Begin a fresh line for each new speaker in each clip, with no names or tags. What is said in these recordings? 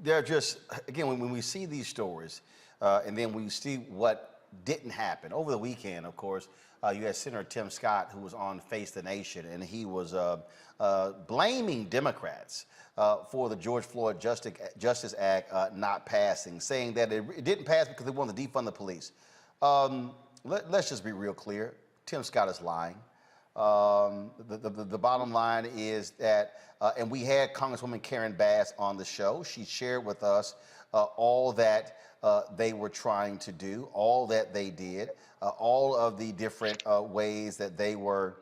They're just, again, when we see these stories, and then we see what didn't happen. Over the weekend, of course, you had Senator Tim Scott, who was on Face the Nation, and he was blaming Democrats for the George Floyd Justice Act not passing, saying that it didn't pass because they wanted to defund the police. Let's just be real clear. Tim Scott is lying. The bottom line is that, and we had Congresswoman Karen Bass on the show. She shared with us all that they were trying to do, all that they did, all of the different ways that they were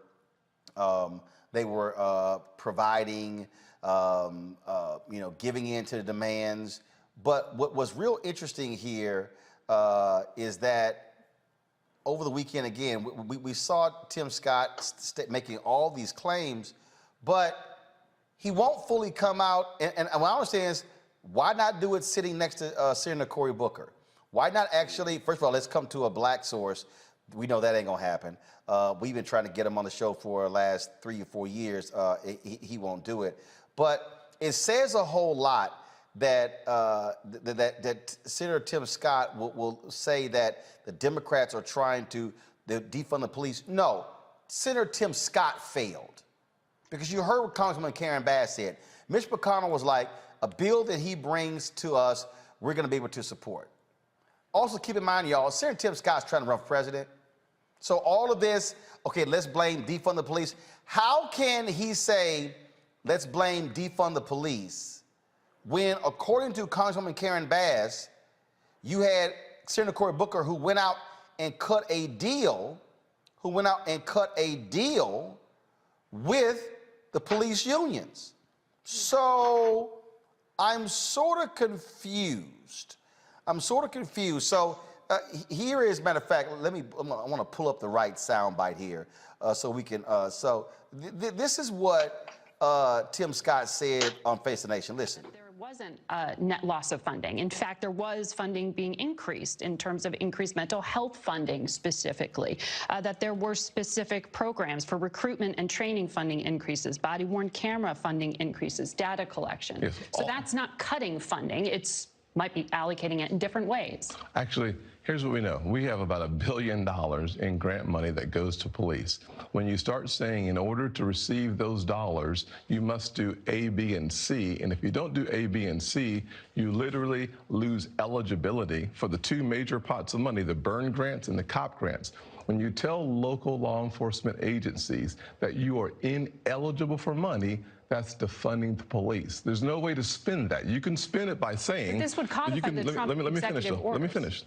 providing, giving in to the demands. But what was real interesting here is that over the weekend, again, we saw Tim Scott making all these claims, but he won't fully come out. And what I understand is, why not do it sitting next to Senator Cory Booker? Why not actually, first of all, let's come to a black source. We know that ain't gonna happen. We've been trying to get him on the show for the last 3 or 4 years. He won't do it. But it says a whole lot that that Senator Tim Scott will say that the Democrats are trying to defund the police. No, Senator Tim Scott failed. Because you heard what Congresswoman Karen Bass said. Mitch McConnell was like, a bill that he brings to us, we're gonna be able to support. Also keep in mind, y'all, Senator Tim Scott's trying to run for president. So all of this, okay, let's blame defund the police. How can he say, let's blame defund the police, when according to Congresswoman Karen Bass, you had Senator Cory Booker who went out and cut a deal, with the police unions. So I'm sort of confused. So here is, matter of fact, I want to pull up the right soundbite here so we can, this is what Tim Scott said on Face the Nation. Listen.
There wasn't a net loss of funding. In fact, there was funding being increased in terms of increased mental health funding specifically, that there were specific programs for recruitment and training funding increases, body-worn camera funding increases, data collection. Yes. So that's not cutting funding. It's might be allocating it in different ways. Actually, here's what we know. We have about $1 billion in grant money that goes to police. When you start saying in order to receive those dollars, you must do A, B, and C, and if you don't do A, B, and C, you literally lose eligibility for the 2 major pots of money, the burn grants and the COP grants. When you tell local law enforcement agencies that you are ineligible for money, that's defunding the police. There's no way to spin that. You can spin it by saying— But this would codify the Trump executive orders. Let me finish.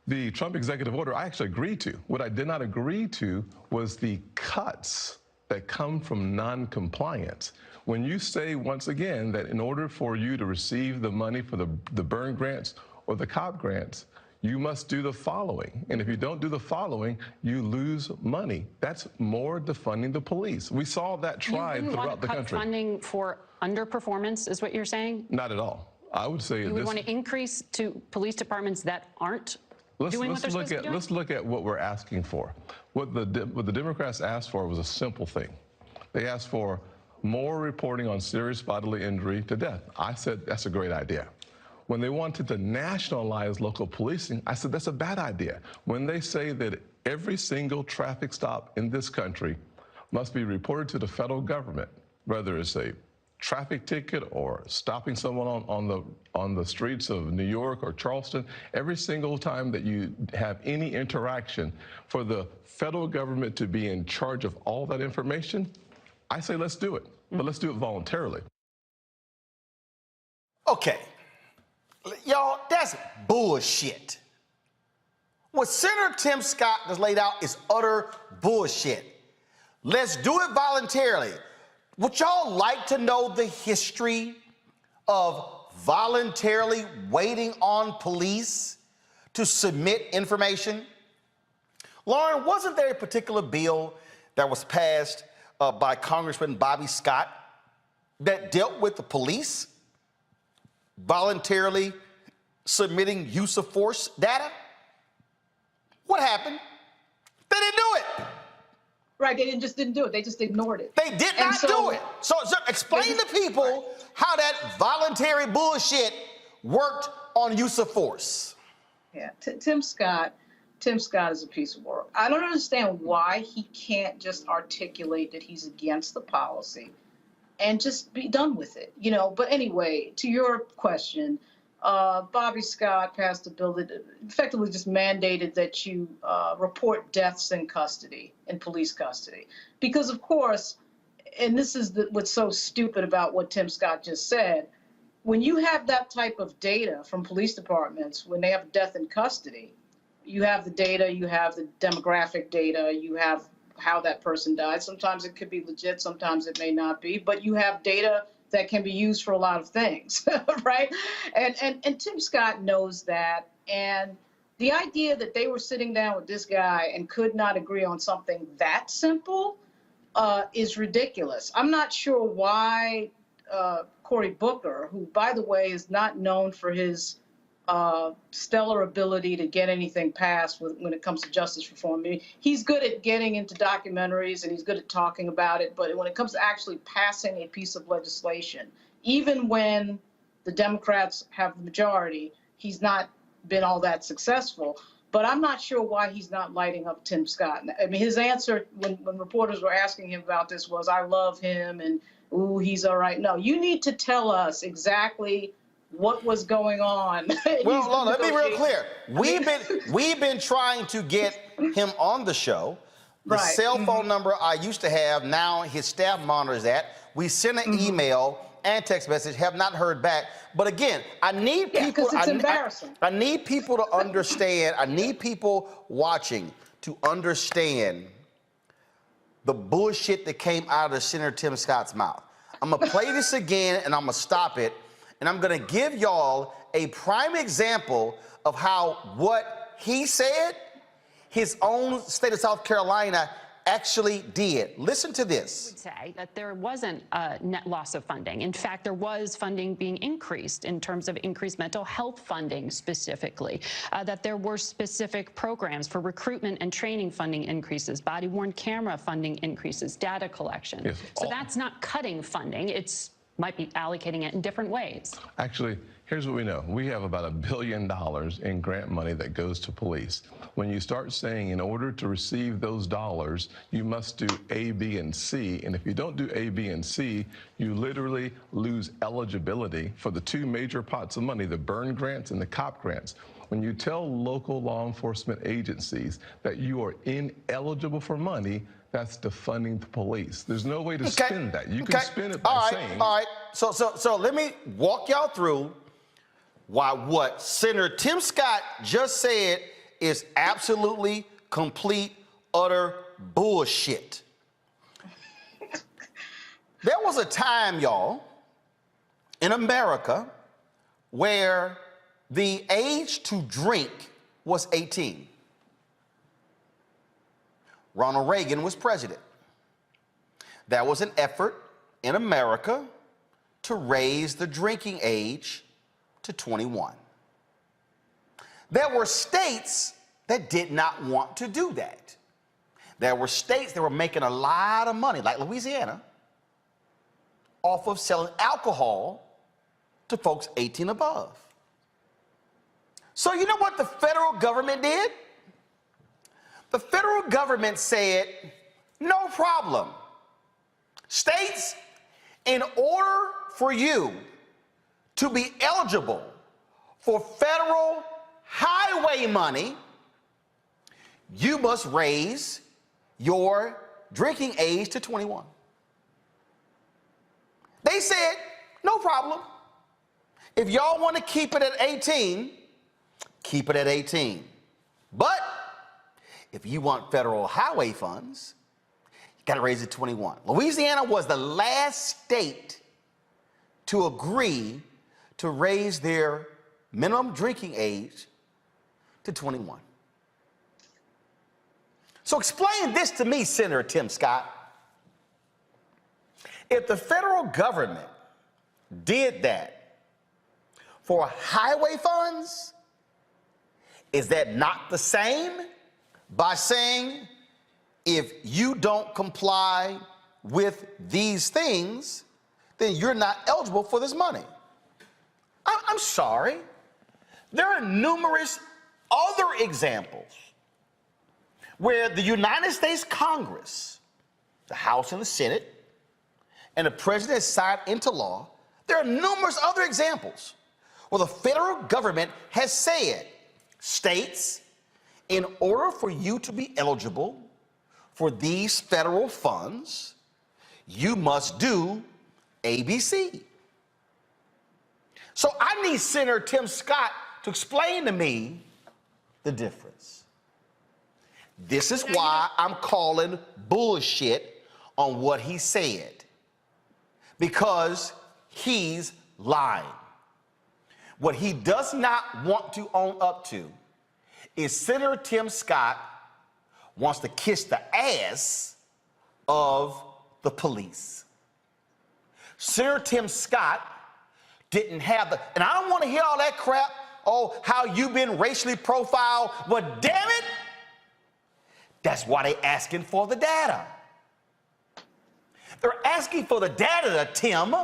The Trump executive order I actually agreed to. What I did not agree to was the cuts that come from non-compliance. When you say, once again, that in order for you to receive the money for the burn grants or the COP grants, you must do the following. And if you don't do the following, you lose money. That's more defunding the police. We saw that tried throughout the country. You want to cut funding
for underperformance, is what you're saying?
Not at all. I would say
you would want to increase to police departments that aren't doing what they're supposed to be doing?
Let's look at what we're asking for. What the Democrats asked for was a simple thing. They asked for more reporting on serious bodily injury to death. I said that's a great idea. When they wanted to nationalize local policing, I said that's a bad idea. When they say that every single traffic stop in this country must be reported to the federal government, whether it's a traffic ticket or stopping someone on the streets of New York or Charleston, every single time that you have any interaction, for the federal government to be in charge of all that information, I say let's do it, but let's do it voluntarily.
Okay. Y'all, that's bullshit. What Senator Tim Scott has laid out is utter bullshit. Let's do it voluntarily. Would y'all like to know the history of voluntarily waiting on police to submit information? Lauren, wasn't there a particular bill that was passed by Congressman Bobby Scott that dealt with the police voluntarily submitting use of force data? What happened? They didn't do it.
Right, they just didn't do it. They just ignored it.
They did not do it. So explain to people how that voluntary bullshit worked on use of force.
Yeah, Tim Scott is a piece of work. I don't understand why he can't just articulate that he's against the policy and just be done with it, you know. But anyway, to your question, Bobby Scott passed a bill that effectively just mandated that you report deaths in custody, in police custody. Because, of course, and this is what's so stupid about what Tim Scott just said, when you have that type of data from police departments, when they have a death in custody, you have the data, you have the demographic data, you have how that person died. Sometimes it could be legit, sometimes it may not be, but you have data that can be used for a lot of things, right? And Tim Scott knows that. And the idea that they were sitting down with this guy and could not agree on something that simple is ridiculous. I'm not sure why Cory Booker, who, by the way, is not known for his stellar ability to get anything passed when it comes to justice reform. I mean, he's good at getting into documentaries and he's good at talking about it, but when it comes to actually passing a piece of legislation, even when the Democrats have the majority, he's not been all that successful. But I'm not sure why he's not lighting up Tim Scott. I mean, his answer when reporters were asking him about this was, I love him and, ooh, he's all right. No, you need to tell us exactly what was going on.
Well, Lola, let me be real clear. We've been trying to get him on the show. The cell phone number I used to have, now his staff monitors that. We sent an email and text message, have not heard back. But again, I need people.
Because it's embarrassing.
I need people to understand. I need people watching to understand the bullshit that came out of Senator Tim Scott's mouth. I'm gonna play this again, and I'm gonna stop it. And I'm going to give y'all a prime example of how what he said, his own state of South Carolina actually did. Listen to this.
I would say that there wasn't a net loss of funding. In fact, there was funding being increased in terms of increased mental health funding specifically, that there were specific programs for recruitment and training funding increases, body-worn camera funding increases, data collection.
Yes.
So that's not cutting funding. It's might be allocating it in different ways. Actually,
here's what we know. We have about $1 billion in grant money that goes to police. When you start saying in order to receive those dollars, you must do A, B, and C, and if you don't do A, B, and C, you literally lose eligibility for the two major pots of money, the burn grants and the COP grants. When you tell local law enforcement agencies that you are ineligible for money, that's defunding the police. There's no way to spend that. You can spend it by saying.
All right. So let me walk y'all through why what Senator Tim Scott just said is absolutely complete, utter bullshit. There was a time, y'all, in America where the age to drink was 18. Ronald Reagan was president. There was an effort in America to raise the drinking age to 21. There were states that did not want to do that. There were states that were making a lot of money, like Louisiana, off of selling alcohol to folks 18 above. So you know what the federal government did? The federal government said, no problem. States, in order for you to be eligible for federal highway money, you must raise your drinking age to 21. They said, no problem. If y'all want to keep it at 18, keep it at 18. But if you want federal highway funds, you got to raise it to 21. Louisiana was the last state to agree to raise their minimum drinking age to 21. So explain this to me, Senator Tim Scott. If the federal government did that for highway funds, is that not the same by saying if you don't comply with these things, then you're not eligible for this money? I'm sorry. There are numerous other examples where the United States Congress, the House and the Senate, and the president signed into law. There are numerous other examples where the federal government has said, states, in order for you to be eligible for these federal funds, you must do ABC. So I need Senator Tim Scott to explain to me the difference. This is why I'm calling bullshit on what he said. Because he's lying. What he does not want to own up to is Senator Tim Scott wants to kiss the ass of the police. Senator Tim Scott didn't have the, and I don't want to hear all that crap, oh, how you've been racially profiled. But damn it, that's why they're asking for the data. They're asking for the data, Tim,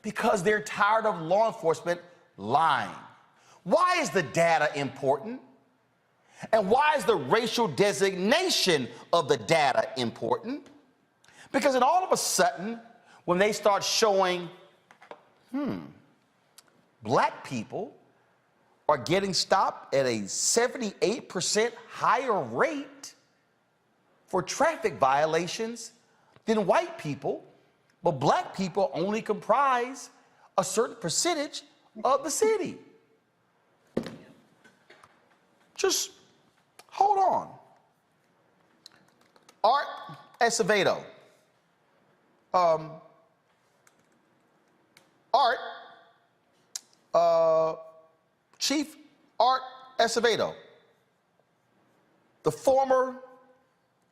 because they're tired of law enforcement lying. Why is the data important? And why is the racial designation of the data important? Because then all of a sudden, when they start showing, black people are getting stopped at a 78% higher rate for traffic violations than white people, but black people only comprise a certain percentage of the city. Just hold on. Art Acevedo. Chief Art Acevedo, the former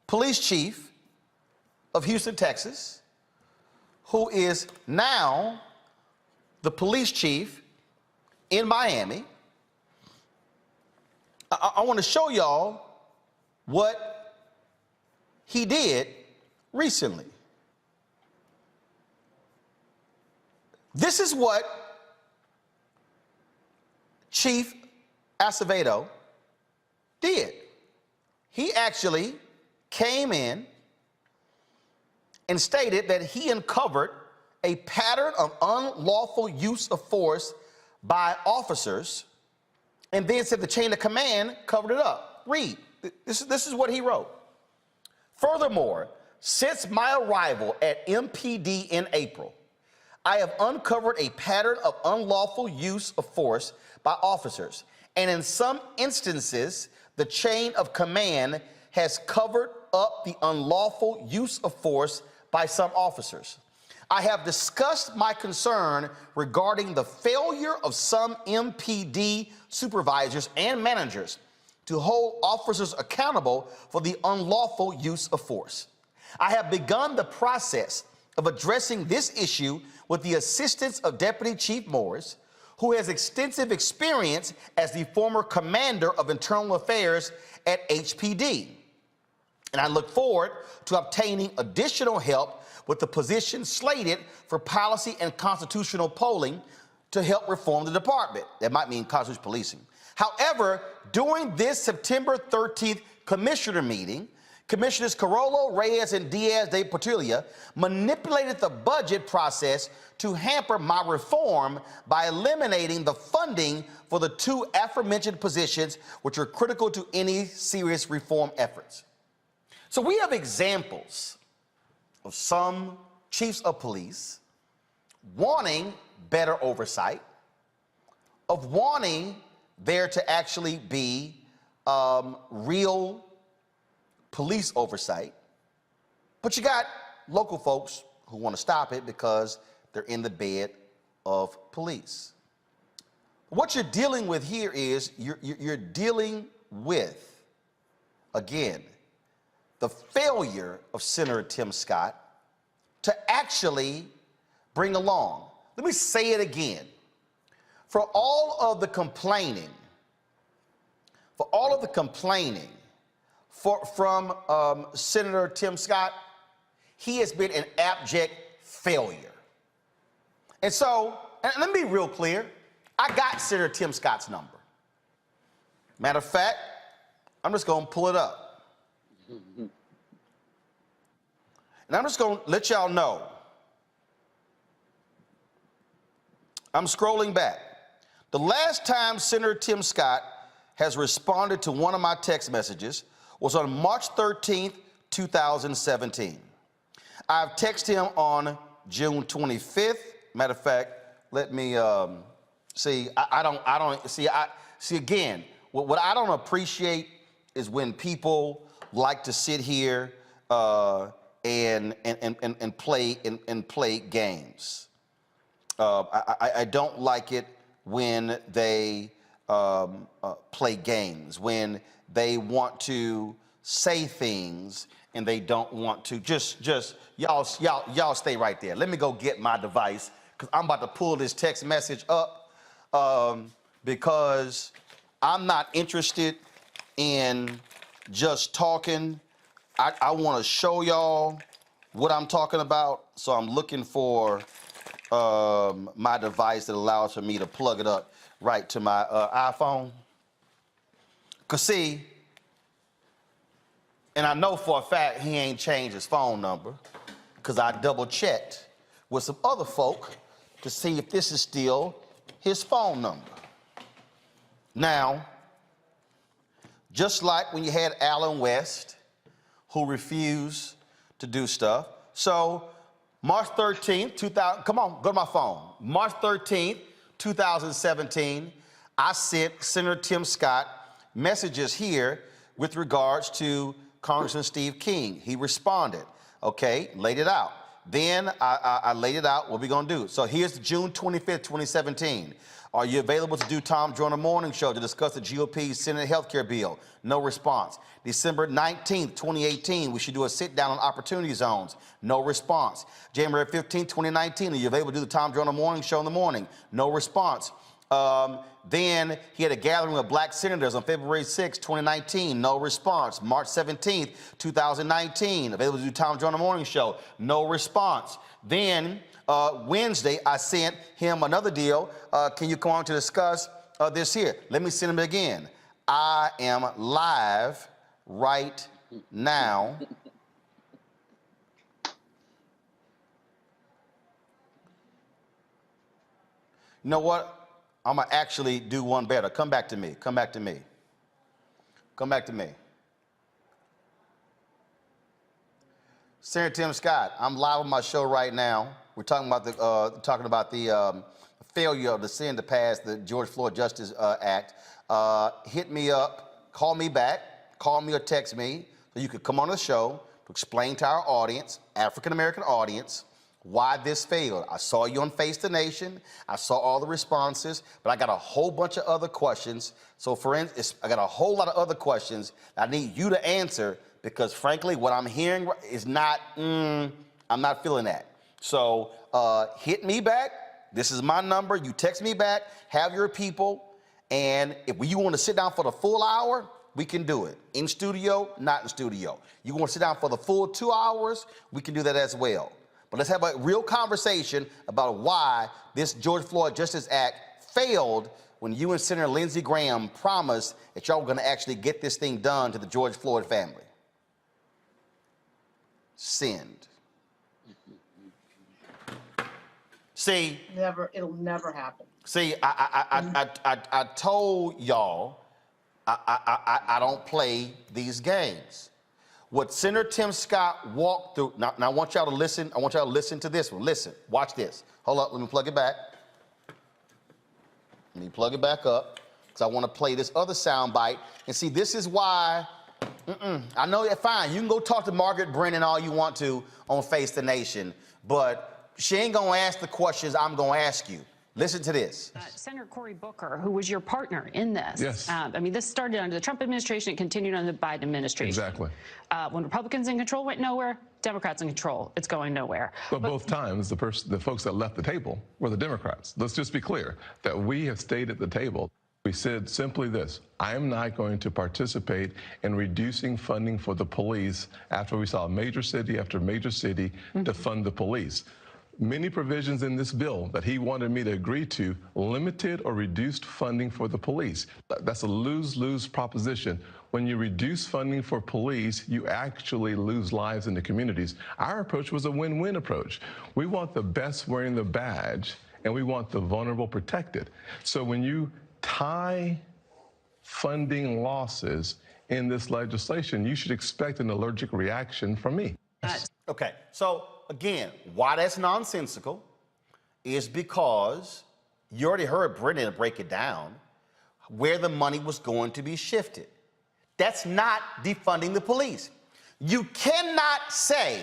police chief of Houston, Texas, who is now the police chief in Miami. I want to show y'all what he did recently. This is what Chief Acevedo did. He actually came in and stated that he uncovered a pattern of unlawful use of force by officers, and then said the chain of command covered it up. Read. This is what he wrote. Furthermore, since my arrival at MPD in April, I have uncovered a pattern of unlawful use of force by officers And in some instances, the chain of command has covered up the unlawful use of force by some officers. I have discussed my concern regarding the failure of some MPD supervisors and managers to hold officers accountable for the unlawful use of force. I have begun the process of addressing this issue with the assistance of Deputy Chief Morris, who has extensive experience as the former commander of internal affairs at HPD. And I look forward to obtaining additional help with the position slated for policy and constitutional polling to help reform the department. That might mean constitutional policing. However, during this September 13th commissioner meeting, Commissioners Carollo, Reyes, and Diaz de Portilla manipulated the budget process to hamper my reform by eliminating the funding for the two aforementioned positions, which are critical to any serious reform efforts. So we have examples of some chiefs of police wanting better oversight, of wanting there to actually be real police oversight, but you got local folks who want to stop it because they're in the bed of police. What you're dealing with here is you're dealing with, again, the failure of Senator Tim Scott to actually bring along. Let me say it again. For all of the complaining, from Senator Tim Scott, he has been an abject failure. And so, and let me be real clear, I got Senator Tim Scott's number. Matter of fact, I'm just going to pull it up. And I'm just going to let y'all know. I'm scrolling back. The last time Senator Tim Scott has responded to one of my text messages was on March 13th, 2017. I've texted him on June 25th. Matter of fact, let me see. Again, what I don't appreciate is when people like to sit here and play games. I don't like it when they play games, when they want to say things and they don't want to. Y'all stay right there. Let me go get my device because I'm about to pull this text message up because I'm not interested in just talking. I want to show y'all what I'm talking about. So I'm looking for my device that allows for me to plug it up right to my iPhone. Because see, and I know for a fact he ain't changed his phone number because I double checked with some other folk to see if this is still his phone number. Now, just like when you had Alan West, who refused to do stuff. So March 13th, 2000, come on, go to my phone. March 13th, 2017, I sent Senator Tim Scott messages here with regards to Congressman Steve King. He responded, okay, laid it out. Then I laid it out, what we gonna do. So here's June 25th, 2017. Are you available to do Tom Joyner Morning Show to discuss the GOP's Senate healthcare bill? No response. December 19th, 2018, we should do a sit down on opportunity zones. No response. January 15th, 2019, are you available to do the Tom Joyner Morning Show in the morning? No response. Then he had a gathering of black senators on February 6, 2019. No response. March 17th, 2019. Available to do Tom Joyner Morning Show. No response. Then Wednesday, I sent him another deal. Can you come on to discuss this here? Let me send him again. I am live right now. You know what? I'm going to actually do one better. Come back to me. Come back to me. Come back to me. Senator Tim Scott, I'm live on my show right now. We're talking about the failure of the Senate to pass the George Floyd Justice Act, hit me up, call me back, call me or text me, so you could come on the show to explain to our audience, African-American audience, why this failed. I saw you on Face the Nation. I saw all the responses, but I got a whole bunch of other questions. So for instance, I got a whole lot of other questions I need you to answer, because frankly, what I'm hearing is not, I'm not feeling that. So hit me back. This is my number. You text me back, have your people, and if you want to sit down for the full hour, we can do it. In studio, not in studio. You want to sit down for the full 2 hours, we can do that as well. But let's have a real conversation about why this George Floyd Justice Act failed when you and Senator Lindsey Graham promised that y'all were going to actually get this thing done to the George Floyd family. Send. See,
it'll never happen.
See, I told y'all I don't play these games. What Senator Tim Scott walked through, now I want y'all to listen, I want y'all to listen to this one. Listen, watch this. Hold up, let me plug it back. Let me plug it back up, because I want to play this other sound bite. And see, this is why, I know you're fine. You can go talk to Margaret Brennan all you want to on Face the Nation, but she ain't gonna ask the questions I'm gonna ask you. Listen to this.
Senator Cory Booker, who was your partner in this.
Yes.
I mean, this started under the Trump administration. It continued under the Biden administration.
Exactly.
When Republicans in control went nowhere, Democrats in control, it's going nowhere.
But both times, the folks that left the table were the Democrats. Let's just be clear that we have stayed at the table. We said simply this: I am not going to participate in reducing funding for the police after we saw major city after major city defund the police. Many provisions in this bill that he wanted me to agree to limited or reduced funding for the police. That's a lose-lose proposition. When you reduce funding for police, you actually lose lives in the communities. Our approach was a win-win approach. We want the best wearing the badge, and we want the vulnerable protected. So when you tie funding losses in this legislation, you should expect an allergic reaction from me.
Okay, so again, why that's nonsensical is because you already heard Brennan break it down where the money was going to be shifted. That's not defunding the police. You cannot say,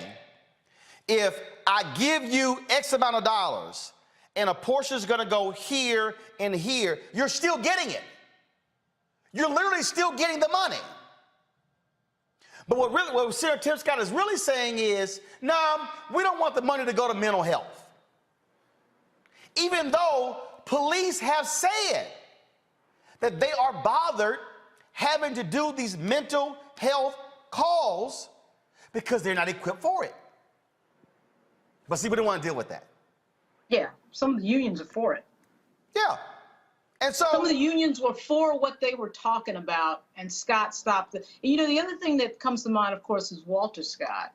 if I give you X amount of dollars and a portion is going to go here and here, you're still getting it. You're literally still getting the money. But what Senator Tim Scott is really saying is, no, we don't want the money to go to mental health. Even though police have said that they are bothered having to do these mental health calls because they're not equipped for it. But see, we don't want to deal with that.
Yeah, some of the unions are for it.
Yeah. And so
some of the unions were for what they were talking about, and Scott stopped it. You know, the other thing that comes to mind, of course, is Walter Scott,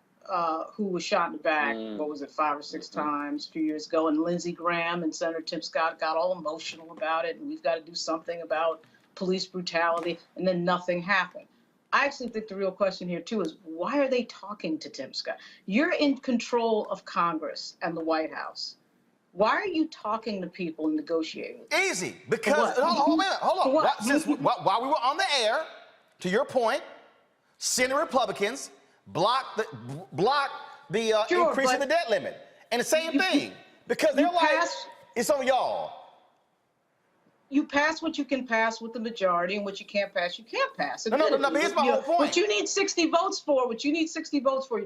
who was shot in the back, what was it, 5 or 6 times a few years ago, and Lindsey Graham and Senator Tim Scott got all emotional about it, and we've got to do something about police brutality, and then nothing happened. I actually think the real question here, too, is why are they talking to Tim Scott? You're in control of Congress and the White House. Why are you talking to people and negotiating?
Easy, because hold on. While we were on the air, to your point, Senate Republicans blocked the increase in the debt limit, and the same thing, because they're like, it's on y'all.
You pass what you can pass with the majority, and what you can't pass, you can't pass.
No, but here's my whole point.
What you need 60 votes for, you need 60 votes for.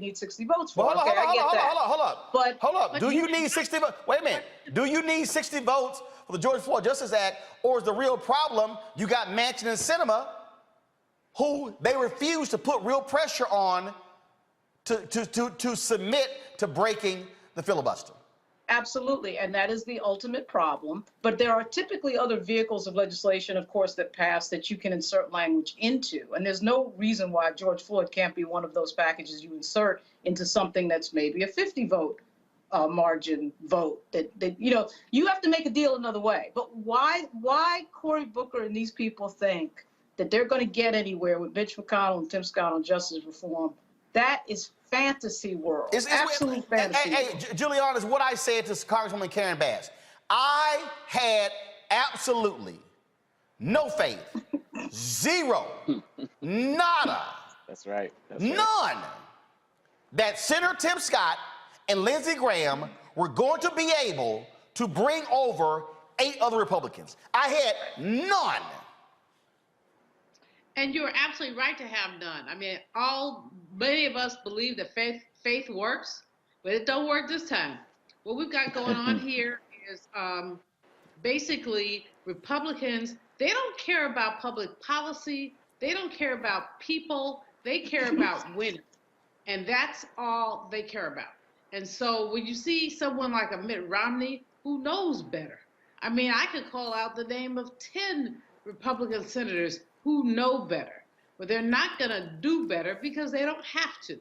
Hold up. Do you need 60 votes? Wait a minute. Do you need 60 votes for the George Floyd Justice Act, or is the real problem you got Manchin and Sinema, who they refuse to put real pressure on to submit to breaking the filibuster?
Absolutely, and that is the ultimate problem. But there are typically other vehicles of legislation, of course, that pass that you can insert language into. And there's no reason why George Floyd can't be one of those packages you insert into something that's maybe a 50-vote margin vote. That you know, you have to make a deal another way. But why Cory Booker and these people think that they're going to get anywhere with Mitch McConnell and Tim Scott on justice reform? That is fantasy world. Absolute fantasy.
Hey, Juliana, is what I said to Congresswoman Karen Bass. I had absolutely no faith, zero, nada,
That's right. That's
none,
right.
that Senator Tim Scott and Lindsey Graham were going to be able to bring over 8 other Republicans. I had none.
And you're absolutely right to have none. I mean, many of us believe that faith works, but it don't work this time. What we've got going on here is basically Republicans, they don't care about public policy. They don't care about people. They care about winning. And that's all they care about. And so when you see someone like a Mitt Romney, who knows better? I mean, I could call out the name of 10 Republican senators who know better, but they're not going to do better because they don't have to.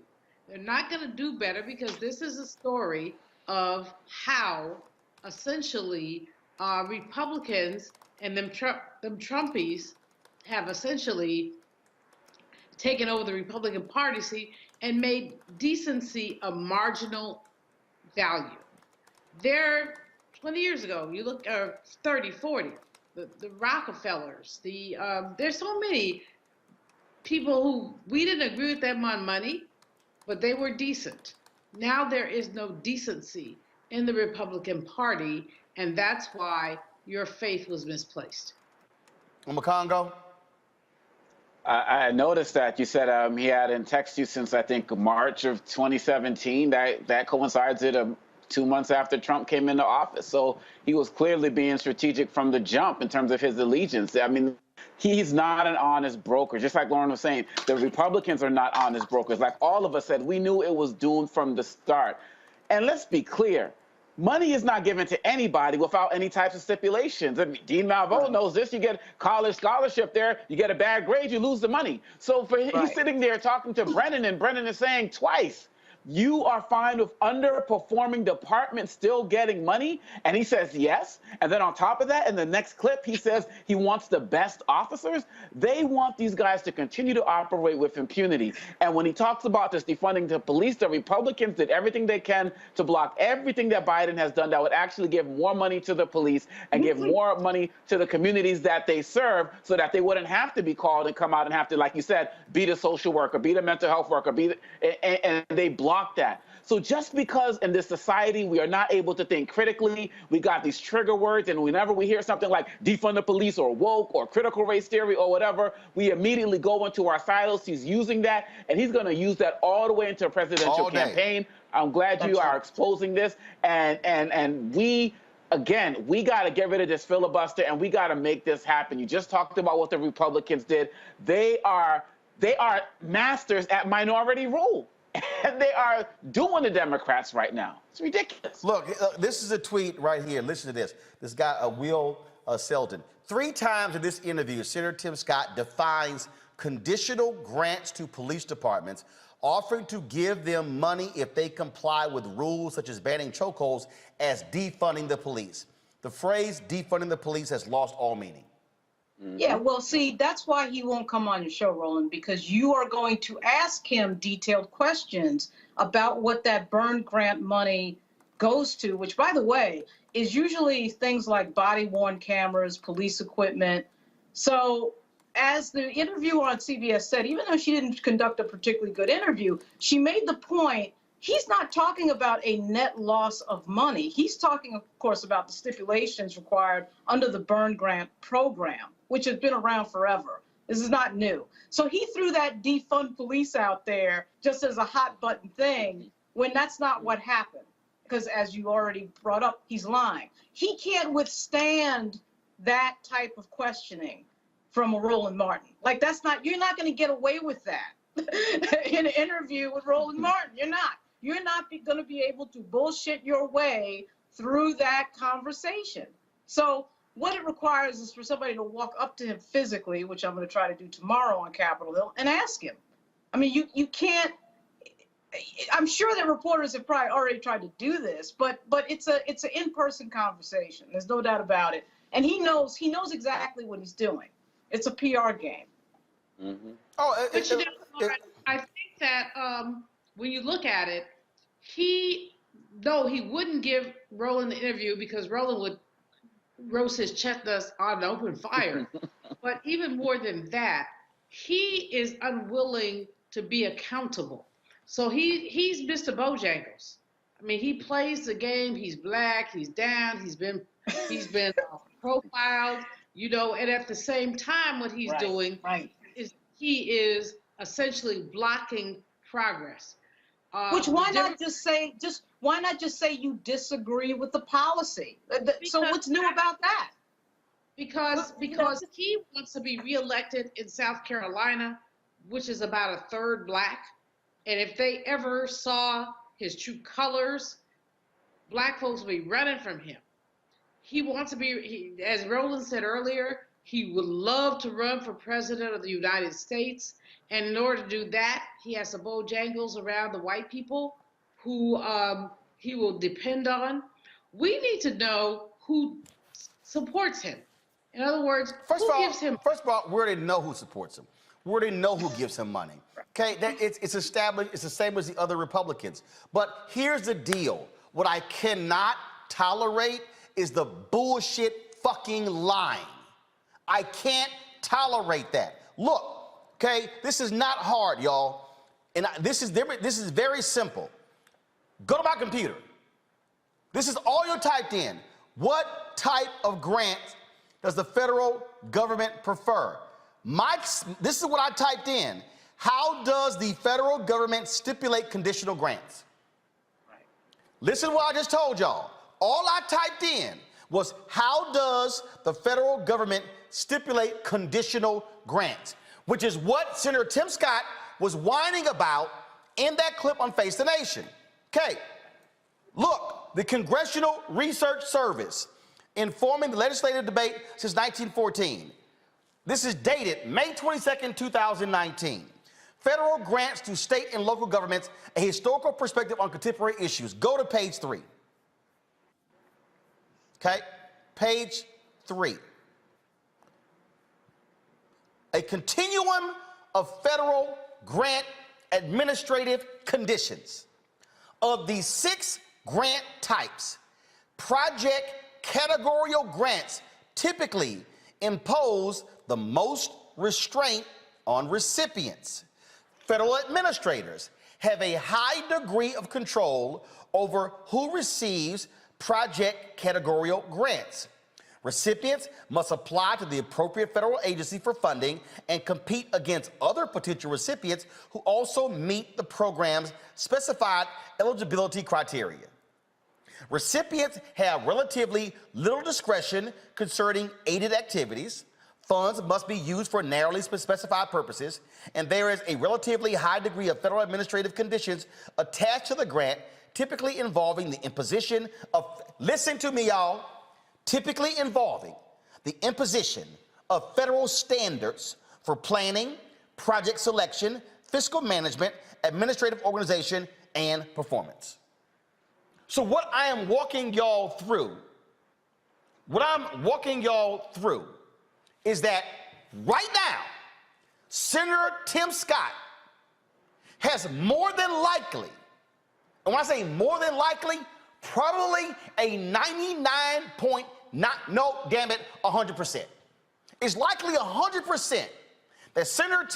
They're not going to do better because this is a story of how essentially Republicans and them Trumpies have essentially taken over the Republican Party seat and made decency a marginal value. There, 20 years ago, you look, 30, 40, the Rockefellers, there's so many people who, we didn't agree with them on money, but they were decent. Now there is no decency in the Republican Party, and that's why your faith was misplaced.
Congo?
I noticed that you said he hadn't texted you since, I think, March of 2017. That coincides with 2 months after Trump came into office. So he was clearly being strategic from the jump in terms of his allegiance. I mean, he's not an honest broker. Just like Lauren was saying, the Republicans are not honest brokers. Like all of us said, we knew it was doomed from the start. And let's be clear. Money is not given to anybody without any types of stipulations. I mean, Dean Malveaux knows this. You get college scholarship there, you get a bad grade, you lose the money. So for he's sitting there talking to Brennan, and Brennan is saying twice, you are fine with underperforming departments still getting money? And he says yes. And then on top of that, in the next clip, he says he wants the best officers. They want these guys to continue to operate with impunity. And when he talks about this defunding the police, the Republicans did everything they can to block everything that Biden has done that would actually give more money to the police and give more money to the communities that they serve so that they wouldn't have to be called and come out and have to, like you said, be the social worker, be the mental health worker, and they block that. So just because in this society we are not able to think critically, we got these trigger words, and whenever we hear something like defund the police or woke or critical race theory or whatever, we immediately go into our silos. He's using that, and he's going to use that all the way into a presidential campaign. I'm glad you are exposing this, and we, again, we got to get rid of this filibuster, and we got to make this happen. You just talked about what the Republicans did. They are masters at minority rule. And they are doing the Democrats right now. It's ridiculous.
Look, this is a tweet right here. Listen to this. This guy, Will Selden. 3 times in this interview, Senator Tim Scott defines conditional grants to police departments, offering to give them money if they comply with rules such as banning chokeholds as defunding the police. The phrase defunding the police has lost all meaning.
Yeah, well, see, that's why he won't come on your show, Roland, because you are going to ask him detailed questions about what that burn grant money goes to, which, by the way, is usually things like body-worn cameras, police equipment. So as the interviewer on CBS said, even though she didn't conduct a particularly good interview, she made the point, he's not talking about a net loss of money. He's talking, of course, about the stipulations required under the burn grant program, which has been around forever. This is not new. So he threw that defund police out there just as a hot button thing when that's not what happened. Because as you already brought up, he's lying. He can't withstand that type of questioning from a Roland Martin. Like that's not, you're not going to get away with that in an interview with Roland Martin. You're not. You're not going to be able to bullshit your way through that conversation. So what it requires is for somebody to walk up to him physically, which I'm going to try to do tomorrow on Capitol Hill, and ask him. I mean, you can't. I'm sure that reporters have probably already tried to do this, but it's an in-person conversation. There's no doubt about it, and he knows exactly what he's doing. It's a PR game.
Mm-hmm.
But you know, I think that when you look at it, he wouldn't give Roland the interview because Roland would roast his chestnuts on an open fire. But even more than that, he is unwilling to be accountable. So he's Mr. Bojangles. I mean, he plays the game. He's black. He's down. He's been profiled. You know, and at the same time, what he's doing is he is essentially blocking progress.
Which why not just say you disagree with the policy? So what's new about that?
Because he wants to be reelected in South Carolina, which is about a third black. And if they ever saw his true colors, black folks will be running from him. He wants to be, as Roland said earlier, he would love to run for president of the United States. And in order to do that, he has some Bojangles around the white people who he will depend on. We need to know who supports him. In other words, who gives him?
First of all, we already know who supports him. We already know who gives him money. Okay, it's established. It's the same as the other Republicans. But here's the deal: what I cannot tolerate is the bullshit fucking lying. I can't tolerate that. Look. Okay, this is not hard, y'all, and this is very simple. Go to my computer. This is all you typed in. What type of grant does the federal government prefer? This is what I typed in. How does the federal government stipulate conditional grants? Right. Listen to what I just told y'all. All I typed in was how does the federal government stipulate conditional grants? Which is what Senator Tim Scott was whining about in that clip on Face the Nation. Okay, look, the Congressional Research Service informing the legislative debate since 1914. This is dated May 22nd, 2019. Federal grants to state and local governments, a historical perspective on contemporary issues. Go to page 3. Okay, page 3. A continuum of federal grant administrative conditions. Of these 6 grant types, project categorical grants typically impose the most restraint on recipients. Federal administrators have a high degree of control over who receives project categorical grants. Recipients must apply to the appropriate federal agency for funding and compete against other potential recipients who also meet the program's specified eligibility criteria. Recipients have relatively little discretion concerning aided activities. Funds must be used for narrowly specified purposes, and there is a relatively high degree of federal administrative conditions attached to the grant, typically involving the imposition of, listen to me, y'all, typically involving the imposition of federal standards for planning, project selection, fiscal management, administrative organization, and performance. So what I am walking y'all through, is that right now, Senator Tim Scott has more than likely, and when I say more than likely, probably a 100%. It's likely 100% that Senator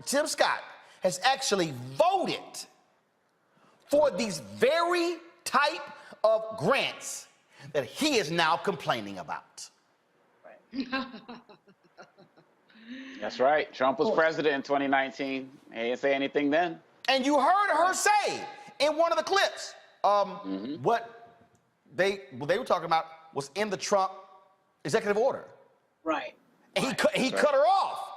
Tim Scott has actually voted for these very type of grants that he is now complaining about.
Right. That's right. Trump was president in 2019. He didn't say anything then.
And you heard her say in one of the clips, what they were talking about was in the Trump executive order.
Right.
And he cut her off.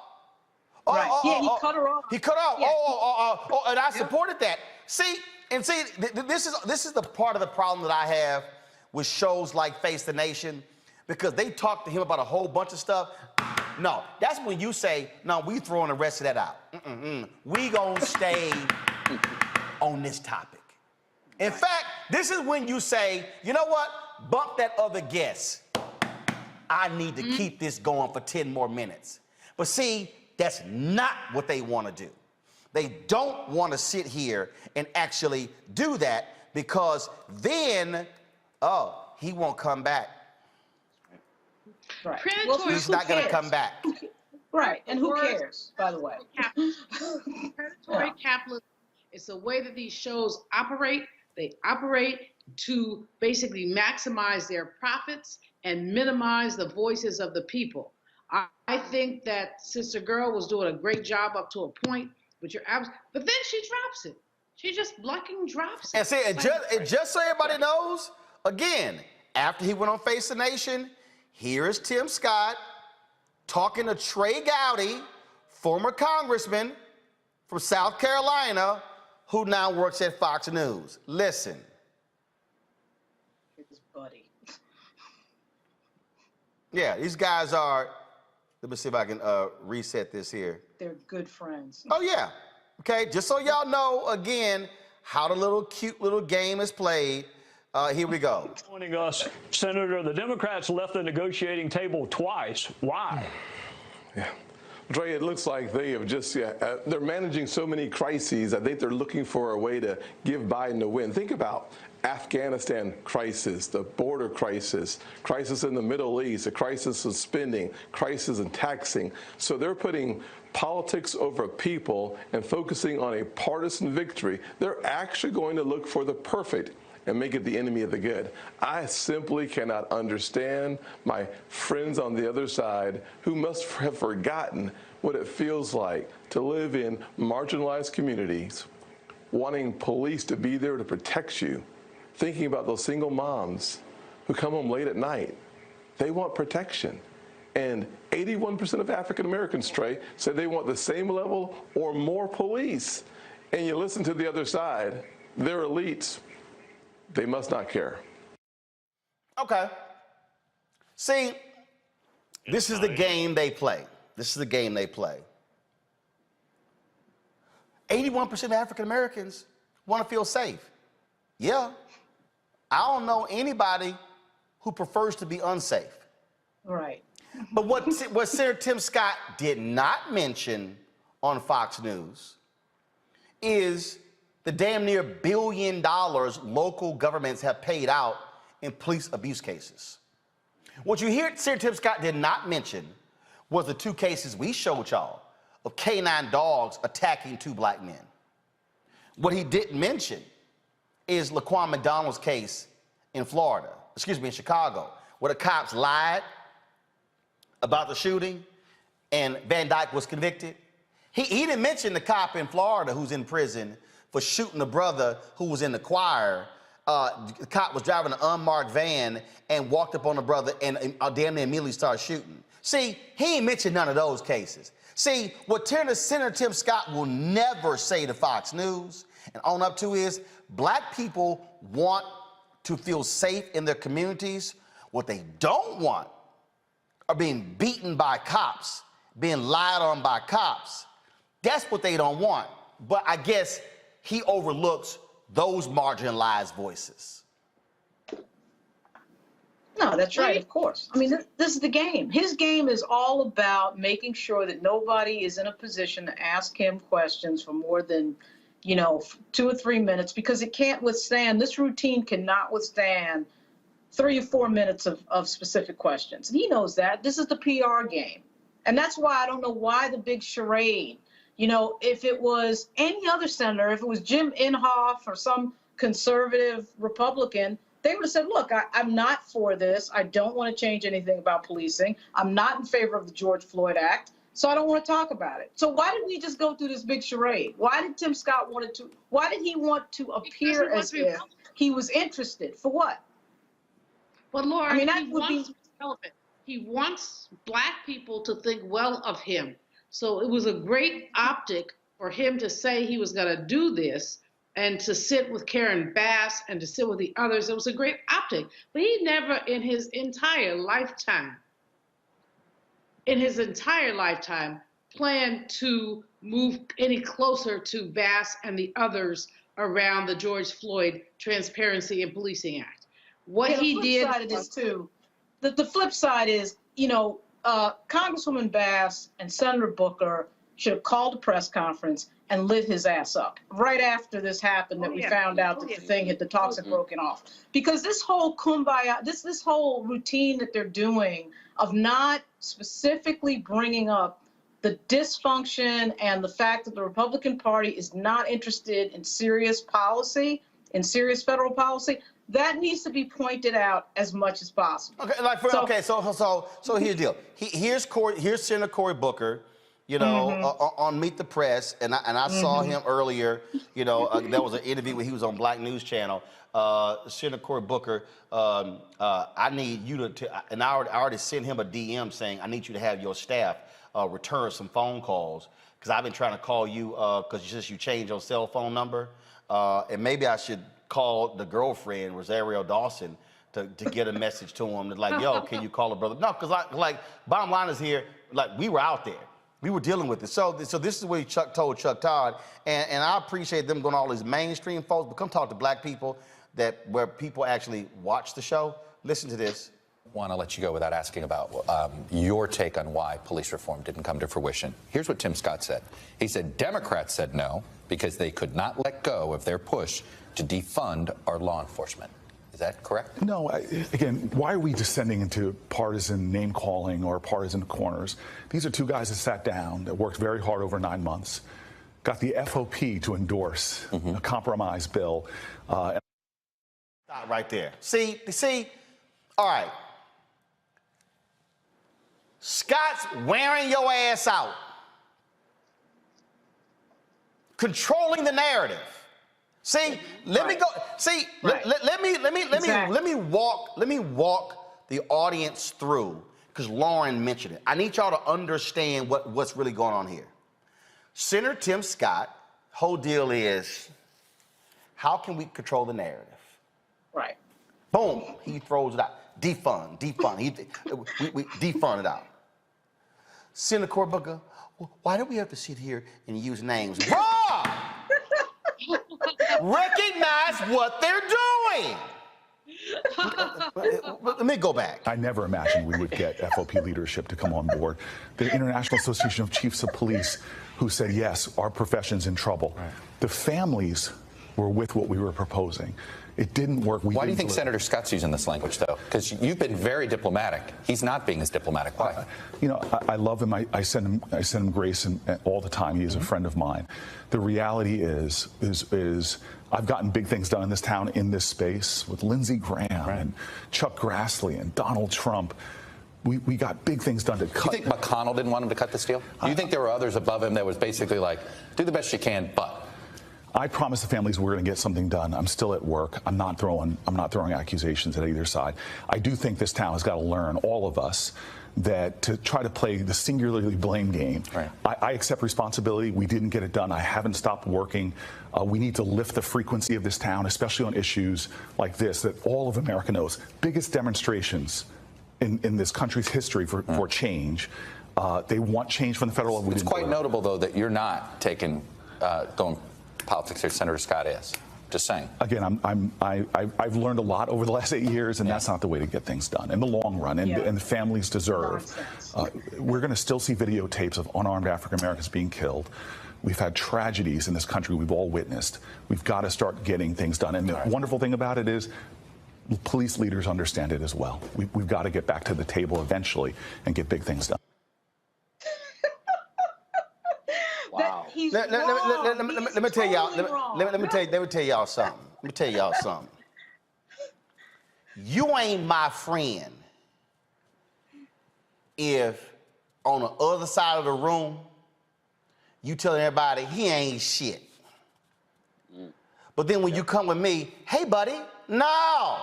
Right. He cut her off.
He cut her off. Yeah. And I supported that. See, this is the part of the problem that I have with shows like Face the Nation, because they talk to him about a whole bunch of stuff. No, that's when you say, no, we throwing the rest of that out. We gonna stay on this topic. In fact, this is when you say, you know what? Bump that other guest. I need to keep this going for 10 more minutes. But see, that's not what they want to do. They don't want to sit here and actually do that, because then, he won't come back.
Right.
Predatory.
He's not going to come back.
Right. And who
Words-
cares, by the way?
Predatory capitalism. It's the way that these shows operate. They operate to basically maximize their profits and minimize the voices of the people. I think that Sister Girl was doing a great job up to a point, but then she drops it. She just blocking drops it.
And see, just so everybody knows, again, after he went on Face the Nation, here is Tim Scott talking to Trey Gowdy, former congressman from South Carolina, who now works at Fox News. Listen.
His buddy.
Yeah, these guys are, let me see if I can reset this here.
They're good friends.
Oh, yeah. Okay, just so y'all know, again, how the cute little game is played. Here we go.
Joining us, Senator, the Democrats left the negotiating table twice. Why?
Yeah. Dre, it looks like they have just, they're managing so many crises. I think they're looking for a way to give Biden a win. Think about Afghanistan crisis, the border crisis, crisis in the Middle East, a crisis of spending, crisis in taxing. So they're putting politics over people and focusing on a partisan victory. They're actually going to look for the perfect and make it the enemy of the good. I simply cannot understand my friends on the other side who must have forgotten what it feels like to live in marginalized communities, wanting police to be there to protect you, thinking about those single moms who come home late at night. They want protection. And 81% of African Americans, Trey, said they want the same level or more police. And you listen to the other side, they're elites. They must not care.
Okay. See, this is the game they play. This is the game they play. 81% of African Americans want to feel safe. Yeah. I don't know anybody who prefers to be unsafe.
Right.
But what Senator Tim Scott did not mention on Fox News is the damn near $1 billion local governments have paid out in police abuse cases. What you hear Senator Tim Scott did not mention was the 2 cases we showed y'all of canine dogs attacking 2 black men. What he didn't mention is Laquan McDonald's case in Chicago, where the cops lied about the shooting and Van Dyke was convicted. He didn't mention the cop in Florida who's in prison for shooting a brother who was in the choir. The cop was driving an unmarked van and walked up on the brother and damn near immediately started shooting. See, he ain't mentioned none of those cases. See, what Senator Tim Scott will never say to Fox News and own up to is black people want to feel safe in their communities. What they don't want are being beaten by cops, being lied on by cops. That's what they don't want. But I guess he overlooks those marginalized voices.
No, that's right, of course. I mean, this is the game. His game is all about making sure that nobody is in a position to ask him questions for more than, 2 or 3 minutes, because it can't withstand, this routine cannot withstand 3 or 4 minutes of specific questions. And he knows that. This is the PR game. And that's why I don't know why the big charade. If it was any other senator, if it was Jim Inhofe or some conservative Republican, they would have said, look, I'm not for this. I don't want to change anything about policing. I'm not in favor of the George Floyd Act, so I don't want to talk about it. So why did we just go through this big charade? Why did Tim Scott want to appear as if he was interested? For what?
But Laura,
I mean,
he wants relevant. He wants black people to think well of him. So it was a great optic for him to say he was going to do this and to sit with Karen Bass and to sit with the others. It was a great optic. But he never in his entire lifetime, planned to move any closer to Bass and the others around the George Floyd Transparency in Policing Act. What he did.
The flip side is, Congresswoman Bass and Senator Booker should have called a press conference and lit his ass up right after this happened, that we found out that the talks had broken off. Because this whole kumbaya, this whole routine that they're doing of not specifically bringing up the dysfunction and the fact that the Republican Party is not interested in serious policy, in serious federal policy, that needs to be pointed out as much as possible.
Okay, so here's the deal. Here's Senator Cory Booker, you know, on Meet the Press, and I saw him earlier. You know, there was an interview where he was on Black News Channel. Senator Cory Booker, I need you to, and I already sent him a DM saying I need you to have your staff return some phone calls, because I've been trying to call you because you changed your cell phone number, and maybe I should call the girlfriend, Rosario Dawson, to get a message to him, like, yo, can you call a brother? No, because like bottom line is here, like, we were out there. We were dealing with it. So this is what he told Chuck Todd, and I appreciate them going to all these mainstream folks, but come talk to black people where people actually watch the show. Listen to this.
Want to let you go without asking about your take on why police reform didn't come to fruition. Here's what Tim Scott said. He said Democrats said no because they could not let go of their push to defund our law enforcement. Is that correct?
No. Again, why are we descending into partisan name-calling or partisan corners? These are two guys that sat down, that worked very hard over 9 months, got the FOP to endorse a compromise bill.
Stop right there. See, all right. Scott's wearing your ass out, controlling the narrative. See, let me go. See, let me walk the audience through, because Lauren mentioned it. I need y'all to understand what's really going on here. Senator Tim Scott, whole deal is, how can we control the narrative?
Right.
Boom, he throws it out. Defund. We defund it out. Senator Cory Booker, why do we have to sit here and use names? Bruh! Recognize what they're doing. Let me go back.
I never imagined we would get FOP leadership to come on board. The International Association of Chiefs of Police, who said, yes, our profession's in trouble. Right. The families were with what we were proposing. It didn't work.
Why do you think Senator Scott's using this language, though? Because you've been very diplomatic. He's not being as diplomatic. Why?
You know, I love him. I send him grace all the time. He is a friend of mine. The reality is I've gotten big things done in this town, in this space, with Lindsey Graham and Chuck Grassley and Donald Trump. We got big things done to cut.
Do you think McConnell didn't want him to cut this deal? Do you think there were others above him that was basically like, do the best you can, but?
I promised the families we're going to get something done. I'm still at work. I'm not throwing accusations at either side. I do think this town has got to learn, all of us, that to try to play the singularly blame game. Right. I accept responsibility. We didn't get it done. I haven't stopped working. We need to lift the frequency of this town, especially on issues like this that all of America knows. Biggest demonstrations in this country's history for change. They want change from the federal level.
It's quite notable, though, that you're not going politics here. Senator Scott is. Just saying.
Again, I've learned a lot over the last 8 years, and that's not the way to get things done in the long run. And the families deserve. We're going to still see videotapes of unarmed African Americans being killed. We've had tragedies in this country we've all witnessed. We've got to start getting things done. And the wonderful thing about it is police leaders understand it as well. We've got to get back to the table eventually and get big things done.
Wow.
Let me tell y'all something. You ain't my friend if on the other side of the room you tell everybody he ain't shit. But then when you come with me, hey buddy, no.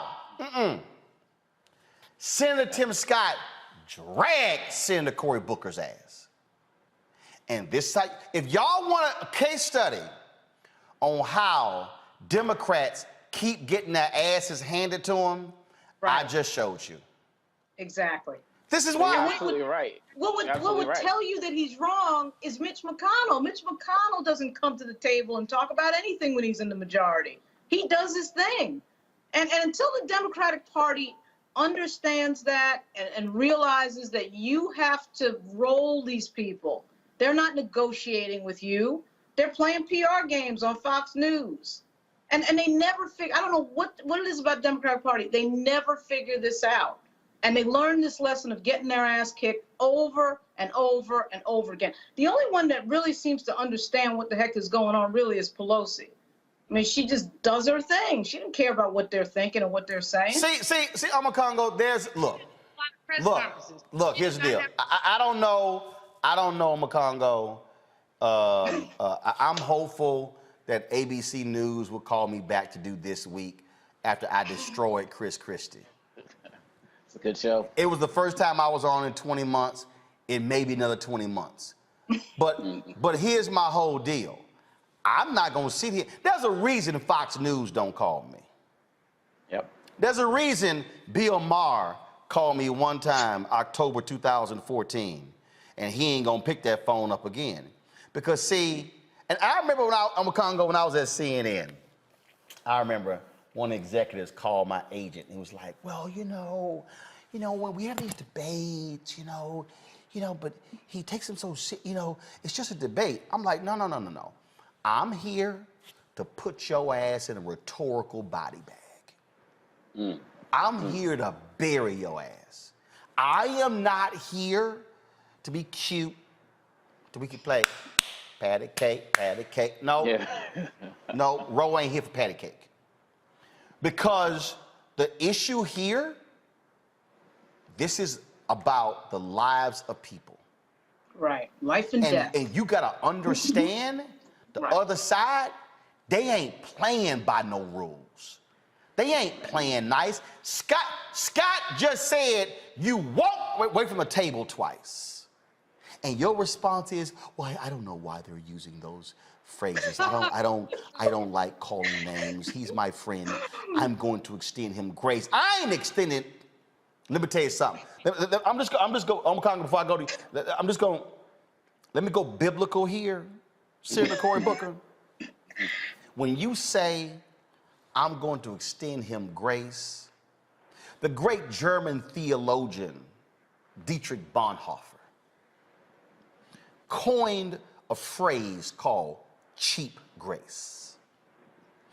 Senator Tim Scott dragged Senator Cory Booker's ass. And this side, if y'all want a case study on how Democrats keep getting their asses handed to them, I just showed you.
Exactly.
This is why.
You're absolutely right.
What would tell you that he's wrong is Mitch McConnell. Mitch McConnell doesn't come to the table and talk about anything when he's in the majority. He does his thing. And until the Democratic Party understands that and realizes that you have to roll these people, they're not negotiating with you. They're playing PR games on Fox News. And they never figure, I don't know what it is about the Democratic Party. They never figure this out. And they learn this lesson of getting their ass kicked over and over and over again. The only one that really seems to understand what the heck is going on really is Pelosi. I mean, she just does her thing. She didn't care about what they're thinking and what they're saying.
See, Omakongo, look, here's the deal. I don't know, Omakongo. I'm hopeful that ABC News will call me back to do This Week after I destroyed Chris Christie.
It's a good show.
It was the first time I was on in 20 months. It may be another 20 months. But here's my whole deal. I'm not going to sit here. There's a reason Fox News don't call me.
Yep.
There's a reason Bill Maher called me one time, October 2014, and he ain't going to pick that phone up again. Because, see, and I remember when when I was at CNN, I remember one of the executives called my agent and was like, well, when we have these debates, but he takes them so, it's just a debate. I'm like, no. I'm here to put your ass in a rhetorical body bag. I'm here to bury your ass. I am not here to be cute, so we can play patty cake. No,
Yeah.
no, Ro ain't here for patty cake. Because the issue here, this is about the lives of people.
Right, life and death.
And you gotta understand the other side, they ain't playing by no rules. They ain't playing nice. Scott just said you walk away from the table twice. And your response is, well, I don't know why they're using those phrases. I don't like calling names. He's my friend. I'm going to extend him grace. I ain't extending. Let me tell you something. I'm just going before I go to, let me go biblical here. Senator Cory Booker, when you say, I'm going to extend him grace, the great German theologian Dietrich Bonhoeffer coined a phrase called cheap grace.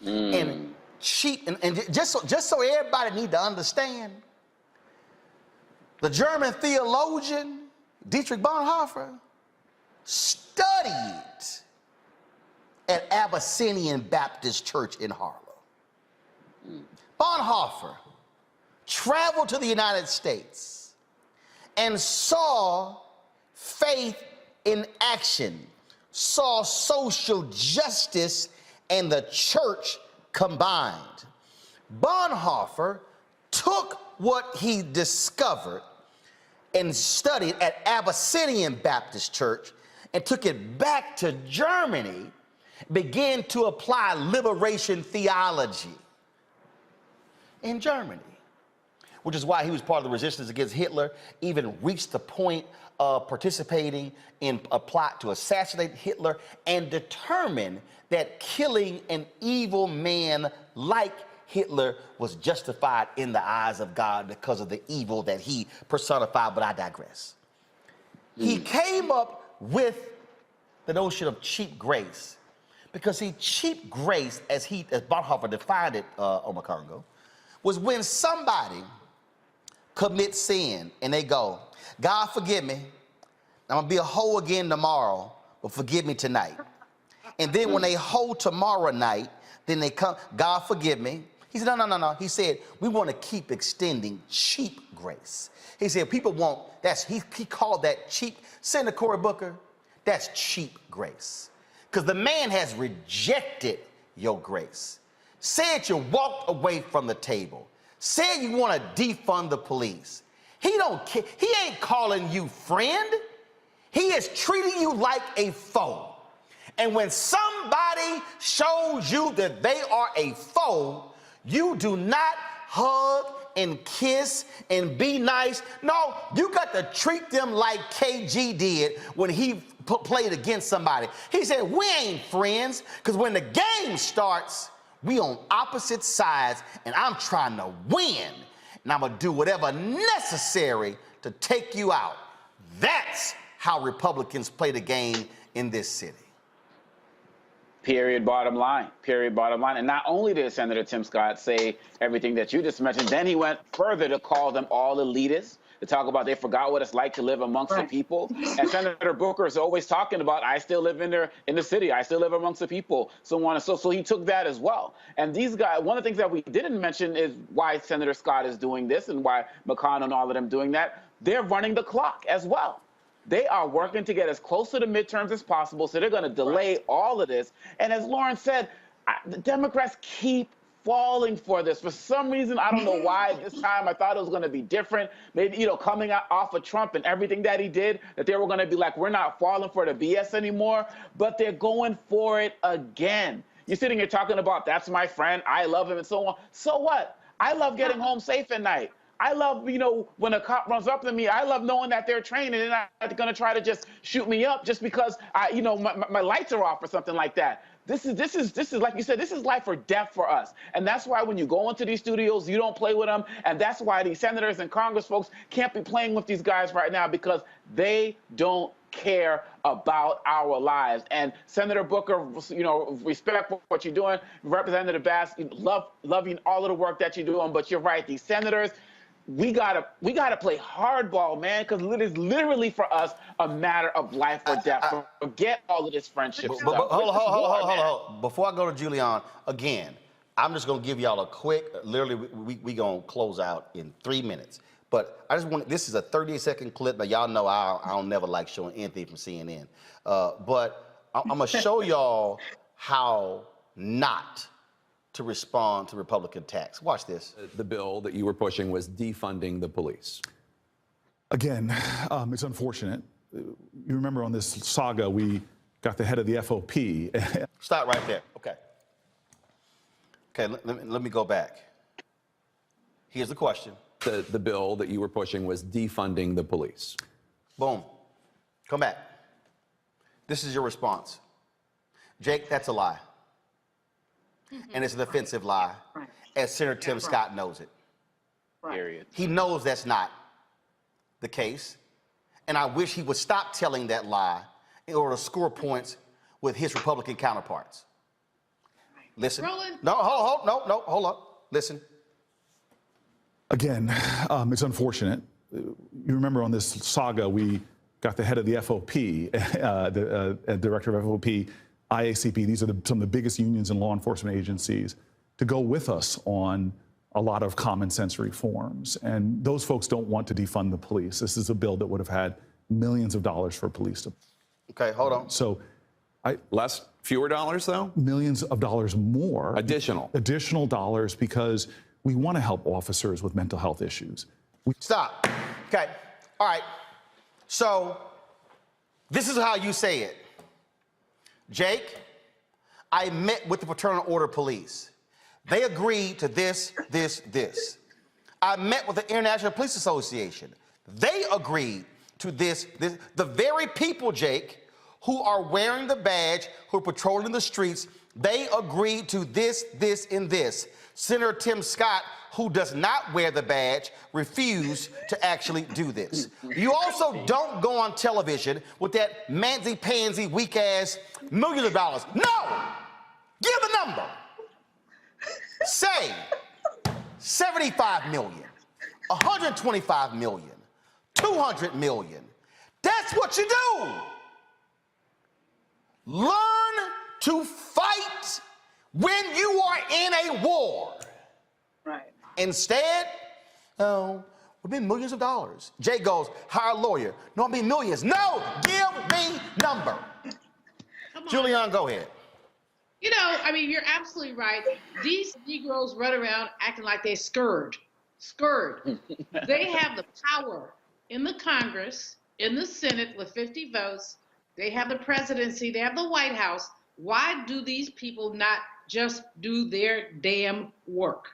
And cheap, and just so everybody need to understand, the German theologian Dietrich Bonhoeffer studied at Abyssinian Baptist Church in Harlem. Bonhoeffer traveled to the United States and saw faith in action, saw social justice and the church combined. Bonhoeffer took what he discovered and studied at Abyssinian Baptist Church and took it back to Germany, began to apply liberation theology in Germany, which is why he was part of the resistance against Hitler, even reached the point of participating in a plot to assassinate Hitler, and determined that killing an evil man like Hitler was justified in the eyes of God because of the evil that he personified, but I digress. He came up with the notion of cheap grace because cheap grace, as Bonhoeffer defined it, Omakongo, was when somebody commits sin and they go, God forgive me, I'm gonna be a hoe again tomorrow, but forgive me tonight. And then when they hoe tomorrow night, then they come, God forgive me. He said, no. He said, we want to keep extending cheap grace. He said, people want, he called that cheap, Senator Cory Booker, that's cheap grace. Because the man has rejected your grace. Said you walked away from the table. Said you want to defund the police. He don't care. He ain't calling you friend. He is treating you like a foe. And when somebody shows you that they are a foe, you do not hug and kiss and be nice. No, you got to treat them like KG did when he played against somebody. He said, we ain't friends, because when the game starts, we on opposite sides, and I'm trying to win, and I'm going to do whatever necessary to take you out. That's how Republicans play the game in this city.
Period, bottom line. Period, bottom line. And not only did Senator Tim Scott say everything that you just mentioned, then he went further to call them all elitists, to talk about they forgot what it's like to live amongst the people. And Senator Booker is always talking about, I still live in the city, I still live amongst the people, so on and so he took that as well. And these guys, one of the things that we didn't mention is why Senator Scott is doing this and why McConnell and all of them doing that. They're running the clock as well. They are working to get as close to the midterms as possible, so they're going to delay all of this. And as Lauren said, the Democrats keep falling for this. For some reason, I don't know why this time I thought it was going to be different. Maybe, coming off of Trump and everything that he did, that they were going to be like, we're not falling for the BS anymore. But they're going for it again. You're sitting here talking about, that's my friend, I love him, and so on. So what? I love getting home safe at night. I love, when a cop runs up to me, I love knowing that they're trained and they're not going to try to just shoot me up just because my lights are off or something like that. This is like you said, this is life or death for us. And that's why when you go into these studios, you don't play with them. And that's why these senators and Congress folks can't be playing with these guys right now, because they don't care about our lives. And Senator Booker, respect what you're doing. Representative Bass, loving all of the work that you're doing. But you're right, these senators, we gotta play hardball, man, because it is literally for us a matter of life or death. Forget all of this friendship stuff.
Hold on. Before I go to Julian, again, I'm just gonna give y'all a quick, literally, we gonna close out in 3 minutes. But I just want, this is a 38-second clip, but y'all know I don't never like showing anything from CNN. But I'm gonna show y'all how not to respond to Republican attacks. Watch this.
The bill that you were pushing was defunding the police.
Again, it's unfortunate. You remember on this saga, we got the head of the FOP.
Stop right there. Okay, let me go back. Here's the question.
The bill that you were pushing was defunding the police.
Boom. Come back. This is your response. Jake, that's a lie. And it's an offensive lie, as Senator Tim Scott knows it.
Period.
He knows that's not the case, and I wish he would stop telling that lie in order to score points with his Republican counterparts. Listen.
Roland.
No, hold on. Listen.
Again, it's unfortunate. You remember on this saga, we got the head of the FOP, the director of FOP, IACP, these are some of the biggest unions and law enforcement agencies, to go with us on a lot of common sense reforms. And those folks don't want to defund the police. This is a bill that would have had millions of dollars for police.
Okay, hold on.
So,
fewer dollars, though?
Millions of dollars more. Additional dollars, because we want to help officers with mental health issues.
Stop. Okay, all right. So, this is how you say it. Jake, I met with the Fraternal Order Police. They agreed to this. I met with the International Police Association. They agreed to this. The very people, Jake, who are wearing the badge, who are patrolling the streets, they agreed to this, and this. Senator Tim Scott, who does not wear the badge, refused to actually do this. You also don't go on television with that mansy-pansy, weak-ass millions of dollars. No! Give a number. Say 75 million, 125 million, 200 million. That's what you do. Learn to fight when you are in a war.
Right.
Instead, we'll be millions of dollars. Jay goes, hire a lawyer. No, I'll be millions. No, give me number. Julian, go ahead.
You're absolutely right. These Negroes run around acting like they're scared. They have the power in the Congress, in the Senate with 50 votes. They have the presidency. They have the White House. Why do these people not just do their damn work?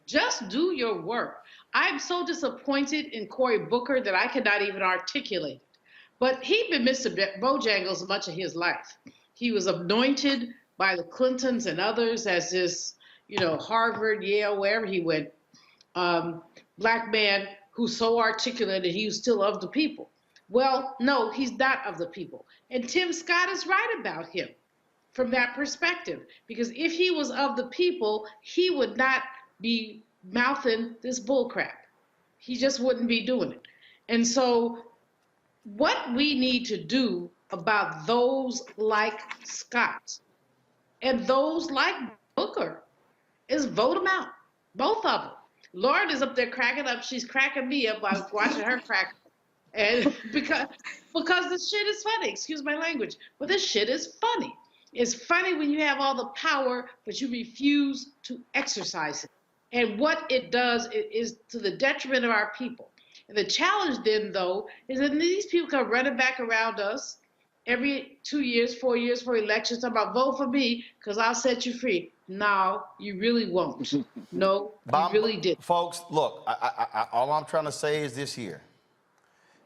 Just do your work. I'm so disappointed in Cory Booker that I cannot even articulate it. But he'd been Mr. Bojangles much of his life. He was anointed by the Clintons and others as this, Harvard, Yale, wherever he went, black man who's so articulate that he was still of the people. Well, no, he's not of the people. And Tim Scott is right about him. from that perspective. Because if he was of the people, he would not be mouthing this bull crap. He just wouldn't be doing it. And so what we need to do about those like Scott and those like Booker is vote them out, both of them. Lauren is up there cracking up. She's cracking me up by watching her crack. And because this shit is funny, excuse my language, but this shit is funny. It's funny when you have all the power, but you refuse to exercise it. And what it does is to the detriment of our people. And the challenge then, though, is that these people come running back around us every 2 years, 4 years for elections, talking about vote for me because I'll set you free. No, you really won't. No, you really didn't.
Folks, look, all I'm trying to say is this here.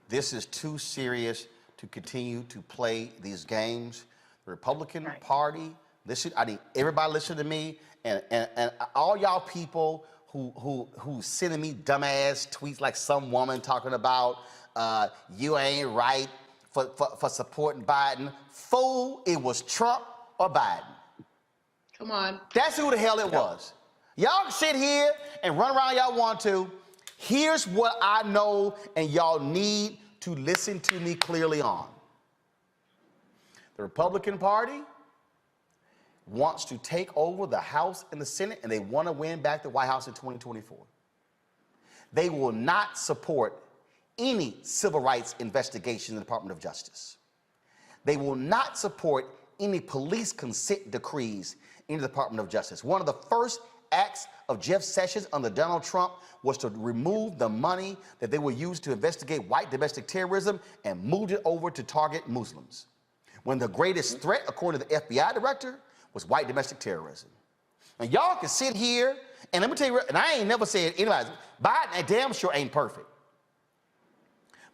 This is too serious to continue to play these games. The Republican Party, listen, I need everybody listen to me, and all y'all people who sending me dumbass tweets like some woman talking about you ain't right for supporting Biden. Fool, it was Trump or Biden.
Come on.
That's who the hell it was. Y'all can sit here and run around y'all want to. Here's what I know, and y'all need to listen to me clearly on. The Republican Party wants to take over the House and the Senate, and they want to win back the White House in 2024. They will not support any civil rights investigation in the Department of Justice. They will not support any police consent decrees in the Department of Justice. One of the first acts of Jeff Sessions under Donald Trump was to remove the money that they were used to investigate white domestic terrorism and moved it over to target Muslims, when the greatest threat, according to the FBI director, was white domestic terrorism. And y'all can sit here, and let me tell you, and I ain't never said anybody, Biden damn sure ain't perfect.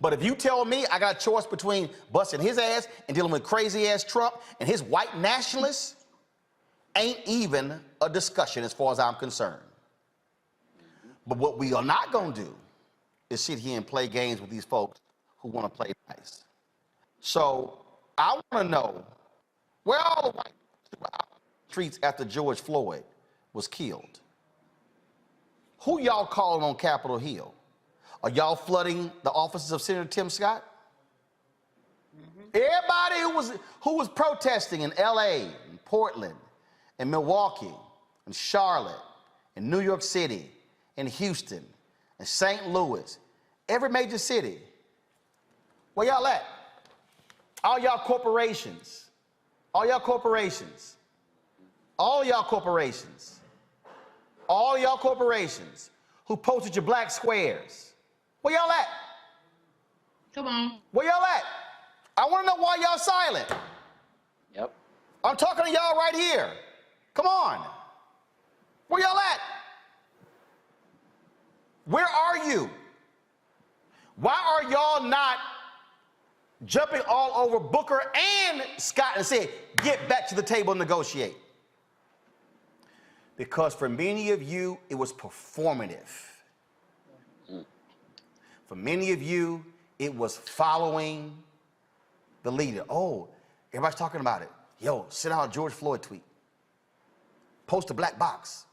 But if you tell me I got a choice between busting his ass and dealing with crazy ass Trump and his white nationalists, ain't even a discussion as far as I'm concerned. But what we are not gonna do is sit here and play games with these folks who wanna play nice. So I wanna know where all the white streets after George Floyd was killed. Who y'all calling on Capitol Hill? Are y'all flooding the offices of Senator Tim Scott? Everybody who was protesting in LA, and Portland, and Milwaukee, and Charlotte, and New York City, and Houston, and St. Louis, every major city, where y'all at? All y'all corporations, all y'all corporations, all y'all corporations, all y'all corporations who posted your black squares, where y'all at?
Come on.
Where y'all at? I want to know why y'all silent.
Yep.
I'm talking to y'all right here. Come on. Where y'all at? Where are you? Why are y'all not jumping all over Booker and Scott and saying, get back to the table and negotiate? Because for many of you, it was performative. For many of you, it was following the leader. Oh, everybody's talking about it. Yo, send out a George Floyd tweet. Post a black box.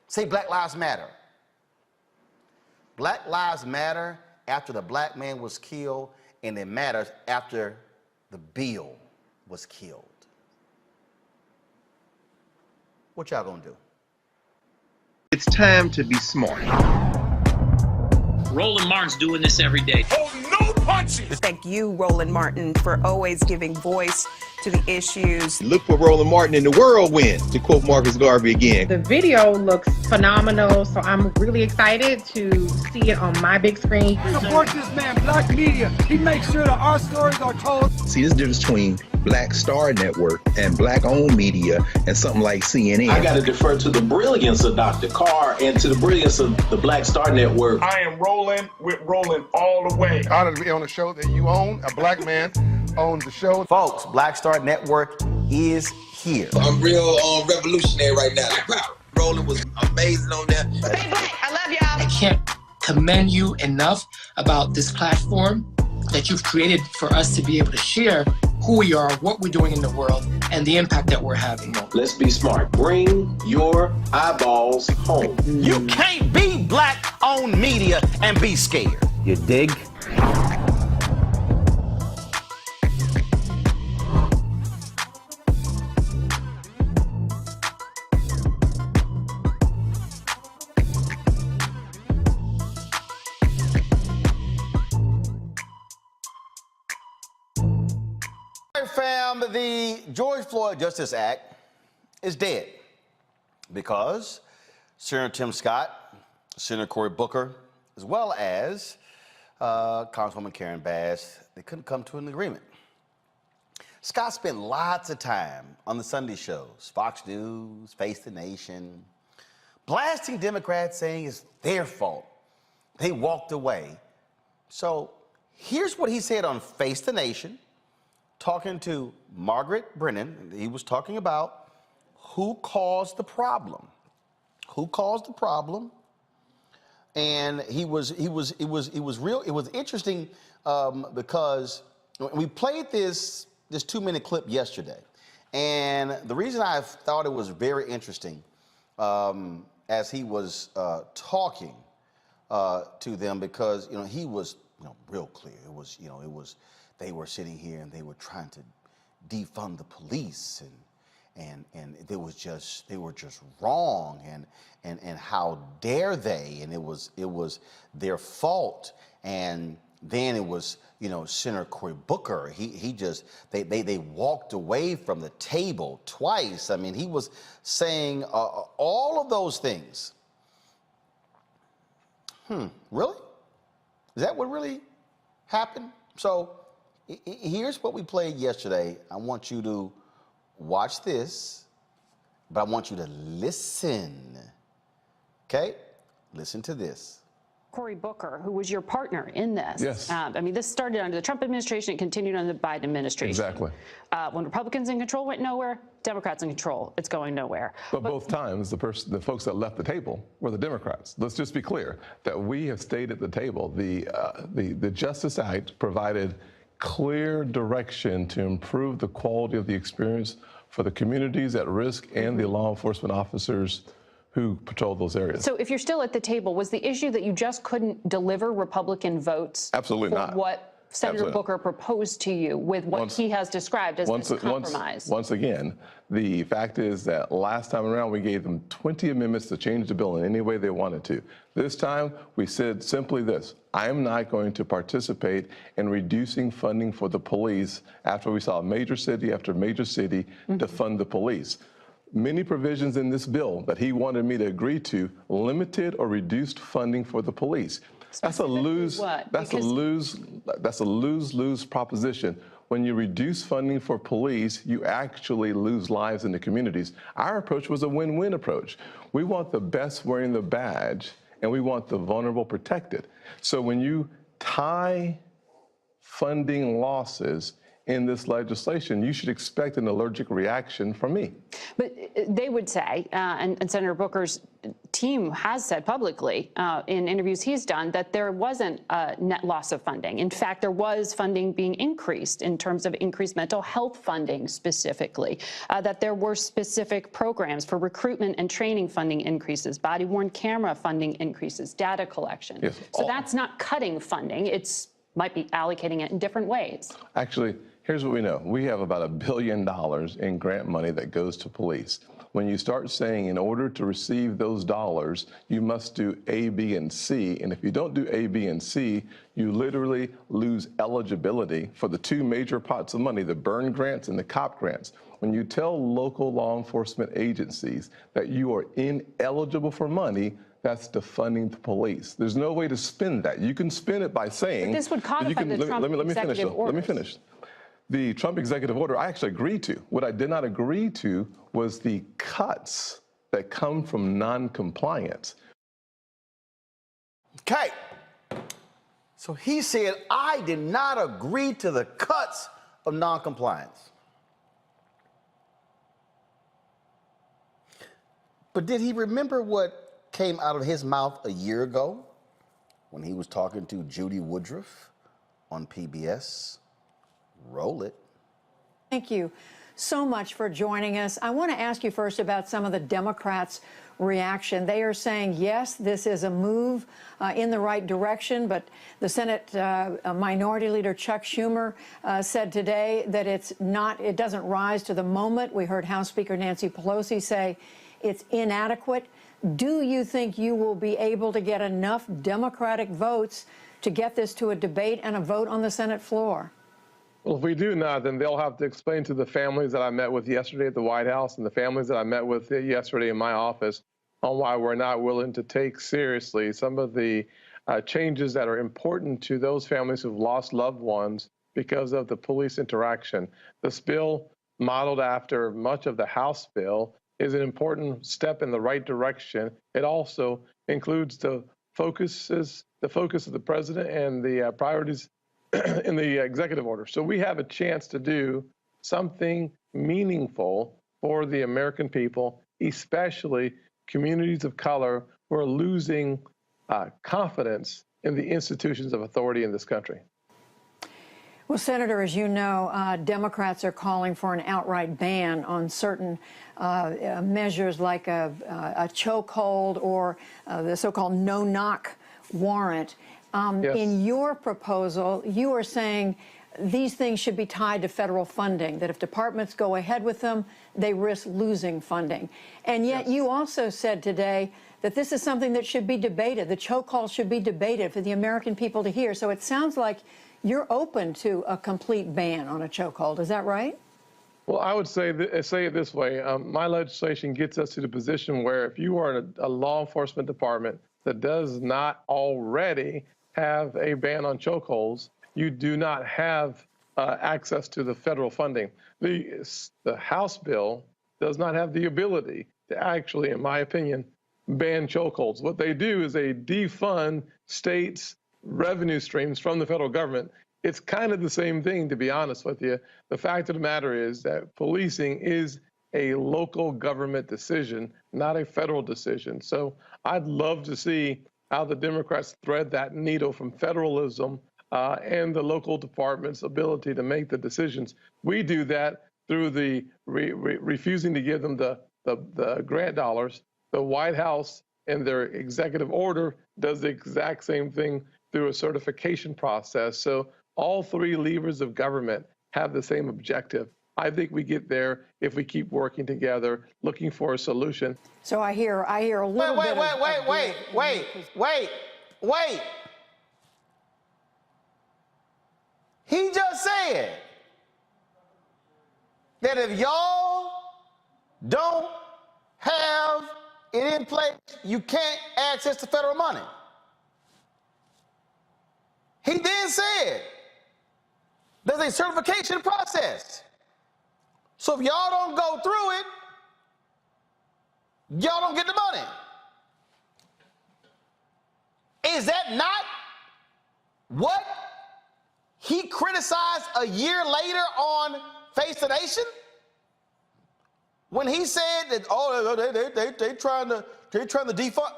Say Black Lives Matter. Black Lives Matter after the black man was killed, and it matters after the bill was killed. What y'all gonna do?
It's time to be smart.
Roland Martin's doing this every day.
Oh, no punches!
Thank you, Roland Martin, for always giving voice to the issues.
Look for Roland Martin in the whirlwind, to quote Marcus Garvey again.
The video looks phenomenal, so I'm really excited to see it on my big screen.
Support this man, Black Media. He makes sure that our stories are told.
See, there's a difference between Black Star Network and Black-owned media and something like CNN.
I got to defer to the brilliance of Dr. Carr and to the brilliance of the Black Star Network.
I am rolling with Roland all the way. Honored to be on a show that you own. A black man owns the show.
Folks, Black Star Network is here.
I'm real revolutionary right now. Roland was amazing on there.
Stay black. I love y'all.
I can't commend you enough about this platform that you've created for us to be able to share who we are, what we're doing in the world, and the impact that we're having.
Let's be smart. Bring your eyeballs home.
You can't be black-owned media and be scared. You dig?
Fam, the George Floyd Justice Act is dead because Senator Tim Scott, Senator Cory Booker, as well as Congresswoman Karen Bass, they couldn't come to an agreement. Scott spent lots of time on the Sunday shows, Fox News, Face the Nation, blasting Democrats, saying it's their fault. They walked away. So here's what he said on Face the Nation, talking to Margaret Brennan. He was talking about who caused the problem. Who caused the problem? And it was interesting because we played this 2-minute clip yesterday. And the reason I thought it was very interesting as he was talking to them, because he was real clear. It was they were sitting here and they were trying to defund the police, and they were just wrong, and how dare they, and it was their fault. And then it was Senator Cory Booker. They walked away from the table twice. I mean, he was saying all of those things. Really? Is that what really happened? So here's what we played yesterday. I want you to watch this, but I want you to listen. Okay? Listen to this.
Cory Booker, who was your partner in this.
Yes.
I mean, this started under the Trump administration. It continued under the Biden administration.
Exactly.
When Republicans in control went nowhere, Democrats in control, it's going nowhere.
But both times, the folks that left the table were the Democrats. Let's just be clear that we have stayed at the table. The Justice Act provided clear direction to improve the quality of the experience for the communities at risk and the law enforcement officers who patrol those areas.
So if you're still at the table, was the issue that you just couldn't deliver Republican votes?
Absolutely
for
not.
What Senator
Absolutely.
Booker proposed to you with what he has described as this compromise?
Once again, the fact is that last time around we gave them 20 amendments to change the bill in any way they wanted to. This time we said simply this: I am not going to participate in reducing funding for the police after we saw major city after major city defund the police. Many provisions in this bill that he wanted me to agree to limited or reduced funding for the police. That's a lose. That's a lose-lose proposition. When you reduce funding for police, you actually lose lives in the communities. Our approach was a win-win approach. We want the best wearing the badge, and we want the vulnerable protected. So when you tie funding losses in this legislation, you should expect an allergic reaction from me.
But they would say, and Senator Booker's team has said publicly in interviews he's done, that there wasn't a net loss of funding. In fact, there was funding being increased in terms of increased mental health funding specifically, that there were specific programs for recruitment and training funding increases, body-worn camera funding increases, data collection.
Yes.
So that's not cutting funding. It's might be allocating it in different ways.
Actually, here's what we know. We have about $1 billion in grant money that goes to police. When you start saying in order to receive those dollars, you must do A, B, and C, and if you don't do A, B, and C, you literally lose eligibility for the two major pots of money, the burn grants and the COP grants. When you tell local law enforcement agencies that you are ineligible for money, that's defunding the police. There's no way to spin that. You can spin it by saying—
But this would codify the Trump executive orders.
Let me finish. The Trump executive order, I actually agreed to. What I did not agree to was the cuts that come from non-compliance.
Okay. So he said, I did not agree to the cuts of non-compliance. But did he remember what came out of his mouth a year ago when he was talking to Judy Woodruff on PBS? Roll it.
Thank you so much for joining us. I want to ask you first about some of the Democrats' reaction. They are saying, yes, this is a move in the right direction, but the Senate Minority Leader Chuck Schumer said today that it doesn't rise to the moment. We heard House Speaker Nancy Pelosi say it's inadequate. Do you think you will be able to get enough Democratic votes to get this to a debate and a vote on the Senate floor?
Well, if we do not, then they'll have to explain to the families that I met with yesterday at the White House and the families that I met with yesterday in my office on why we're not willing to take seriously some of the changes that are important to those families who've lost loved ones because of the police interaction. This bill, modeled after much of the House bill, is an important step in the right direction. It also includes the focus of the president and the priorities in the executive order. So we have a chance to do something meaningful for the American people, especially communities of color who are losing confidence in the institutions of authority in this country.
Well, Senator, as you know, Democrats are calling for an outright ban on certain measures like a chokehold or the so-called no-knock warrant.
Yes.
In your proposal, you are saying these things should be tied to federal funding, that if departments go ahead with them, they risk losing funding. And yet you also said today that this is something that should be debated. The chokehold should be debated for the American people to hear. So it sounds like you're open to a complete ban on a chokehold. Is that right?
Well, I would say it this way. My legislation gets us to the position where if you are in a law enforcement department that does not already have a ban on chokeholds, you do not have access to the federal funding. The House bill does not have the ability to actually, in my opinion, ban chokeholds. What they do is they defund states' revenue streams from the federal government. It's kind of the same thing, to be honest with you. The fact of the matter is that policing is a local government decision, not a federal decision. So I'd love to see how the Democrats thread that needle from federalism and the local department's ability to make the decisions. We do that through the refusing to give them the grant dollars. The White House, in their executive order, does the exact same thing through a certification process. So all three levers of government have the same objective. I think we get there if we keep working together, looking for a solution.
So I hear a little bit
Wait. He just said that if y'all don't have it in place, you can't access the federal money. He then said there's a certification process. So if y'all don't go through it, y'all don't get the money. Is that not what he criticized a year later on Face the Nation? When he said that, they trying to defund.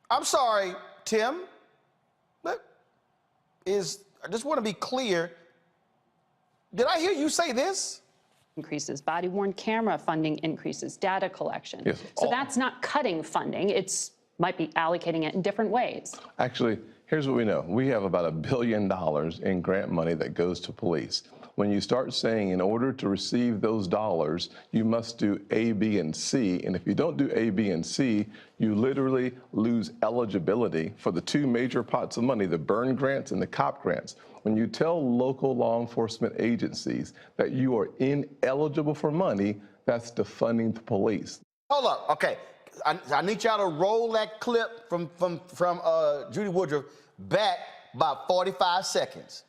I'm sorry, Tim. I just want to be clear. Did I hear you say this?
Increases body-worn camera funding, increases data collection.
Yes.
So that's not cutting funding. It's might be allocating it in different ways.
Actually, here's what we know. We have about $1 billion in grant money that goes to police. When you start saying in order to receive those dollars, you must do A, B, and C, and if you don't do A, B, and C, you literally lose eligibility for the two major pots of money, the burn grants and the COP grants. When you tell local law enforcement agencies that you are ineligible for money, that's defunding the police.
Hold up, okay. I need y'all to roll that clip from Judy Woodruff back about 45 seconds.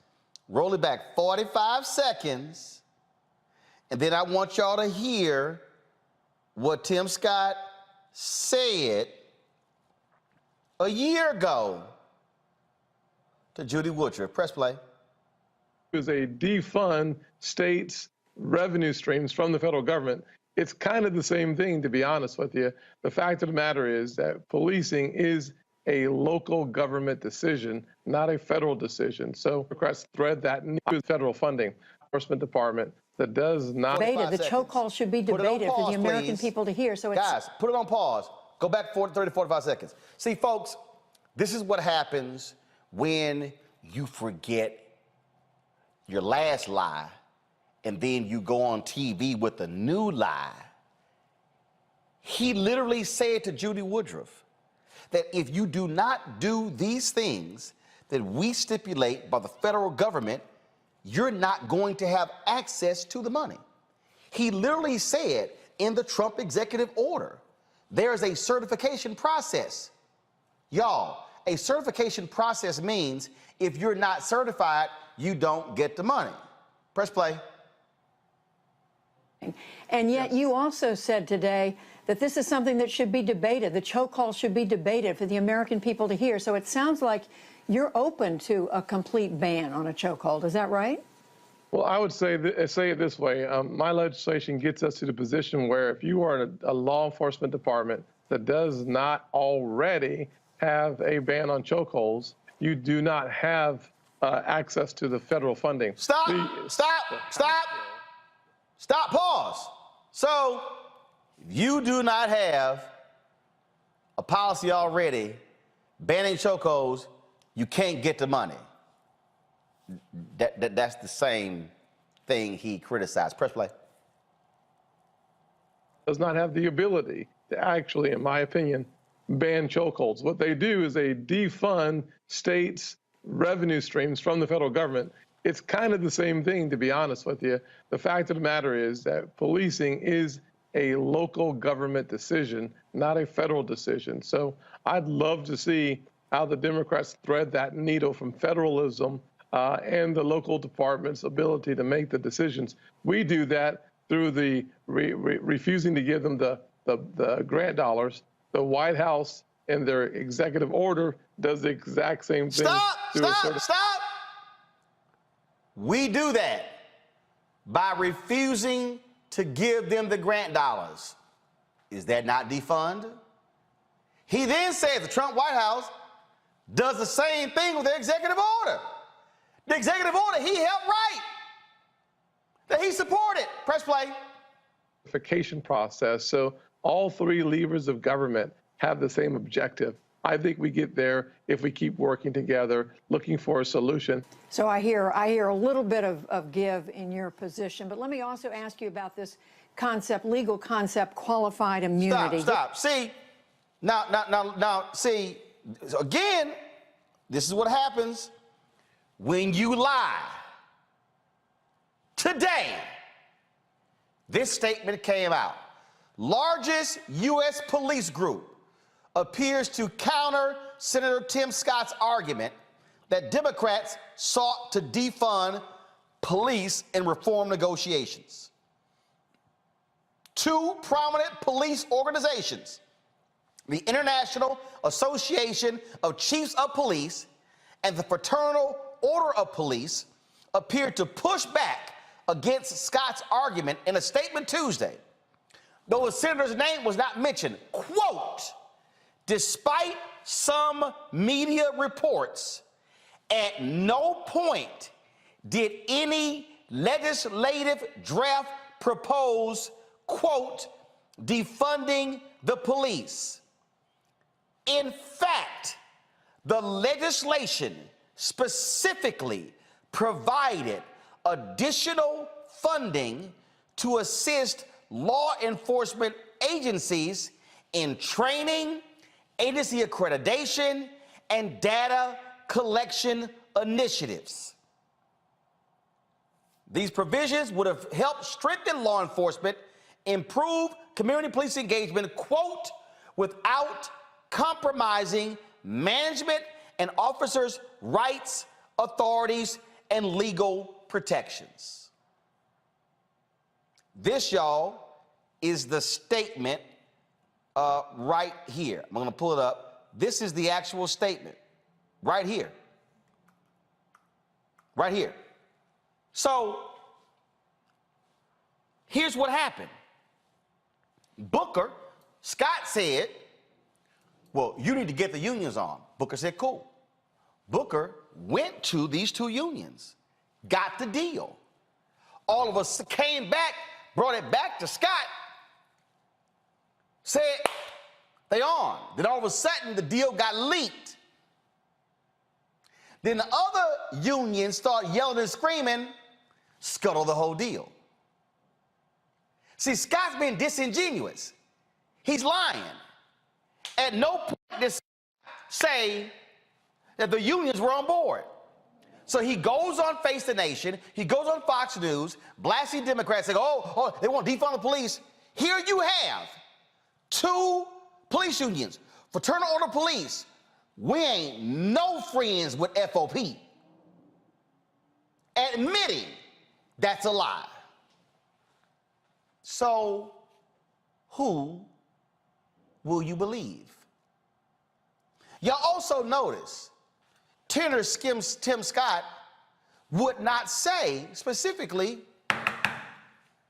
Roll it back 45 seconds, and then I want y'all to hear what Tim Scott said a year ago to Judy Woodruff. Press play.
Is a defund states' revenue streams from the federal government. It's kind of the same thing, to be honest with you. The fact of the matter is that policing is a local government decision, not a federal decision. So Democrats thread that new federal funding. enforcement department that does not
debated. The chokehold should be debated for the American people to hear. So it's
guys, put it on pause. Go back 30, 45 seconds. See, folks, this is what happens when you forget your last lie and then you go on TV with a new lie. He literally said to Judy Woodruff that if you do not do these things that we stipulate by the federal government, you're not going to have access to the money. He literally said in the Trump executive order, there is a certification process. Y'all, a certification process means if you're not certified, you don't get the money. Press play.
And yet you also said today that this is something that should be debated. The chokehold should be debated for the American people to hear. So it sounds like you're open to a complete ban on a chokehold. Is that right?
Well, I would say it this way. My legislation gets us to the position where if you are a law enforcement department that does not already have a ban on chokeholds, you do not have access to the federal funding.
Stop, pause. So if you do not have a policy already banning chokeholds, you can't get the money. That's the same thing he criticized. Press play.
Does not have the ability to actually, in my opinion, ban chokeholds. What they do is they defund states' revenue streams from the federal government. It's kind of the same thing, to be honest with you. The fact of the matter is that policing is a local government decision, not a federal decision. So I'd love to see how the Democrats thread that needle from federalism and the local department's ability to make the decisions. We do that through the refusing to give them the grant dollars. The White House, in their executive order, does the exact same thing.
Stop! We do that by refusing to give them the grant dollars. Is that not defund? He then says the Trump White House does the same thing with their executive order. The executive order he helped write, that he supported. Press play.
Certification process. So all three levers of government have the same objective. I think we get there if we keep working together, looking for a solution.
So I hear a little bit of give in your position, but let me also ask you about this concept, legal concept, qualified immunity.
Stop. See, now, see, again, this is what happens when you lie. Today, this statement came out. Largest U.S. police group appears to counter Senator Tim Scott's argument that Democrats sought to defund police in reform negotiations. Two prominent police organizations, the International Association of Chiefs of Police and the Fraternal Order of Police, appeared to push back against Scott's argument in a statement Tuesday. Though the senator's name was not mentioned, quote, despite some media reports, at no point did any legislative draft propose, quote, defunding the police. In fact, the legislation specifically provided additional funding to assist law enforcement agencies in training, agency accreditation, and data collection initiatives. These provisions would have helped strengthen law enforcement, improve community police engagement, quote, without compromising management and officers' rights, authorities, and legal protections. This, y'all, is the statement right here. I'm going to pull it up. This is the actual statement right here. Right here. So here's what happened. Scott said, well, you need to get the unions on. Booker said, cool. Booker went to these two unions, got the deal. all of us came back, brought it back to Scott, said they on. Then all of a sudden the deal got leaked. Then the other unions start yelling and screaming, scuttle the whole deal. See, Scott's been disingenuous. He's lying. At no point did Scott say that the unions were on board. So he goes on Face the Nation, he goes on Fox News, blasting Democrats, saying, oh, they want to defund the police. Here you have 2 police unions, Fraternal Order Police. We ain't no friends with FOP. Admitting that's a lie. So who will you believe? Y'all also notice Tim Scott would not say specifically,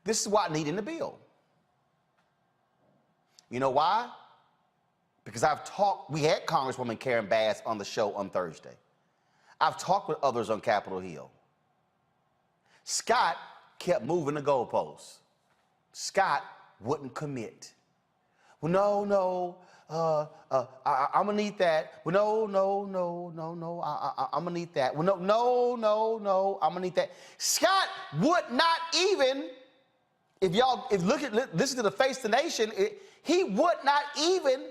this is what I need in the bill. You know why? Because we had Congresswoman Karen Bass on the show on Thursday. I've talked with others on Capitol Hill. Scott kept moving the goalposts. Scott wouldn't commit. Well, no, I'm gonna need that. Well, no, I'm gonna need that. Well, no, I'm gonna need that. Scott would not even, listen to the Face the Nation, he would not even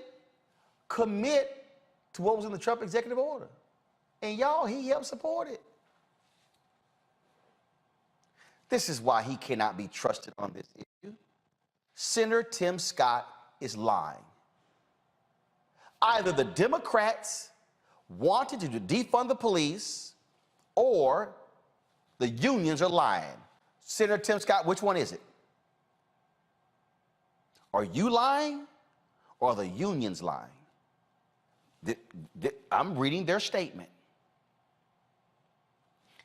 commit to what was in the Trump executive order. And y'all, he helped support it. This is why he cannot be trusted on this issue. Senator Tim Scott is lying. Either the Democrats wanted to defund the police or the unions are lying. Senator Tim Scott, which one is it? Are you lying or are the unions lying? I'm reading their statement.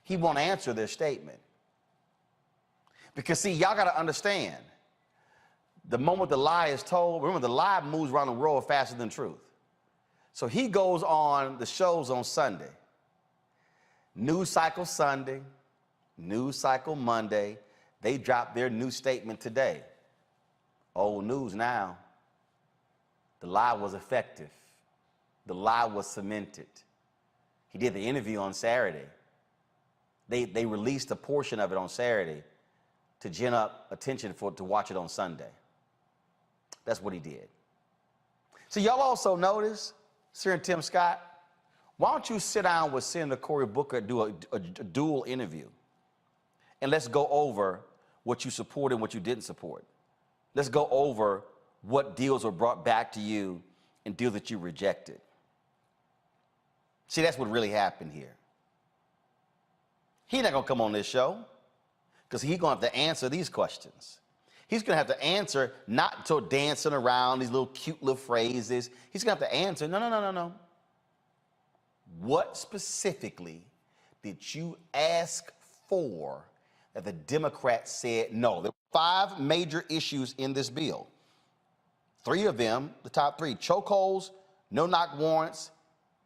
He won't answer their statement. Because, see, y'all got to understand, the moment the lie is told, remember, the lie moves around the world faster than truth. So he goes on the shows on Sunday. News Cycle Sunday, News Cycle Monday. They dropped their new statement today. Old news now. The lie was effective. The lie was cemented. He did the interview on Saturday. They released a portion of it on Saturday to gin up attention to watch it on Sunday. That's what he did. So y'all also notice, Senator Tim Scott, why don't you sit down with Senator Cory Booker and do a dual interview? And let's go over what you supported and what you didn't support. Let's go over what deals were brought back to you and deals that you rejected. See, that's what really happened here. He's not going to come on this show because he's going to have to answer these questions. He's going to have to answer, not to dancing around these little cute little phrases. He's going to have to answer, no. What specifically did you ask for that the Democrats said no? There were 5 major issues in this bill. 3 of them, the top 3, chokeholds, no-knock warrants,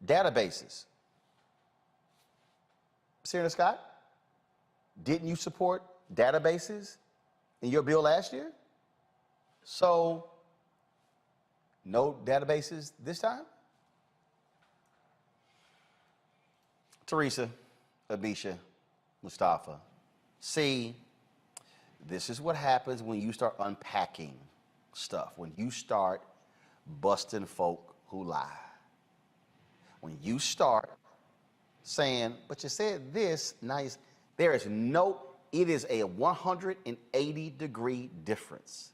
databases. Senator Scott, didn't you support databases in your bill last year? So, no databases this time? Teresa, Abisha, Mustafa, see, this is what happens when you start unpacking stuff, when you start busting folk who lie. When you start saying, but you said this, nice, there is no, it is a 180-degree difference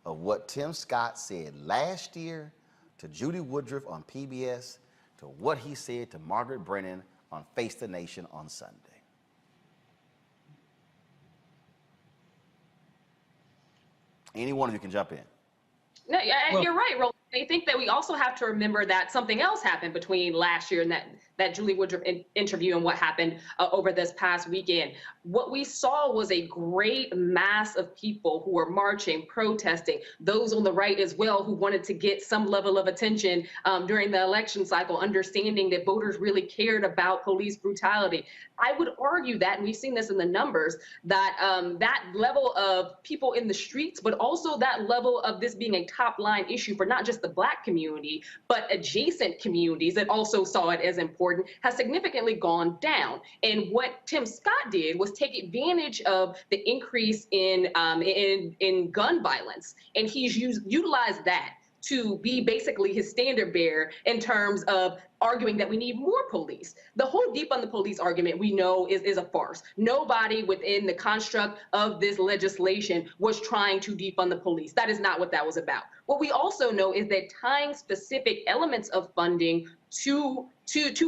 of what Tim Scott said last year to Judy Woodruff on PBS to what he said to Margaret Brennan on Face the Nation on Sunday. Any one of you can jump in.
No, you're right, Roland. I think that we also have to remember that something else happened between last year and that Julie Woodruff interview and what happened over this past weekend. What we saw was a great mass of people who were marching, protesting, those on the right as well who wanted to get some level of attention during the election cycle, understanding that voters really cared about police brutality. I would argue that, and we've seen this in the numbers, that that level of people in the streets, but also that level of this being a top line issue for not just the Black community, but adjacent communities that also saw it as important, has significantly gone down. And what Tim Scott did was take advantage of the increase in gun violence, and he's utilized that to be basically his standard bearer in terms of arguing that we need more police. The whole defund the police argument we know is a farce. Nobody within the construct of this legislation was trying to defund the police. That is not what that was about. What we also know is that tying specific elements of funding to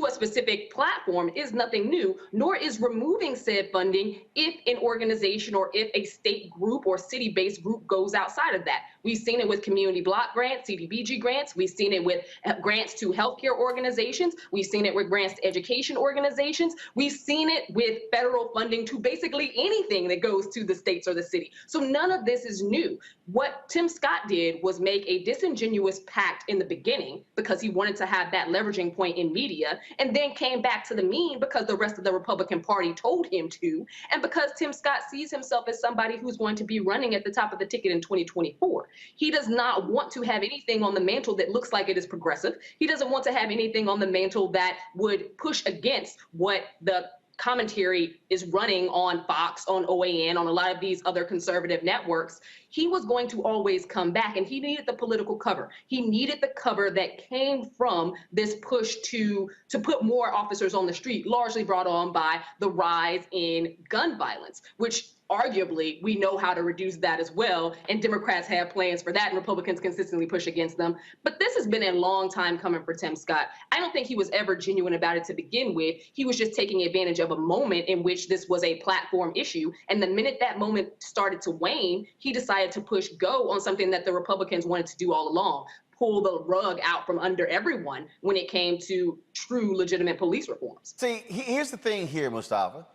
a specific platform is nothing new, nor is removing said funding if an organization or if a state group or city-based group goes outside of that. We've seen it with community block grants, CDBG grants. We've seen it with grants to healthcare organizations. We've seen it with grants to education organizations. We've seen it with federal funding to basically anything that goes to the states or the city. So none of this is new. What Tim Scott did was make a disingenuous pact in the beginning because he wanted to have that leveraging point in media, and then came back to the mean because the rest of the Republican Party told him to, and because Tim Scott sees himself as somebody who's going to be running at the top of the ticket in 2024. He does not want to have anything on the mantle that looks like it is progressive. He doesn't want to have anything on the mantle that would push against what the commentary is running on Fox, on OAN, on a lot of these other conservative networks. He was going to always come back, and he needed the political cover. He needed the cover that came from this push to put more officers on the street, largely brought on by the rise in gun violence, which arguably we know how to reduce that as well, and Democrats have plans for that, and Republicans consistently push against them. But this has been a long time coming for Tim Scott. I don't think he was ever genuine about it to begin with. He was just taking advantage of a moment in which this was a platform issue, and the minute that moment started to wane, he decided to push go on something that the Republicans wanted to do all along: pull the rug out from under everyone when it came to true legitimate police reforms.
See, here's the thing here, Mustafa.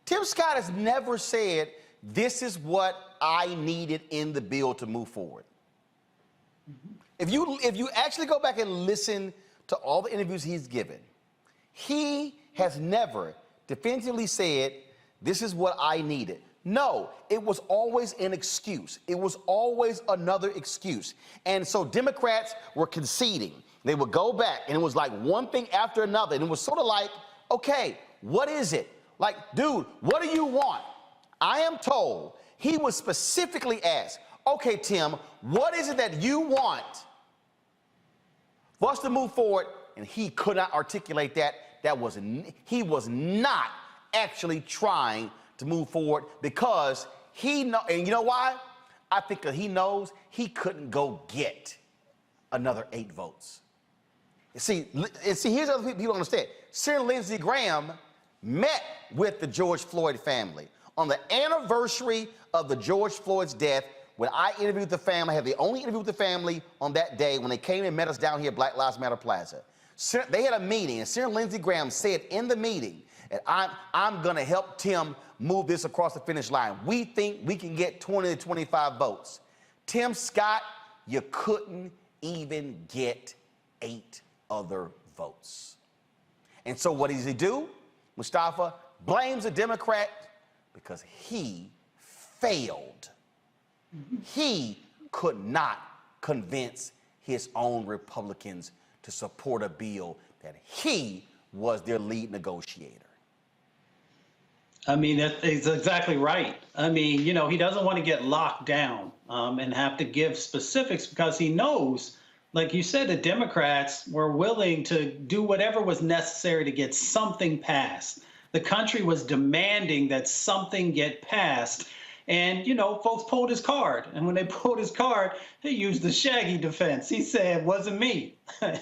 Tim Scott has never said, this is what I needed in the bill to move forward. Mm-hmm. If you actually go back and listen to all the interviews he's given, he has never definitively said, this is what I needed. No, it was always an excuse. It was always another excuse. And so Democrats were conceding. They would go back, and it was like one thing after another. And it was sort of like, okay, what is it? Like, dude, what do you want? I am told he was specifically asked, okay, Tim, what is it that you want for us to move forward? And he could not articulate that. He was not actually trying to move forward because he know, and you know why? I think that he knows he couldn't go get another 8 votes. See, here's other people don't understand. Senator Lindsey Graham met with the George Floyd family on the anniversary of the George Floyd's death. When I interviewed the family, I had the only interview with the family on that day when they came and met us down here at Black Lives Matter Plaza. They had a meeting, and Senator Lindsey Graham said in the meeting that I'm going to help Tim move this across the finish line. We think we can get 20 to 25 votes. Tim Scott, you couldn't even get 8 other votes. And so what does he do? Mustafa blames a Democrat because he failed. He could not convince his own Republicans to support a bill that he was their lead negotiator.
I mean, that's exactly right. I mean, you know, he doesn't want to get locked down and have to give specifics because he knows, like you said, the Democrats were willing to do whatever was necessary to get something passed. The country was demanding that something get passed. And, you know, folks pulled his card. And when they pulled his card, he used the Shaggy defense. He said, it wasn't me.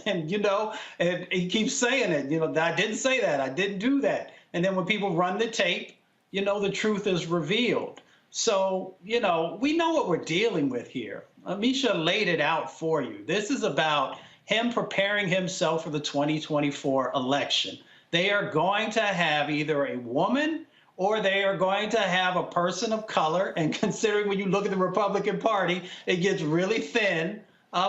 And, you know, and he keeps saying it. You know, I didn't say that. I didn't do that. And then when people run the tape, you know, the truth is revealed. So, you know, we know what we're dealing with here. Misha laid it out for you. This is about him preparing himself for the 2024 election. They are going to have either a woman or they are going to have a person of color. And considering when you look at the Republican Party, it gets really thin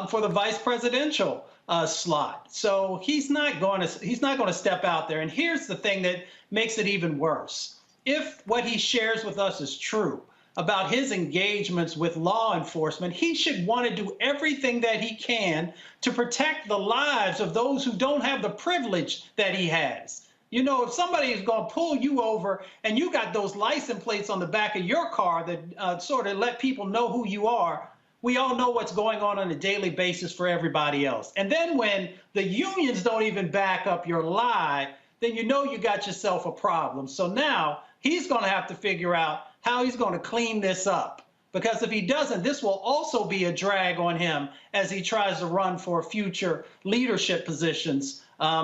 for the vice presidential slot. So he's not going to step out there. And here's the thing that makes it even worse. If what he shares with us is true about his engagements with law enforcement, he should want to do everything that he can to protect the lives of those who don't have the privilege that he has. You know, if somebody is going to pull you over and you got those license plates on the back of your car that sort of let people know who you are, we all know what's going on a daily basis for everybody else. And then when the unions don't even back up your lie, then you know you got yourself a problem. So now he's going to have to figure out how he's going to clean this up. Because if he doesn't, this will also be a drag on him as he tries to run for future leadership positions,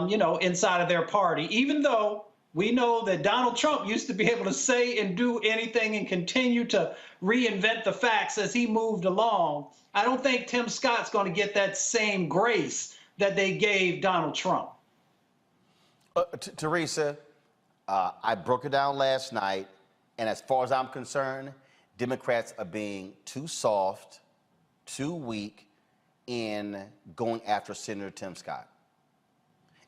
you know, inside of their party, even though we know that Donald Trump used to be able to say and do anything and continue to reinvent the facts as he moved along. I don't think Tim Scott's going to get that same grace that they gave Donald Trump.
Teresa, I broke it down last night, and as far as I'm concerned, Democrats are being too soft, too weak in going after Senator Tim Scott.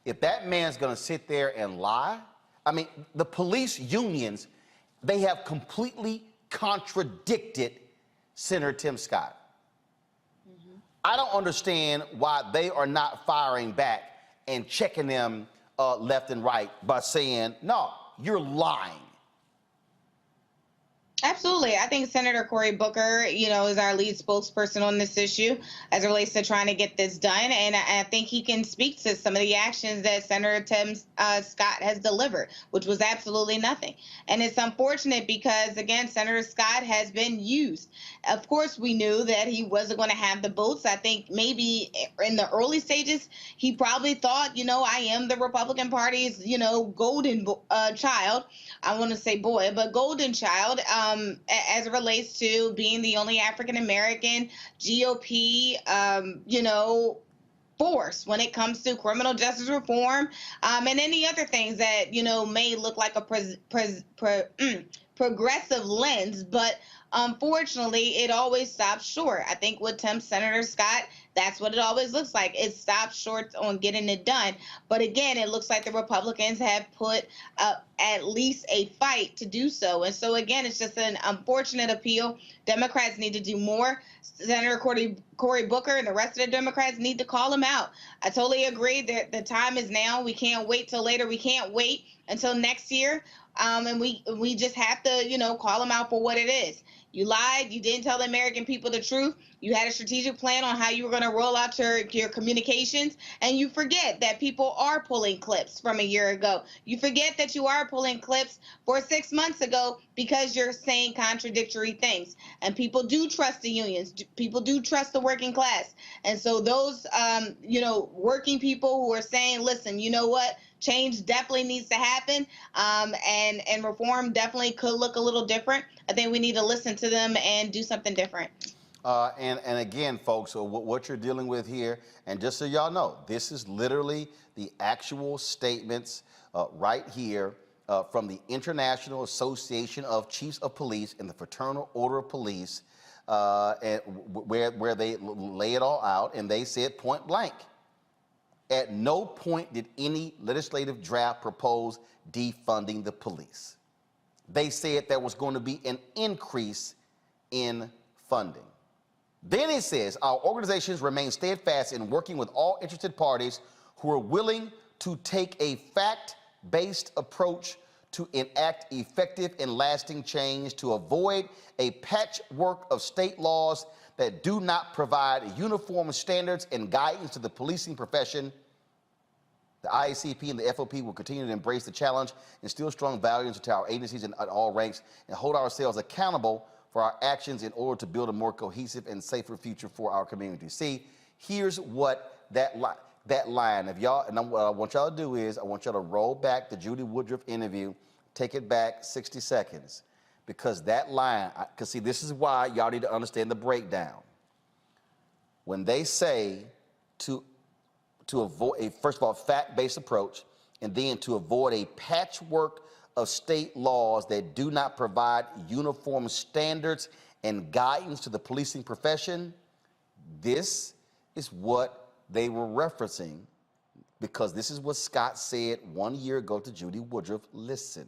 If that man's going to sit there and lie, I mean, the police unions, they have completely contradicted Senator Tim Scott. I don't understand why they are not firing back and checking them left and right by saying, no, you're lying.
Absolutely. I think Senator Cory Booker, you know, is our lead spokesperson on this issue as it relates to trying to get this done. And I think he can speak to some of the actions that Senator Tim Scott has delivered, which was absolutely nothing. And it's unfortunate because, again, Senator Scott has been used. Of course, we knew that he wasn't going to have the votes. I think maybe in the early stages, he probably thought, you know, I am the Republican Party's, you know, golden child. I want to say boy, but golden child. As it relates to being the only African-American GOP, you know, force when it comes to criminal justice reform and any other things that, you know, may look like a progressive lens. But unfortunately, it always stops short. I think with Senator Scott, that's what it always looks like. It stops short on getting it done. But again, it looks like the Republicans have put up at least a fight to do so. And so, again, it's just an unfortunate appeal. Democrats need to do more. Senator Cory Booker and the rest of the Democrats need to call him out. I totally agree that the time is now. We can't wait till later. We can't wait until next year. And we just have to, you know, call him out for what it is. You lied. You didn't tell the American people the truth. You had a strategic plan on how you were going to roll out your communications. And you forget that people are pulling clips from a year ago. You forget that you are pulling clips for 6 months ago because you're saying contradictory things. And people do trust the unions. People do trust the working class. And so those, you know, working people who are saying, listen, you know what? Change definitely needs to happen, and reform definitely could look a little different. I think we need to listen to them and do something different.
And again, folks, so what you're dealing with here, and just so y'all know, this is literally the actual statements right here from the International Association of Chiefs of Police and the Fraternal Order of Police, and where they lay it all out, and they said point blank, at no point did any legislative draft propose defunding the police. They said there was going to be an increase in funding. Then it says, our organizations remain steadfast in working with all interested parties who are willing to take a fact-based approach to enact effective and lasting change to avoid a patchwork of state laws that do not provide uniform standards and guidance to the policing profession. The IACP and the FOP will continue to embrace the challenge, instill strong values into our agencies and at all ranks, and hold ourselves accountable for our actions in order to build a more cohesive and safer future for our community. See, here's what that line, if y'all, and what I want y'all to do is, I want y'all to roll back the Judy Woodruff interview, take it back 60 seconds, because that line, because see, this is why y'all need to understand the breakdown. when they say to avoid a, first of all, fact-based approach, and then to avoid a patchwork of state laws that do not provide uniform standards and guidance to the policing profession, this is what they were referencing, because this is what Scott said 1 year ago to Judy Woodruff. Listen.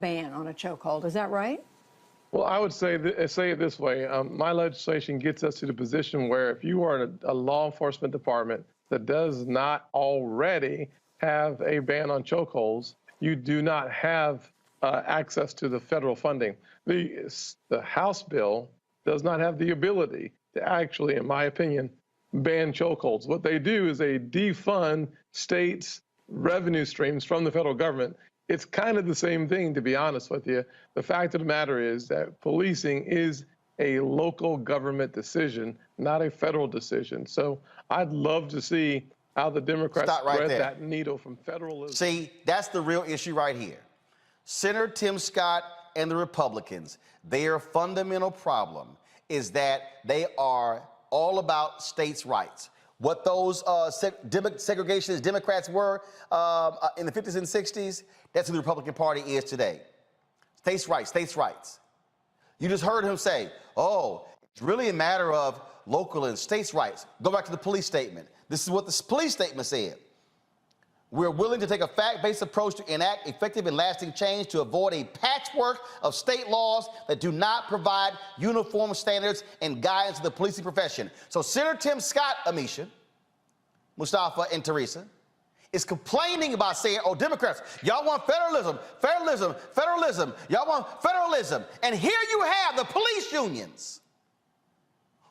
Ban on a chokehold, is that right?
Well, I would say it this way. My legislation gets us to the position where if you are a law enforcement department that does not already have a ban on chokeholds, you do not have access to the federal funding. The House bill does not have the ability to actually, in my opinion, ban chokeholds. What they do is they defund states' revenue streams from the federal government. It's kind of the same thing, to be honest with you. The fact of the matter is that policing is a local government decision, not a federal decision. So I'd love to see how the Democrats thread that needle from federalism.
See, that's the real issue right here. Senator Tim Scott and the Republicans, their fundamental problem is that they are all about states' rights. What those segregationist Democrats were in the 50s and 60s, that's who the Republican Party is today. States' rights, states' rights. You just heard him say, oh, it's really a matter of local and states' rights. Go back to the police statement. This is what the police statement said. We're willing to take a fact-based approach to enact effective and lasting change to avoid a patchwork of state laws that do not provide uniform standards and guidance to the policing profession. So Senator Tim Scott, Amisha, Mustafa, and Teresa, is complaining about saying, oh, Democrats, y'all want federalism, federalism, federalism. Y'all want federalism. And here you have the police unions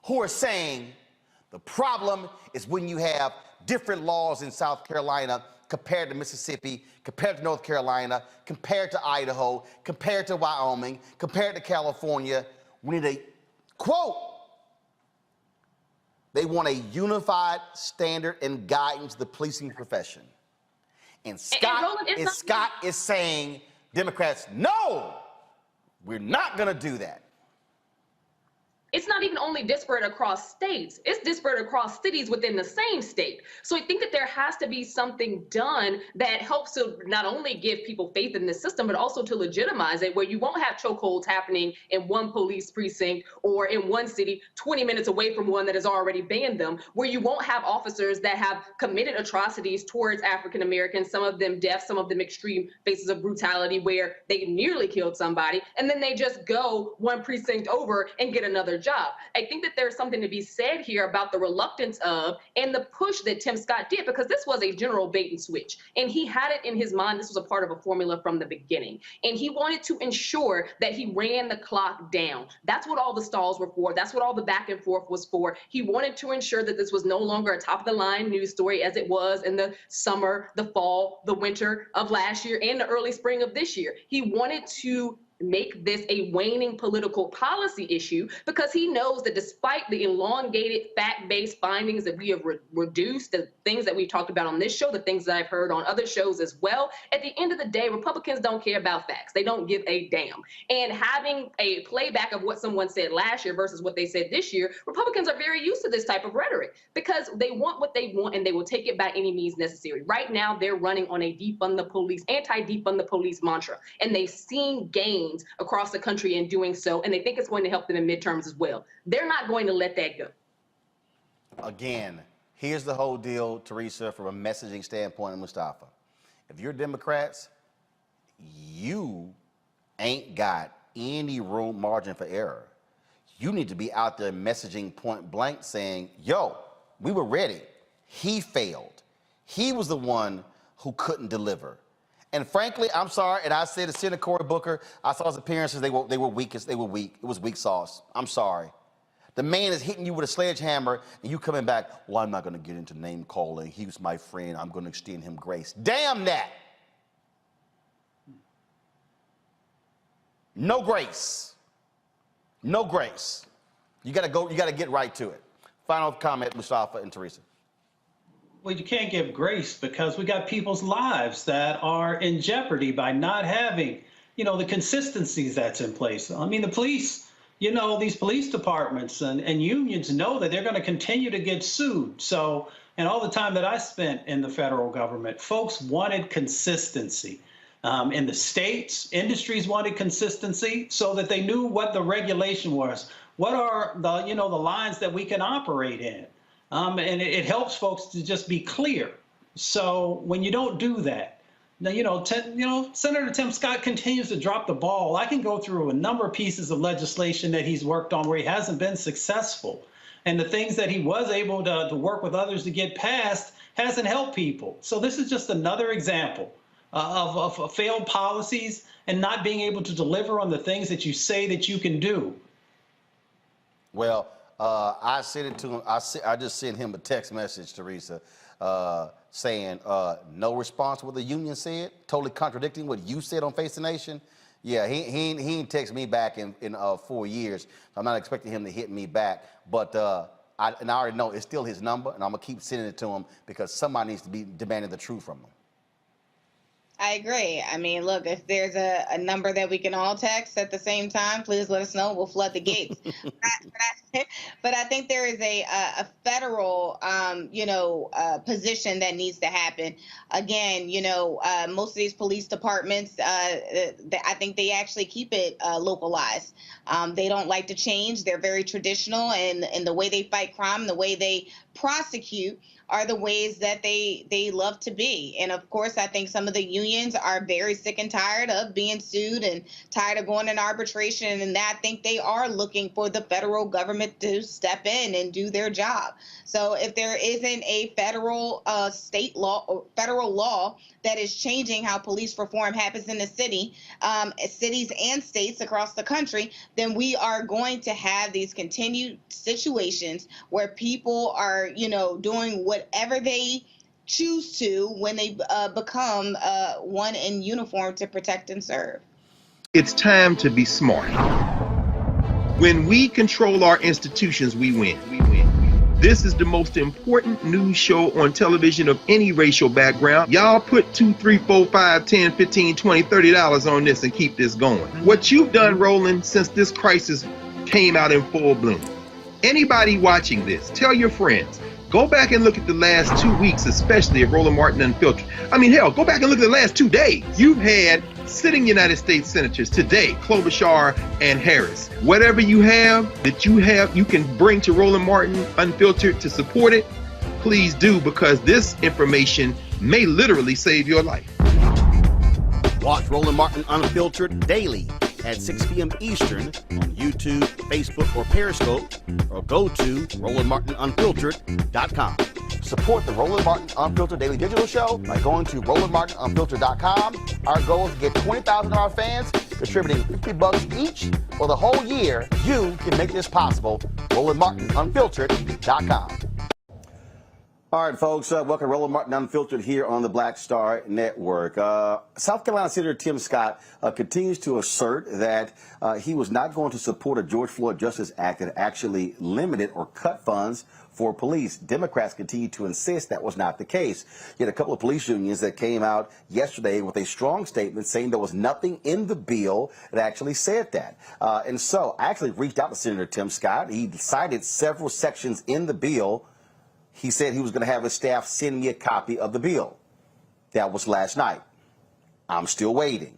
who are saying the problem is when you have different laws in South Carolina compared to Mississippi, compared to North Carolina, compared to Idaho, compared to Wyoming, compared to California. We need a, quote, they want a unified standard and guidance to the policing profession. And Scott is saying, Democrats, no, we're not going to do that.
It's not even only disparate across states, it's disparate across cities within the same state. So I think that there has to be something done that helps to not only give people faith in the system, but also to legitimize it, where you won't have chokeholds happening in one police precinct or in one city 20 minutes away from one that has already banned them, where you won't have officers that have committed atrocities towards African Americans, some of them deaf, some of them extreme cases of brutality where they nearly killed somebody, and then they just go one precinct over and get another job. I think that there's something to be said here about the reluctance of and the push that Tim Scott did, because this was a general bait and switch. And he had it in his mind. This was a part of a formula from the beginning. And he wanted to ensure that he ran the clock down. That's what all the stalls were for. That's what all the back and forth was for. He wanted to ensure that this was no longer a top of the line news story as it was in the summer, the fall, the winter of last year and the early spring of this year. He wanted to make this a waning political policy issue, because he knows that despite the elongated fact-based findings that we have reduced, the things that we've talked about on this show, the things that I've heard on other shows as well, at the end of the day, Republicans don't care about facts. They don't give a damn. And having a playback of what someone said last year versus what they said this year, Republicans are very used to this type of rhetoric because they want what they want and they will take it by any means necessary. Right now, they're running on a defund the police, anti-defund the police mantra, and they've seen gains across the country in doing so, and they think it's going to help them in midterms as well. They're not going to let that go.
Again, here's the whole deal, Teresa, from a messaging standpoint, and Mustafa. If you're Democrats, you ain't got any room margin for error. You need to be out there messaging point blank saying, yo, we were ready. He failed. He was the one who couldn't deliver. And frankly, I'm sorry, and I said to Senator Cory Booker, I saw his appearances, they were weak. They were weak. It was weak sauce. I'm sorry. The man is hitting you with a sledgehammer, and you coming back, well, I'm not going to get into name calling. He was my friend. I'm going to extend him grace. Damn that. No grace. No grace. You got to go, you got to get right to it. Final comment, Mustafa and Teresa.
Well, you can't give grace because we got people's lives that are in jeopardy by not having, the consistencies that's in place. I mean, the police, you know, these police departments and unions know that they're going to continue to get sued. So, and all the time that I spent in the federal government, folks wanted consistency. In the states, industries wanted consistency so that they knew what the regulation was. What are the, you know, the lines that we can operate in? And it helps folks to just be clear. So when you don't do that, now, Senator Tim Scott continues to drop the ball. I can go through a number of pieces of legislation that he's worked on where he hasn't been successful. And the things that he was able to work with others to get past hasn't helped people. So this is just another example of failed policies and not being able to deliver on the things that you say that you can do.
Well, I sent it to him. I just sent him a text message, Teresa, saying no response to what the union said, totally contradicting what you said on Face the Nation. Yeah, he ain't text me back in 4 years. I'm not expecting him to hit me back. But I already know it's still his number, and I'm gonna keep sending it to him because somebody needs to be demanding the truth from him.
I agree. I mean, look, if there's a number that we can all text at the same time, please let us know. We'll flood the gates. But I think there is a federal, position that needs to happen. Again, most of these police departments, I think they actually keep it localized. They don't like to change. They're very traditional, and the way they fight crime, the way they prosecute are the ways that they love to be. And of course, I think some of the unions are very sick and tired of being sued and tired of going in arbitration. And I think they are looking for the federal government to step in and do their job. So if there isn't a federal state law or federal law that is changing how police reform happens in the cities and states across the country, then we are going to have these continued situations where people are, doing whatever they choose to when they become one in uniform to protect and serve.
It's time to be smart. When we control our institutions, we win. This is the most important news show on television of any racial background. Y'all put $2, $3, $4, $5, $10, $15, $20, $30 on this and keep this going. What you've done, Roland, since this crisis came out in full bloom. Anybody watching this, tell your friends. Go back and look at the last 2 weeks, especially of Roland Martin Unfiltered. I mean, hell, go back and look at the last 2 days. You've had sitting United States senators today, Klobuchar and Harris. Whatever you have that you can bring to Roland Martin Unfiltered to support it, please do, because this information may literally save your life.
Watch Roland Martin Unfiltered daily at 6 p.m. Eastern on YouTube, Facebook, or Periscope, or go to RolandMartinUnfiltered.com.
Support the Roland Martin Unfiltered Daily Digital Show by going to RolandMartinUnfiltered.com. Our goal is to get 20,000 of our fans contributing $50 each for the whole year. You can make this possible. RolandMartinUnfiltered.com. All right, folks, welcome to Roland Martin Unfiltered here on the Black Star Network. South Carolina Senator Tim Scott continues to assert that he was not going to support a George Floyd Justice Act that actually limited or cut funds for police. Democrats continue to insist that was not the case. You had a couple of police unions that came out yesterday with a strong statement saying there was nothing in the bill that actually said that. And so I actually reached out to Senator Tim Scott. He cited several sections in the bill. He said he was going to have his staff send me a copy of the bill. That was last night. I'm still waiting.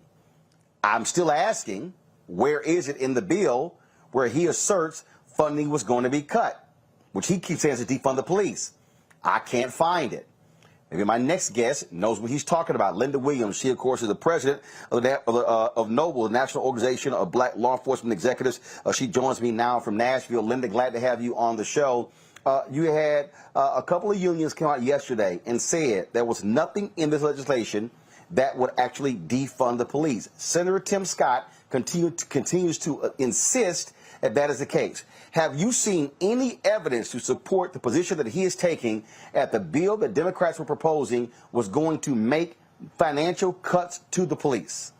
I'm still asking, where is it in the bill where he asserts funding was going to be cut, which he keeps saying is to defund the police? I can't find it. Maybe my next guest knows what he's talking about. Linda Williams, she, of course, is the president of NOBLE, the National Organization of Black Law Enforcement Executives. She joins me now from Nashville. Linda, glad to have you on the show. You had a couple of unions come out yesterday and said there was nothing in this legislation that would actually defund the police. Senator Tim Scott continues to insist that that is the case. Have you seen any evidence to support the position that he is taking at the bill that Democrats were proposing was going to make financial cuts to the police?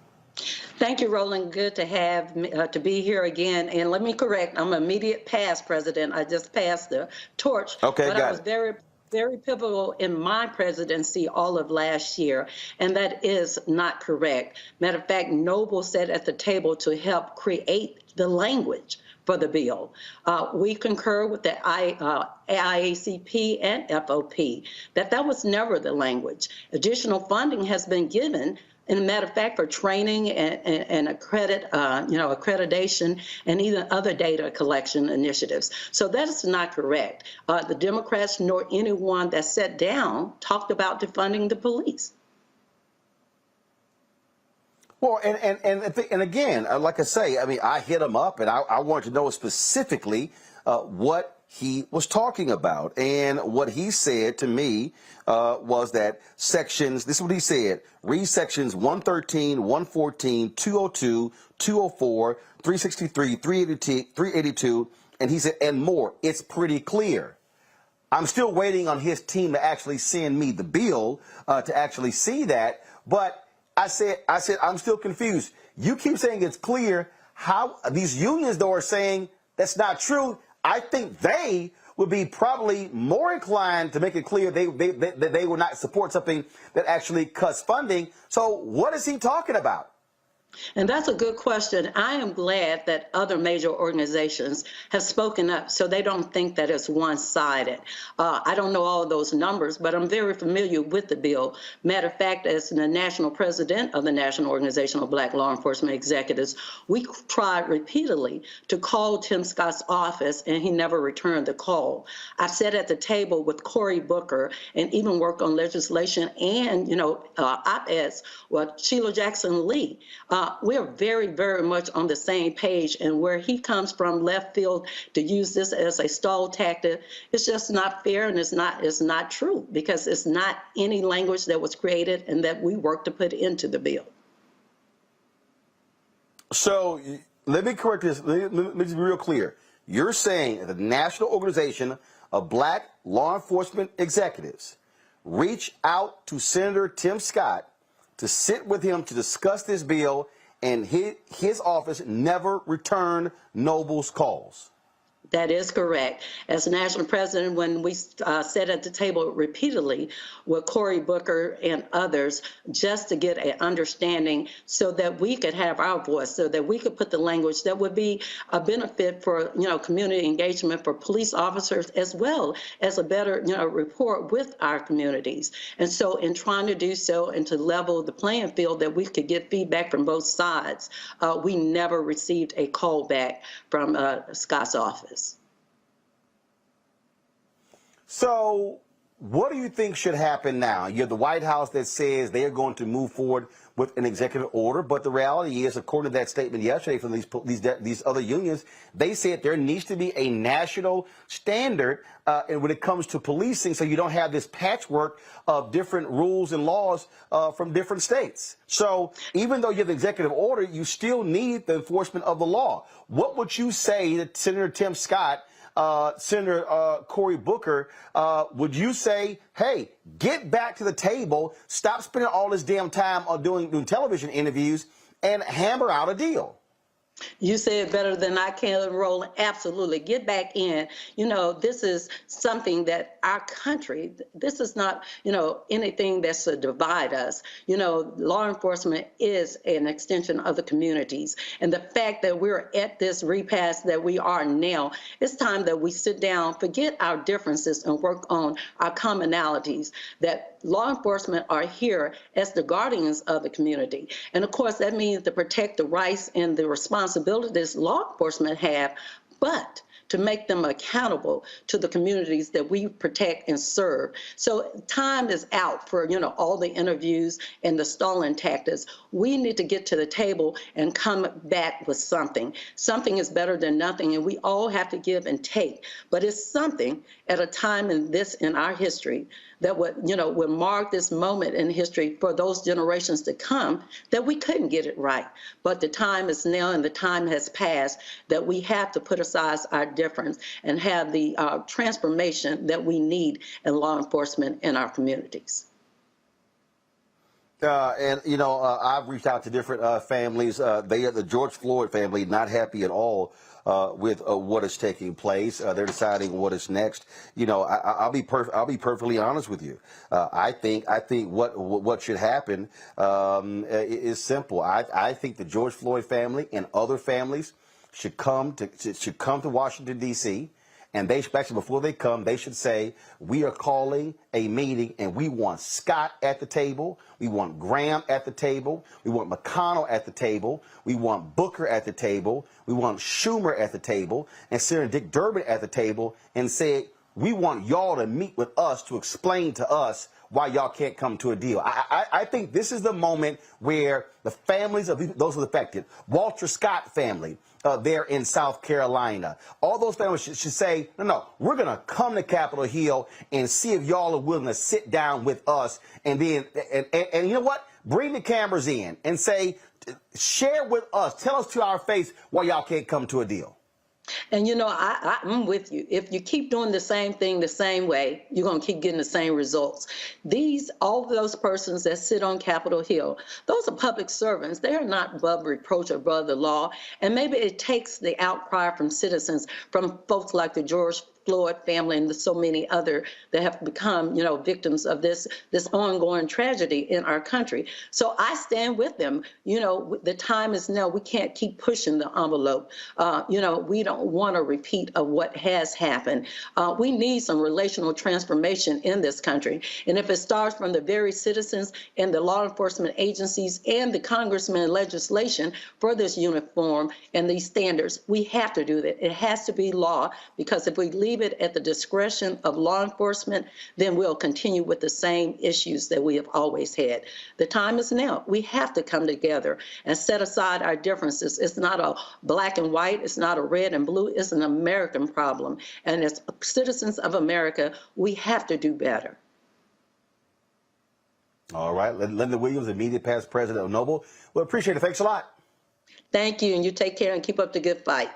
Thank you, Roland. Good to have to be here again. And let me correct, I'm an immediate past president. I just passed the torch.
Okay,
but I was very pivotal in my presidency all of last year, and that is not correct. Matter of fact, Noble sat at the table to help create the language for the bill. We concur with the IACP and FOP that was never the language. Additional funding has been given, and a matter of fact, for training and accreditation and even other data collection initiatives. So that is not correct. The Democrats nor anyone that sat down talked about defunding the police.
Well, and again, like I say, I mean, I hit him up and I wanted to know specifically what he was talking about. And what he said to me was that sections, this is what he said, read sections 113, 114, 202, 204, 363, 382, and he said, and more. It's pretty clear. I'm still waiting on his team to actually send me the bill to actually see that. But I said, I'm still confused. You keep saying it's clear. How these unions, though, are saying that's not true. I think they would be probably more inclined to make it clear that they would not support something that actually cuts funding. So what is he talking about?
And that's a good question. I am glad that other major organizations have spoken up so they don't think that it's one-sided. I don't know all of those numbers, but I'm very familiar with the bill. Matter of fact, as the national president of the National Organization of Black Law Enforcement Executives, we tried repeatedly to call Tim Scott's office, and he never returned the call. I've sat at the table with Cory Booker and even worked on legislation and, op-eds with Sheila Jackson Lee. We're very, very much on the same page, and where he comes from left field to use this as a stall tactic, it's just not fair, and it's not true, because it's not any language that was created and that we worked to put into the bill.
So let me correct this. Let me just be real clear. You're saying that the National Organization of Black Law Enforcement Executives reach out to Senator Tim Scott to sit with him to discuss this bill, and his office never returned Noble's calls.
That is correct. As national president, when we sat at the table repeatedly with Cory Booker and others, just to get an understanding so that we could have our voice, so that we could put the language that would be a benefit for, community engagement for police officers, as well as a better, rapport with our communities. And so in trying to do so and to level the playing field that we could get feedback from both sides, we never received a call back from Scott's office.
So what do you think should happen now? You have the White House that says they are going to move forward with an executive order, but the reality is, according to that statement yesterday from these other unions, they said there needs to be a national standard and when it comes to policing, so you don't have this patchwork of different rules and laws from different states. So even though you have the executive order, you still need the enforcement of the law. What would you say to Senator Tim Scott, Senator Cory Booker? Would you say, hey, get back to the table, stop spending all this damn time on doing television interviews, and hammer out a deal?
You say it better than I can, Roland. Absolutely. Get back in. This is something that our country, this is not, anything that's to divide us. Law enforcement is an extension of the communities. And the fact that we're at this repass that we are now, it's time that we sit down, forget our differences, and work on our commonalities, that law enforcement are here as the guardians of the community. And of course, that means to protect the rights and the responsibilities law enforcement have, but to make them accountable to the communities that we protect and serve. So time is out for, all the interviews and the stalling tactics. We need to get to the table and come back with something. Something is better than nothing, and we all have to give and take. But it's something at a time in our history that would mark this moment in history for those generations to come, that we couldn't get it right. But the time is now, and the time has passed, that we have to put aside our difference and have the transformation that we need in law enforcement in our communities.
I've reached out to different families. They are the George Floyd family, not happy at all with what is taking place. They're deciding what is next. I'll be perfectly honest with you. I think what should happen is simple. I think the George Floyd family and other families should come to Washington, D.C., and they should, actually, before they come, they should say, we are calling a meeting and we want Scott at the table. We want Graham at the table. We want McConnell at the table. We want Booker at the table. We want Schumer at the table and Senator Dick Durbin at the table and say, we want y'all to meet with us to explain to us why y'all can't come to a deal. I think this is the moment where the families of those who are affected, Walter Scott family, there in South Carolina, all those families should say, no, we're going to come to Capitol Hill and see if y'all are willing to sit down with us. And then, and you know what? Bring the cameras in and say, share with us, tell us to our face why y'all can't come to a deal.
And, you know, I'm with you. If you keep doing the same thing the same way, you're going to keep getting the same results. All of those persons that sit on Capitol Hill, those are public servants. They are not above reproach or above the law. And maybe it takes the outcry from citizens, from folks like the George Floyd family and so many other that have become, you know, victims of this ongoing tragedy in our country. So I stand with them. You know, the time is now. We can't keep pushing the envelope. You know, we don't want a repeat of what has happened. We need some relational transformation in this country. And if it starts from the very citizens and the law enforcement agencies and the congressmen and legislation for this uniform and these standards, we have to do that. It has to be law, because if we leave it at the discretion of law enforcement, then we'll continue with the same issues that we have always had. The time is now. We have to come together and set aside our differences. It's not a black and white. It's not a red and blue. It's an American problem. And as citizens of America, we have to do better.
All right. Linda Williams, immediate past president of Noble. Well, appreciate it. Thanks a lot.
Thank you. And you take care and keep up the good fight.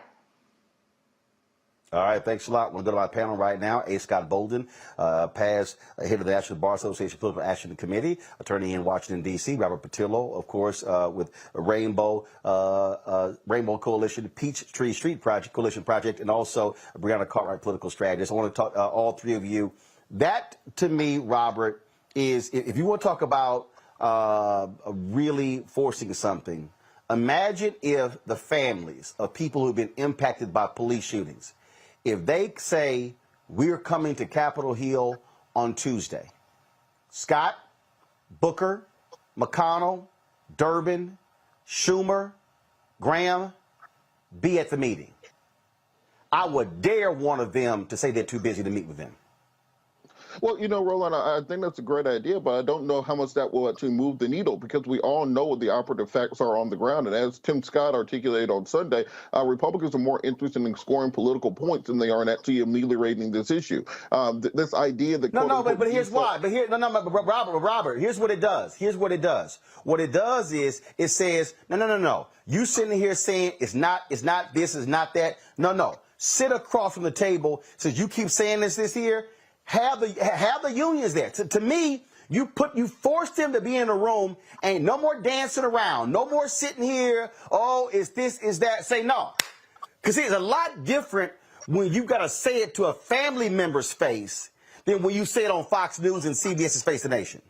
All right, thanks a lot. We're going to go to our panel right now. A. Scott Bolden, past head of the National Bar Association Political Action Committee, attorney in Washington, D.C. Robert Patillo, of course, with Rainbow Coalition, Peachtree Street Project, Coalition Project, and also Breonna Cartwright, political strategist. I want to talk all three of you. That, to me, Robert, is, if you want to talk about really forcing something, imagine if the families of people who've been impacted by police shootings, if they say, we're coming to Capitol Hill on Tuesday, Scott, Booker, McConnell, Durbin, Schumer, Graham, be at the meeting. I would dare one of them to say they're too busy to meet with them.
Well, you know, Roland, I think that's a great idea, but I don't know how much that will actually move the needle, because we all know what the operative facts are on the ground. And as Tim Scott articulated on Sunday, Republicans are more interested in scoring political points than they are in actually ameliorating this issue. This idea that
but here's why. But here, Robert, here's what it does. Here's what it does. What it does is it says, no. You sitting here saying it's not this, it's not that. No. Sit across from the table. Since you keep saying this here. Have the unions there. To me, you forced them to be in a room. Ain't no more dancing around. No more sitting here. Oh, is this, is that? Say no. Because it's a lot different when you got to say it to a family member's face than when you say it on Fox News and CBS's Face the Nation.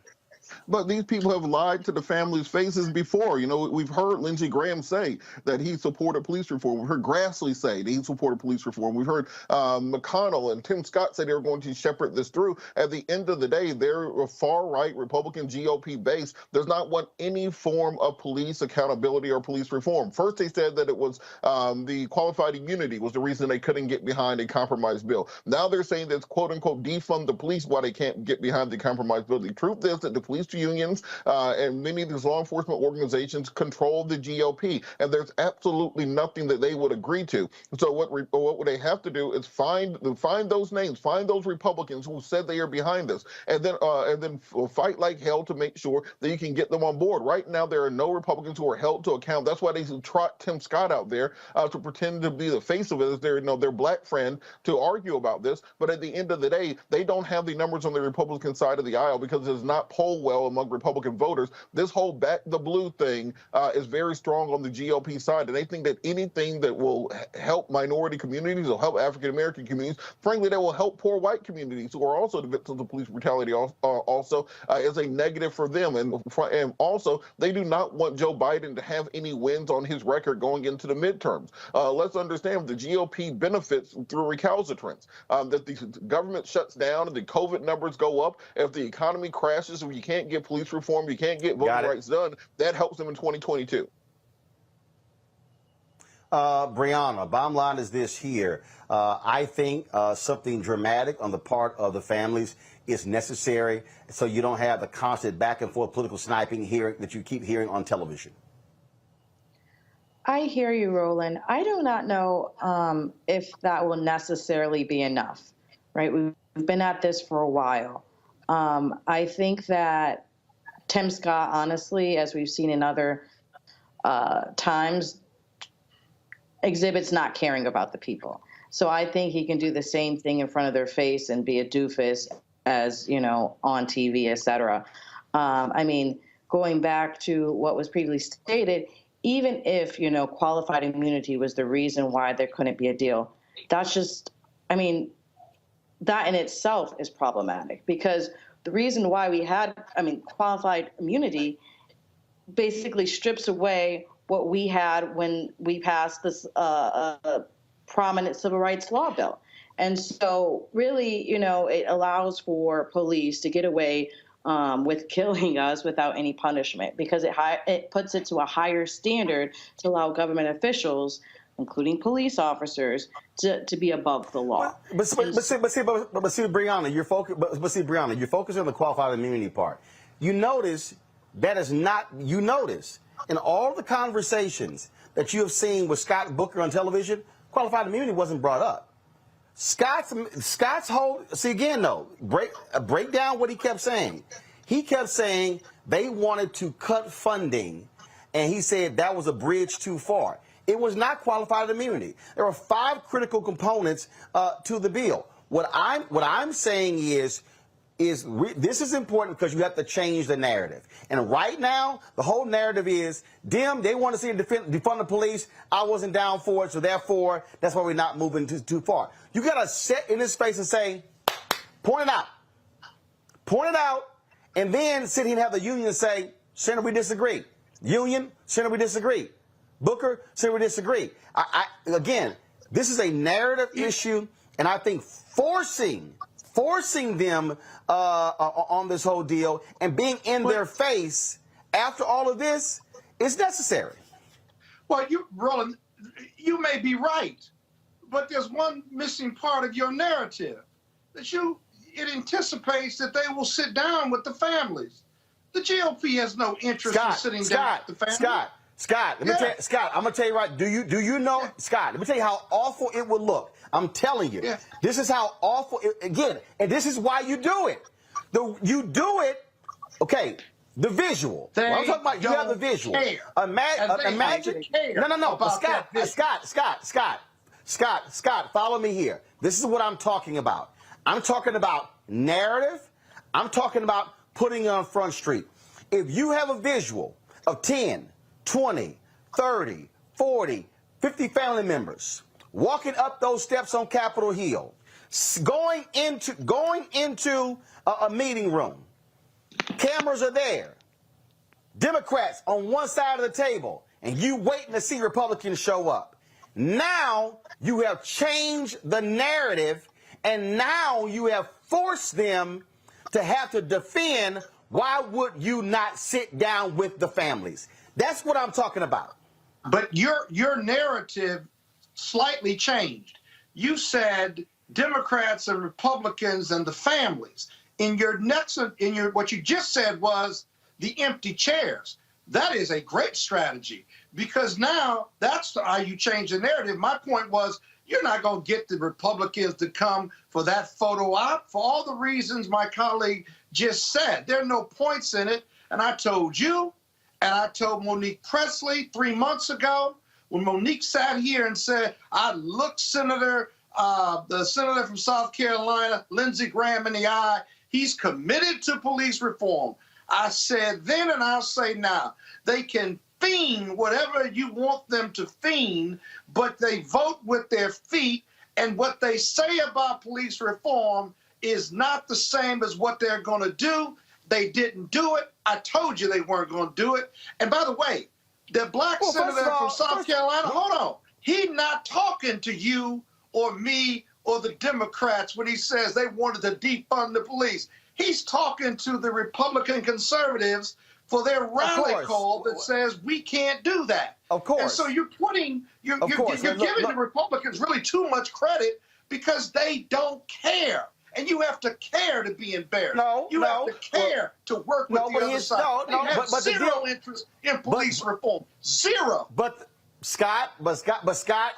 But these people have lied to the families' faces before. You know, we've heard Lindsey Graham say that he supported police reform. We've heard Grassley say that he supported police reform. We've heard McConnell and Tim Scott say they were going to shepherd this through. At the end of the day, they're a far-right Republican GOP base does not want any form of police accountability or police reform. First, they said that it was the qualified immunity was the reason they couldn't get behind a compromise bill. Now they're saying that it's quote-unquote defund the police why they can't get behind the compromise bill. The truth is that the police unions and many of these law enforcement organizations control the GOP, and there's absolutely nothing that they would agree to. So what they have to do is find those names, find those Republicans who said they are behind this, and then fight like hell to make sure that you can get them on board. Right now, there are no Republicans who are held to account. That's why they trot Tim Scott out there to pretend to be the face of it as their black friend to argue about this. But at the end of the day, they don't have the numbers on the Republican side of the aisle because it does not poll well so among Republican voters. This whole back the blue thing is very strong on the GOP side, and they think that anything that will help minority communities or help African-American communities, frankly, that will help poor white communities who are also the victims of police brutality also is a negative for them. And also, they do not want Joe Biden to have any wins on his record going into the midterms. Let's understand the GOP benefits through recalcitrance. That the government shuts down and the COVID numbers go up. If the economy crashes, if you can't get police reform, you can't get voting rights done, that helps them in 2022.
Brianna, bottom line is this here. I think something dramatic on the part of the families is necessary so you don't have the constant back and forth political sniping here that you keep hearing on television.
I hear you, Roland. I do not know if that will necessarily be enough, right? We've been at this for a while. I think that Tim Scott, honestly, as we've seen in other times, exhibits not caring about the people. So I think he can do the same thing in front of their face and be a doofus as, you know, on TV, et cetera. I mean, going back to what was previously stated, even if, you know, qualified immunity was the reason why there couldn't be a deal, that's just, I mean, that in itself is problematic, because the reason why we had, I mean, qualified immunity basically strips away what we had when we passed this prominent civil rights law bill. And so really, you know, it allows for police to get away with killing us without any punishment, because it puts it to a higher standard to allow government officials, including police officers, to be above the law.
But see, Brianna, you're focusing on the qualified immunity part. You notice that is not. You notice in all the conversations that you have seen with Scott Booker on television, qualified immunity wasn't brought up. Scott's whole, see again though, break down what he kept saying. He kept saying they wanted to cut funding, and he said that was a bridge too far. It was not qualified immunity. There are 5 critical components to the bill. What I'm saying is this is important because you have to change the narrative. And right now, the whole narrative is, they want to see defund the police. I wasn't down for it, so therefore, that's why we're not moving too far. You got to sit in his face and say, point it out, and then sit here and have the union say, Senator, we disagree. Union, Senator, we disagree. Booker, Senator, we disagree. Again, this is a narrative issue, and I think forcing them on this whole deal and being in their face after all of this is necessary.
Well, Roland, you may be right, but there's one missing part of your narrative, that it anticipates that they will sit down with the families. The GOP has no interest in sitting down with the families. Scott, I'm gonna tell you right. Do you know, Scott? Let me tell you how awful it would look. I'm telling you, this is how awful again, and this is why you do it. You do it, okay? The visual. What I'm talking about, you have the visual. Imagine. No. Scott, follow me here. This is what I'm talking about. I'm talking about narrative. I'm talking about putting it on Front Street. If you have a visual of 10, 20, 30, 40, 50 family members walking up those steps on Capitol Hill, going into a meeting room, cameras are there, Democrats on one side of the table, and you waiting to see Republicans show up. Now you have changed the narrative, and now you have forced them to have to defend. Why would you not sit down with the families? That's what I'm talking about. But your narrative slightly changed. You said Democrats and Republicans and the families. What you just said was the empty chairs. That is a great strategy, because now that's how you change the narrative. My point was, you're not going to get the Republicans to come for that photo op for all the reasons my colleague just said. There are no points in it. And I told you, and I told Monique Presley 3 months ago, when Monique sat here and said, I looked the senator from South Carolina, Lindsey Graham, in the eye. He's committed to police reform.
I said then and I'll say now, they can fiend whatever you want them to fiend, but they vote with their feet, and what they say about police reform is not the same as what they're going to do. They didn't do it. I told you they weren't going to do it. And by the way, the black senator from South Carolina, hold on, he's not talking to you or me or the Democrats when he says they wanted to defund the police. He's talking to the Republican conservatives for their rally call that says we can't do that.
Of course.
And so you're giving the Republicans really too much credit because they don't care. And you have to care to be embarrassed. You have to care to work with the other side. They have zero interest in police reform. Zero.
But Scott,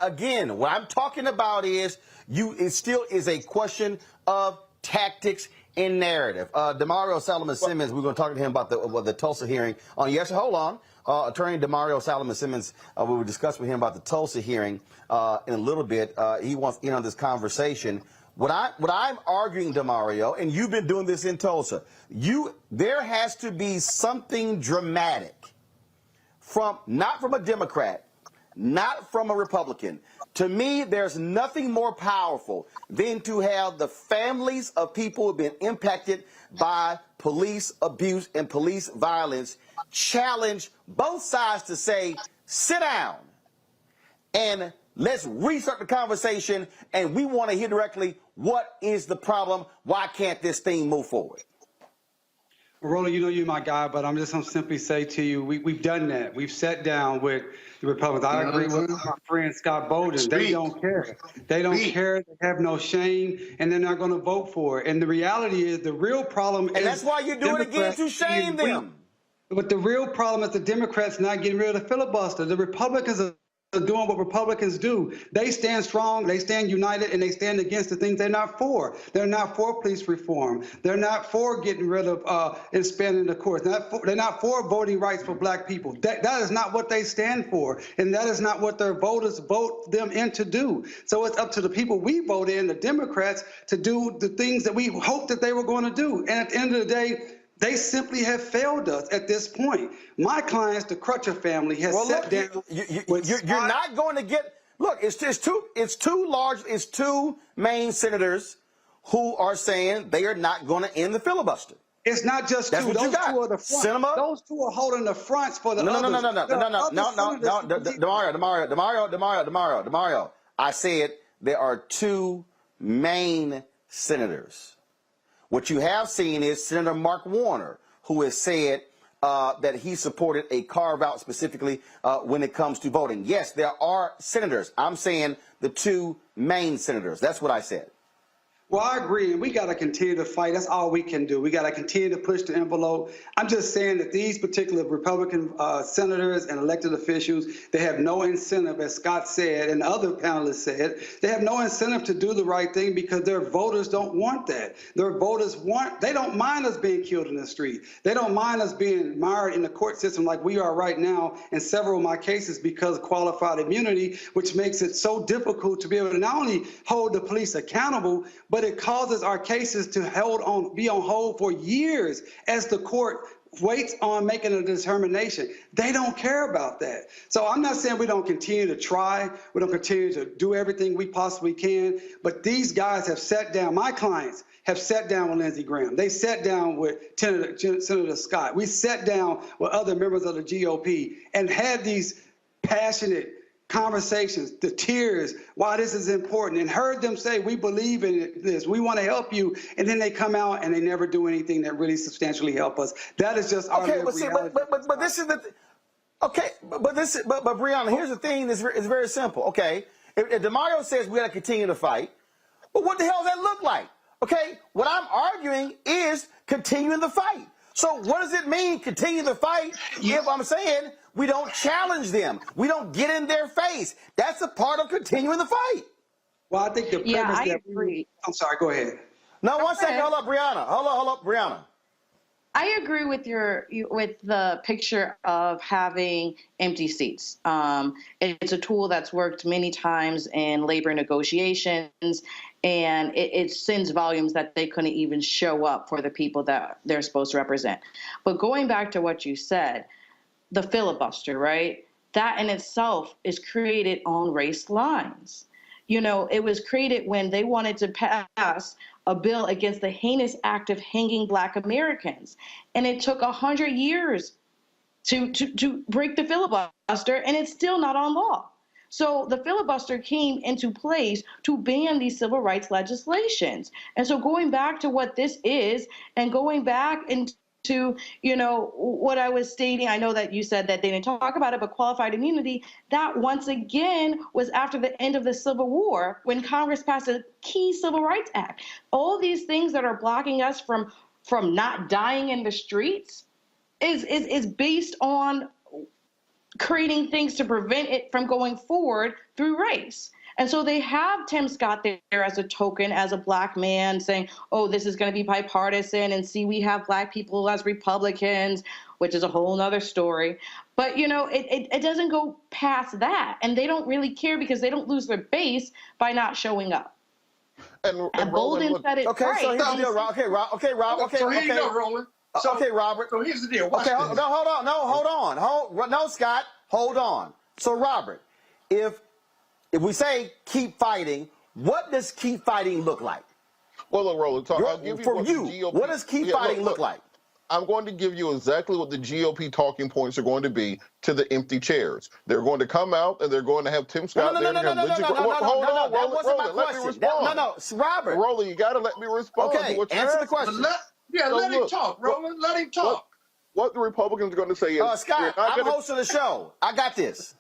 again, what I'm talking about is it still is a question of tactics and narrative. Demario Solomon Simmons, we're going to talk to him about the Tulsa hearing. Hold on. Attorney Demario Solomon Simmons, we will discuss with him about the Tulsa hearing in a little bit. He wants in on this conversation. What I'm arguing, Demario, and you've been doing this in Tulsa, there has to be something dramatic not from a Democrat, not from a Republican. To me, there's nothing more powerful than to have the families of people who have been impacted by police abuse and police violence challenge both sides to say, sit down and let's restart the conversation, and we want to hear directly what is the problem, why can't this thing move forward?
Well, Roland, you know you're my guy, but I'm just going to simply say to you, we've done that. We've sat down with the Republicans. I agree with my friend Scott Bolden. They don't care. They don't care. They have no shame, and they're not going to vote for it. And the reality is the real problem is...
And that's why you're doing it again, to shame them.
But the real problem is the Democrats not getting rid of the filibuster. The Republicans are doing what Republicans do. They stand strong, they stand united, and they stand against the things they're not for. They're not for police reform. They're not for getting rid of expanding the courts. They're not for voting rights for black people. That is not what they stand for, and that is not what their voters vote them in to do. So it's up to the people we vote in, the Democrats, to do the things that we hoped that they were going to do. And at the end of the day, they simply have failed us at this point. My clients, the Crutcher family, has sat down.
You're not going to get. Look, it's two main senators who are saying they are not going to end the filibuster.
It's not just two. Those two are the front. Those two are holding the fronts for the others.
Demario. I said there are two main senators. What you have seen is Senator Mark Warner, who has said that he supported a carve-out specifically when it comes to voting. Yes, there are senators. I'm saying the two main senators. That's what I said.
Well, I agree, and we got to continue to fight. That's all we can do. We got to continue to push the envelope. I'm just saying that these particular Republican senators and elected officials, they have no incentive, as Scott said and other panelists said, they have no incentive to do the right thing because their voters don't want that. Their voters they don't mind us being killed in the street. They don't mind us being mired in the court system like we are right now in several of my cases because of qualified immunity, which makes it so difficult to be able to not only hold the police accountable, but it causes our cases to be on hold for years as the court waits on making a determination. They don't care about that. So I'm not saying we don't continue to try, we don't continue to do everything we possibly can, but these guys have sat down, my clients have sat down with Lindsey Graham. They sat down with Senator Scott. We sat down with other members of the GOP and had these passionate conversations, the tears, why this is important, and heard them say, we believe in this, we want to help you, and then they come out and they never do anything that really substantially help us. That is just our reality.
But this is the but Breonna, here's the thing, it's very simple. Okay, if Demario says we got to continue to fight, but what the hell does that look like? Okay, what I'm arguing is continuing the fight. So what does it mean, continue the fight, if I'm saying we don't challenge them, we don't get in their face? That's a part of continuing the fight.
Well, I think the premise that agree. I'm sorry, go ahead.
No, one second, hold up, Breonna. Hold up, Breonna.
I agree with with the picture of having empty seats. It's a tool that's worked many times in labor negotiations, and it sends volumes that they couldn't even show up for the people that they're supposed to represent. But going back to what you said, the filibuster, right? That in itself is created on race lines. You know, it was created when they wanted to pass a bill against the heinous act of hanging Black Americans. And it took 100 years to break the filibuster, and it's still not on law. So the filibuster came into place to ban these civil rights legislations. And so going back to what this is, and going back into, you know, what I was stating, I know that you said that they didn't talk about it, but qualified immunity, that once again was after the end of the Civil War when Congress passed a key Civil Rights Act. All these things that are blocking us from not dying in the streets is based on creating things to prevent it from going forward through race. And so they have Tim Scott there as a token, as a Black man, saying, oh, this is going to be bipartisan, and see, we have Black people as Republicans, which is a whole nother story. But, you know, it doesn't go past that. And they don't really care because they don't lose their base by not showing up. And Bolden said it
okay,
right.
So here's the deal, Rob. Okay, Rob.
So here you go, Roland. So,
okay, Robert.
So here's the deal. Watch
okay,
this.
no, hold on. No, Scott, hold on. So, Robert, if we say keep fighting, what does keep fighting look like?
Well, look, Roland, I'll give you
for
what
you.
the GOP,
What does keep fighting look like?
I'm going to give you exactly what the GOP talking points are going to be to the empty chairs. They're going to come out and they're going to have Tim Scott there.
No, that wasn't my question. No, Robert.
Roland, you got to let me respond.
Okay, answer the question.
Let him talk, Roland. Let him talk.
What the Republicans are going to say is,
Scott, I'm hosting the show. I got this.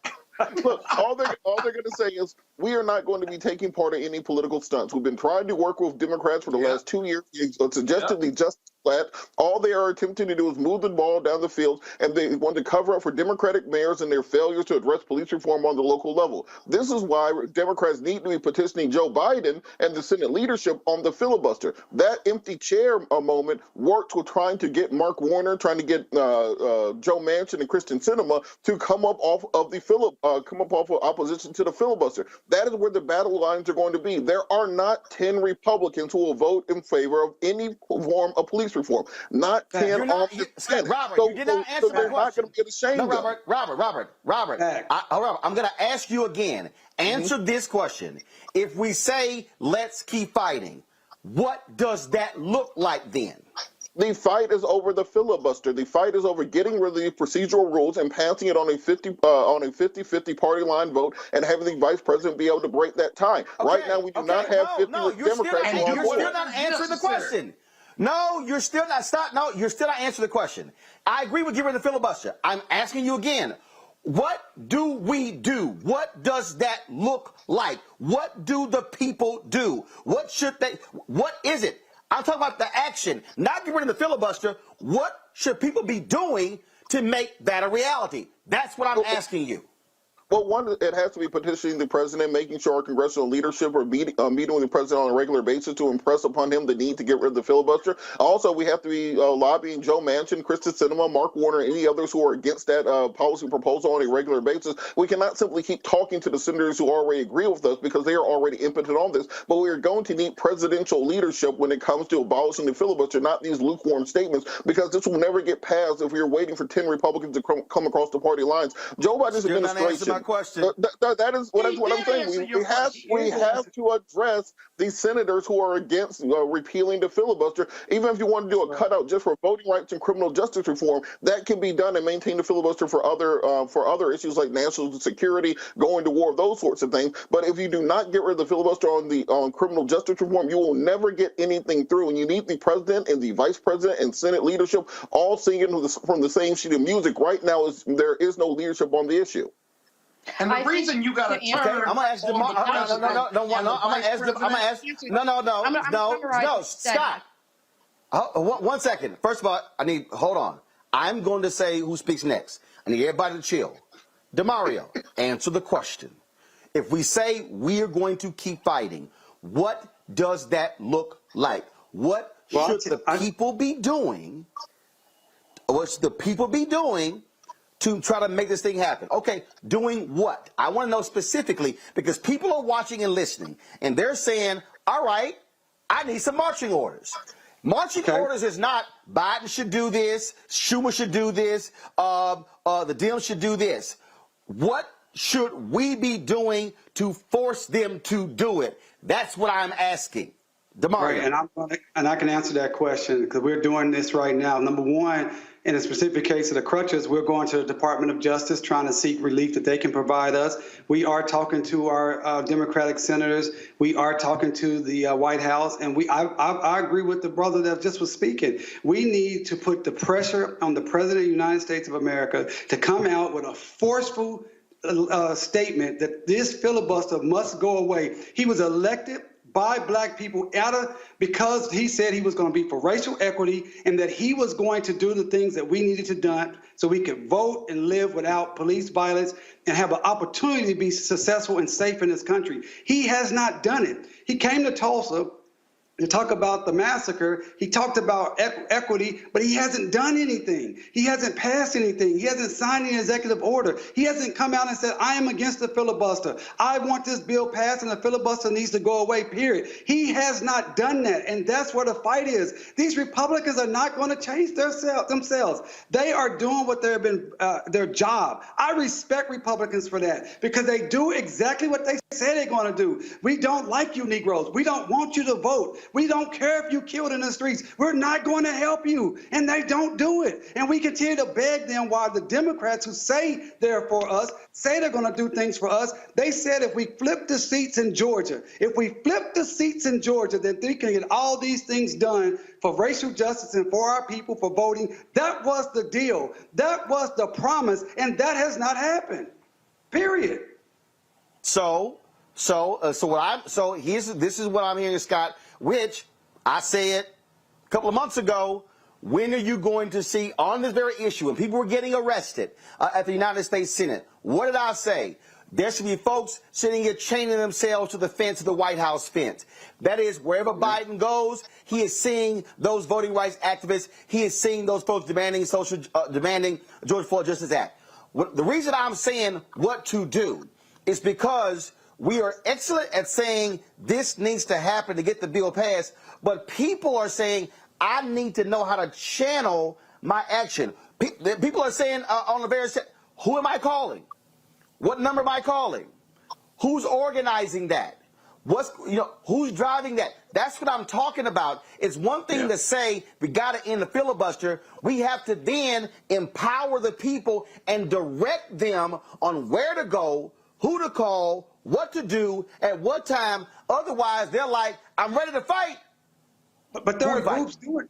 Look, all they're going to say is we are not going to be taking part in any political stunts. We've been trying to work with Democrats for the last 2 years. Suggested the Justice flat. All they are attempting to do is move the ball down the field, and they want to cover up for Democratic mayors and their failures to address police reform on the local level. This is why Democrats need to be petitioning Joe Biden and the Senate leadership on the filibuster. That empty chair moment worked with trying to get Mark Warner, trying to get Joe Manchin and Kristen Sinema to come up off of opposition to the filibuster. That is where the battle lines are going to be. There are not 10 Republicans who will vote in favor of any form of police reform. Not 10 on the Senate.
Robert,
so,
you did not answer my question.
Not going to get ashamed of it.
Robert. I'm going to ask you again. Answer this question. If we say let's keep fighting, what does that look like then?
The fight is over the filibuster. The fight is over getting rid of the procedural rules and passing it on a 50-50 party line vote and having the vice president be able to break that tie. Right now, we do not have 50 Democrats who are
You're still not answering the question. No, you're still not. Stop. No, you're still not answering the question. I agree with getting rid of the filibuster. I'm asking you again. What do we do? What does that look like? What do the people do? What is it? I'm talking about the action, not getting rid of the filibuster. What should people be doing to make that a reality? That's what I'm asking you.
Well, one, it has to be petitioning the president, making sure our congressional leadership are meeting with the president on a regular basis to impress upon him the need to get rid of the filibuster. Also, we have to be lobbying Joe Manchin, Kristen Sinema, Mark Warner, any others who are against that policy proposal on a regular basis. We cannot simply keep talking to the senators who already agree with us because they are already impotent on this. But we are going to need presidential leadership when it comes to abolishing the filibuster, not these lukewarm statements, because this will never get passed if we are waiting for 10 Republicans to come across the party lines. Joe Biden's administration.
Question.
That is what I'm saying. We have to address these senators who are against repealing the filibuster. Even if you want to do a cutout just for voting rights and criminal justice reform, that can be done and maintain the filibuster for other issues like national security, going to war, those sorts of things. But if you do not get rid of the filibuster on criminal justice reform, you will never get anything through. And you need the president and the vice president and Senate leadership all singing from the same sheet of music. Right now, there is no leadership on the issue.
And the reason you got to turn.
I'm gonna ask No, Scott. One second. First of all, hold on. I'm going to say who speaks next. I need everybody to chill. DeMario, answer the question. If we say we're going to keep fighting, what does that look like? What should the people be doing what should the people be doing to try to make this thing happen? Okay, doing what? I want to know specifically, because people are watching and listening, and they're saying, all right, I need some marching orders. Marching orders is not Biden should do this, Schumer should do this, the Dems should do this. What should we be doing to force them to do it? That's what I'm asking. DeMario.
Right, and I can answer that question because we're doing this right now. Number one, in a specific case of the crutches, we're going to the Department of Justice trying to seek relief that they can provide us. We are talking to our Democratic senators. We are talking to the White House. And I agree with the brother that just was speaking. We need to put the pressure on the President of the United States of America to come out with a forceful statement that this filibuster must go away. He was elected by black people because he said he was going to be for racial equity and that he was going to do the things that we needed to do so we could vote and live without police violence and have an opportunity to be successful and safe in this country. He has not done it. He came to Tulsa to talk about the massacre. He talked about equity, but he hasn't done anything. He hasn't passed anything. He hasn't signed an executive order. He hasn't come out and said, I am against the filibuster. I want this bill passed and the filibuster needs to go away, period. He has not done that, and that's where the fight is. These Republicans are not going to change themselves. They are doing what they've been their job. I respect Republicans for that because they do exactly what they say they're going to do. We don't like you Negroes. We don't want you to vote. We don't care if you killed in the streets. We're not going to help you. And they don't do it. And we continue to beg them while the Democrats who say they're for us, say they're going to do things for us. They said if we flip the seats in Georgia, then we can get all these things done for racial justice and for our people for voting. That was the deal. That was the promise. And that has not happened. Period.
This is what I'm hearing, Scott, which I said a couple of months ago. When are you going to see on this very issue, and people were getting arrested at the United States Senate? What did I say? There should be folks sitting here chaining themselves to the fence of the White House fence. That is, wherever Biden goes, he is seeing those voting rights activists. He is seeing those folks demanding George Floyd Justice Act. The reason I'm saying what to do is because we are excellent at saying this needs to happen to get the bill passed, but people are saying, I need to know how to channel my action. People are saying on the various, who am I calling? What number am I calling? Who's organizing that? Who's driving that? That's what I'm talking about. It's one thing to say we got to end the filibuster. We have to then empower the people and direct them on where to go, who to call, what to do, at what time. Otherwise, they're like, I'm ready to fight.
But there are groups doing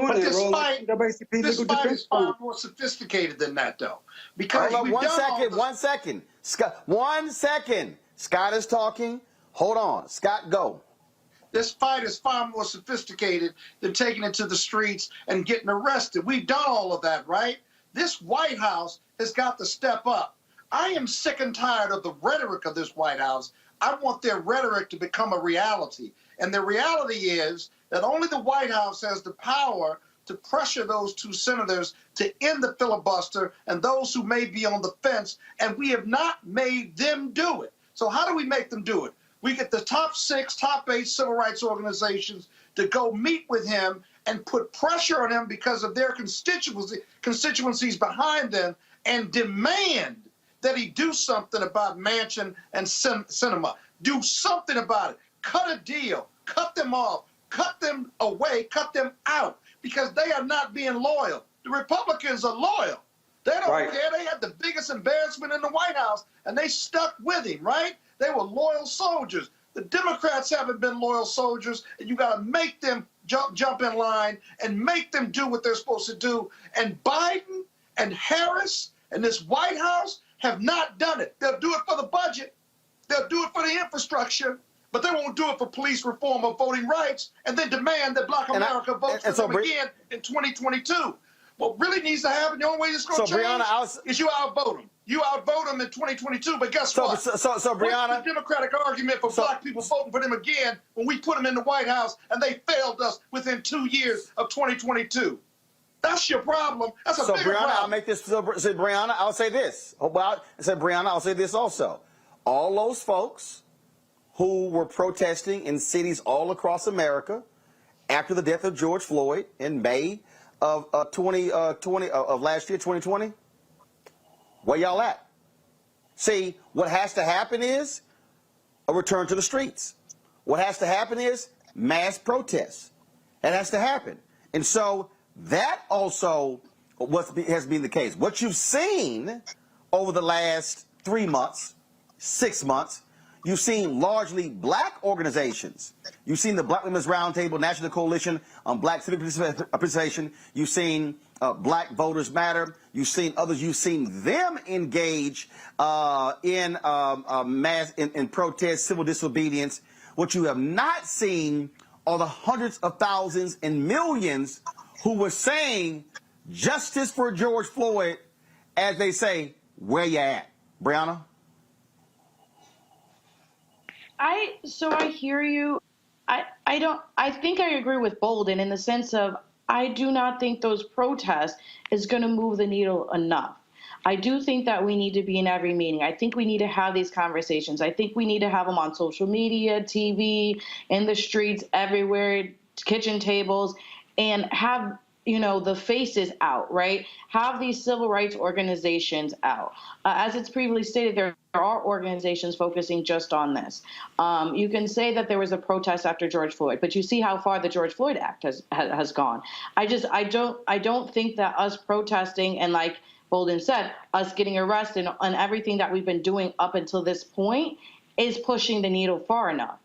that.
This fight is far more sophisticated than that, though. Because
one second. Scott is talking. Hold on. Scott, go.
This fight is far more sophisticated than taking it to the streets and getting arrested. We've done all of that, right? This White House has got to step up. I am sick and tired of the rhetoric of this White House. I want their rhetoric to become a reality. And the reality is that only the White House has the power to pressure those two senators to end the filibuster and those who may be on the fence, and we have not made them do it. So how do we make them do it? We get the top 6, top 8 civil rights organizations to go meet with him and put pressure on him because of their constituencies behind them and demand that he do something about Manchin and Sinema. Do something about it. Cut a deal. Cut them off. Cut them away. Cut them out because they are not being loyal. The Republicans are loyal. They don't care. They had the biggest embarrassment in the White House, and they stuck with him, right? They were loyal soldiers. The Democrats haven't been loyal soldiers, and you got to make them jump in line and make them do what they're supposed to do. And Biden and Harris and this White House have not done it. They'll do it for the budget. They'll do it for the infrastructure, but they won't do it for police reform or voting rights and then demand that Black America votes for them again in 2022. What really needs to happen, the only way it's going to change is you outvote them. You outvote them in 2022, but guess what?
So Brianna,
what's the Democratic argument for Black people voting for them again when we put them in the White House and they failed us within 2 years of 2022? That's your problem. That's a
So,
bigger
Brianna,
problem.
I'll make this. So, Brianna, I'll say this. Brianna, I'll say this also. All those folks who were protesting in cities all across America after the death of George Floyd in May of 2020 of last year, 2020, where y'all at? See, what has to happen is a return to the streets. What has to happen is mass protests. That has to happen. And so that also has been the case. What you've seen over the last 3 months, 6 months, you've seen largely black organizations. You've seen the Black Women's Roundtable, National Coalition on Black Civic Participation. You've seen Black Voters Matter. You've seen others. You've seen them engage in protest, civil disobedience. What you have not seen are the hundreds of thousands and millions who were saying justice for George Floyd, as they say, where you at? Brianna?
I hear you. I think I agree with Bolden in the sense of I do not think those protests is going to move the needle enough. I do think that we need to be in every meeting. I think we need to have these conversations. I think we need to have them on social media, TV, in the streets, everywhere, kitchen tables, and have, you know, the faces out, right? Have these civil rights organizations out. As it's previously stated, there are organizations focusing just on this. You can say that there was a protest after George Floyd, but you see how far the George Floyd Act has gone. I don't think that us protesting and, like Bolden said, us getting arrested and everything that we've been doing up until this point is pushing the needle far enough.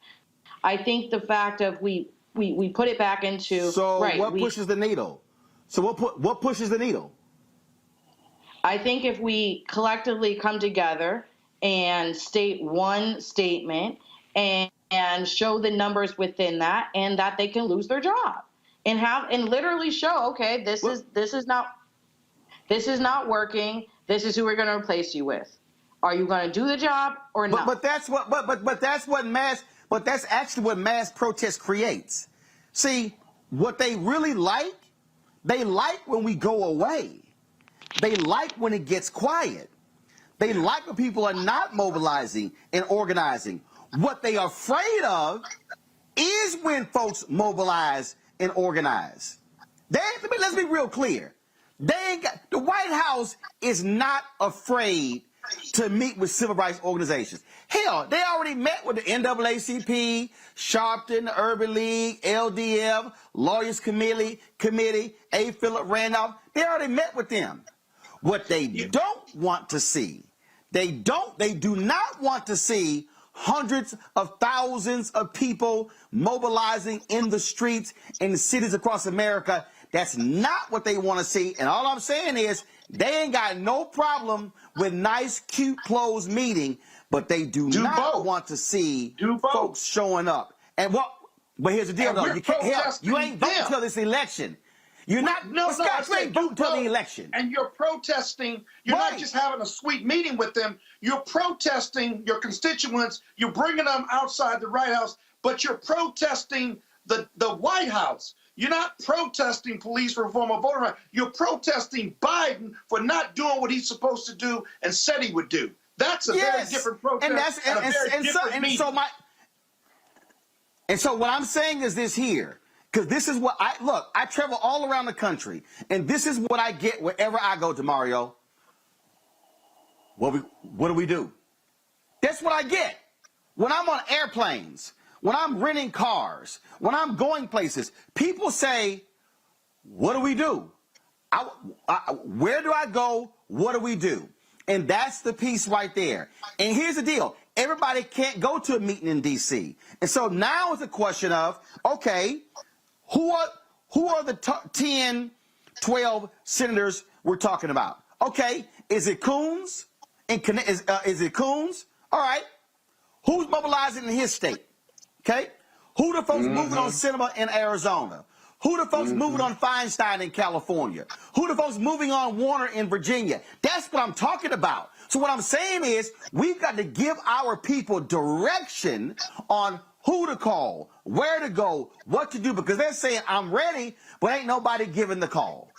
I think the fact of we put it back into
what pushes the needle? So what pushes the needle?
I think if we collectively come together and state one statement and show the numbers within that, and that they can lose their job, and literally show, okay, this is not working. This is who we're going to replace you with. Are you going to do the job or not?
But that's actually what mass protest creates. See, what they really like, they like when we go away. They like when it gets quiet. They like when people are not mobilizing and organizing. What they are afraid of is when folks mobilize and organize. Let's be real clear. The White House is not afraid to meet with civil rights organizations. Hell, they already met with the NAACP, Sharpton, the Urban League, LDF, Lawyers Committee, A. Philip Randolph. They already met with them. What they don't want to see, they do not want to see hundreds of thousands of people mobilizing in the streets in the cities across America. That's not what they want to see. And all I'm saying is they ain't got no problem with nice, cute clothes meeting, but they do not want to see folks showing up. And but here's the deal, though. You ain't voting until this election. You're not. You ain't voting until the election.
And you're protesting. You're not just having a sweet meeting with them. You're protesting your constituents. You're bringing them outside the White House, but you're protesting the White House. You're not protesting police reform or voter rights. You're protesting Biden for not doing what he's supposed to do and said he would do. That's a very different protest and a very different meeting.
And so what I'm saying is this here, because this is what I travel all around the country, and this is what I get wherever I go, DeMario. What do we do? That's what I get. When I'm on airplanes, when I'm renting cars, when I'm going places, people say, what do we do? Where do I go? What do we do? And that's the piece right there. And here's the deal. Everybody can't go to a meeting in D.C. And so now it's a question of, okay, who are the 10, 12 senators we're talking about? Okay, is it Coons? Is it Coons? All right. Who's mobilizing in his state? Okay? Who the folks moving on Cinema in Arizona? Who the folks moving on Feinstein in California? Who the folks moving on Warner in Virginia? That's what I'm talking about. So what I'm saying is we've got to give our people direction on who to call, where to go, what to do, because they're saying, I'm ready, but ain't nobody giving the call.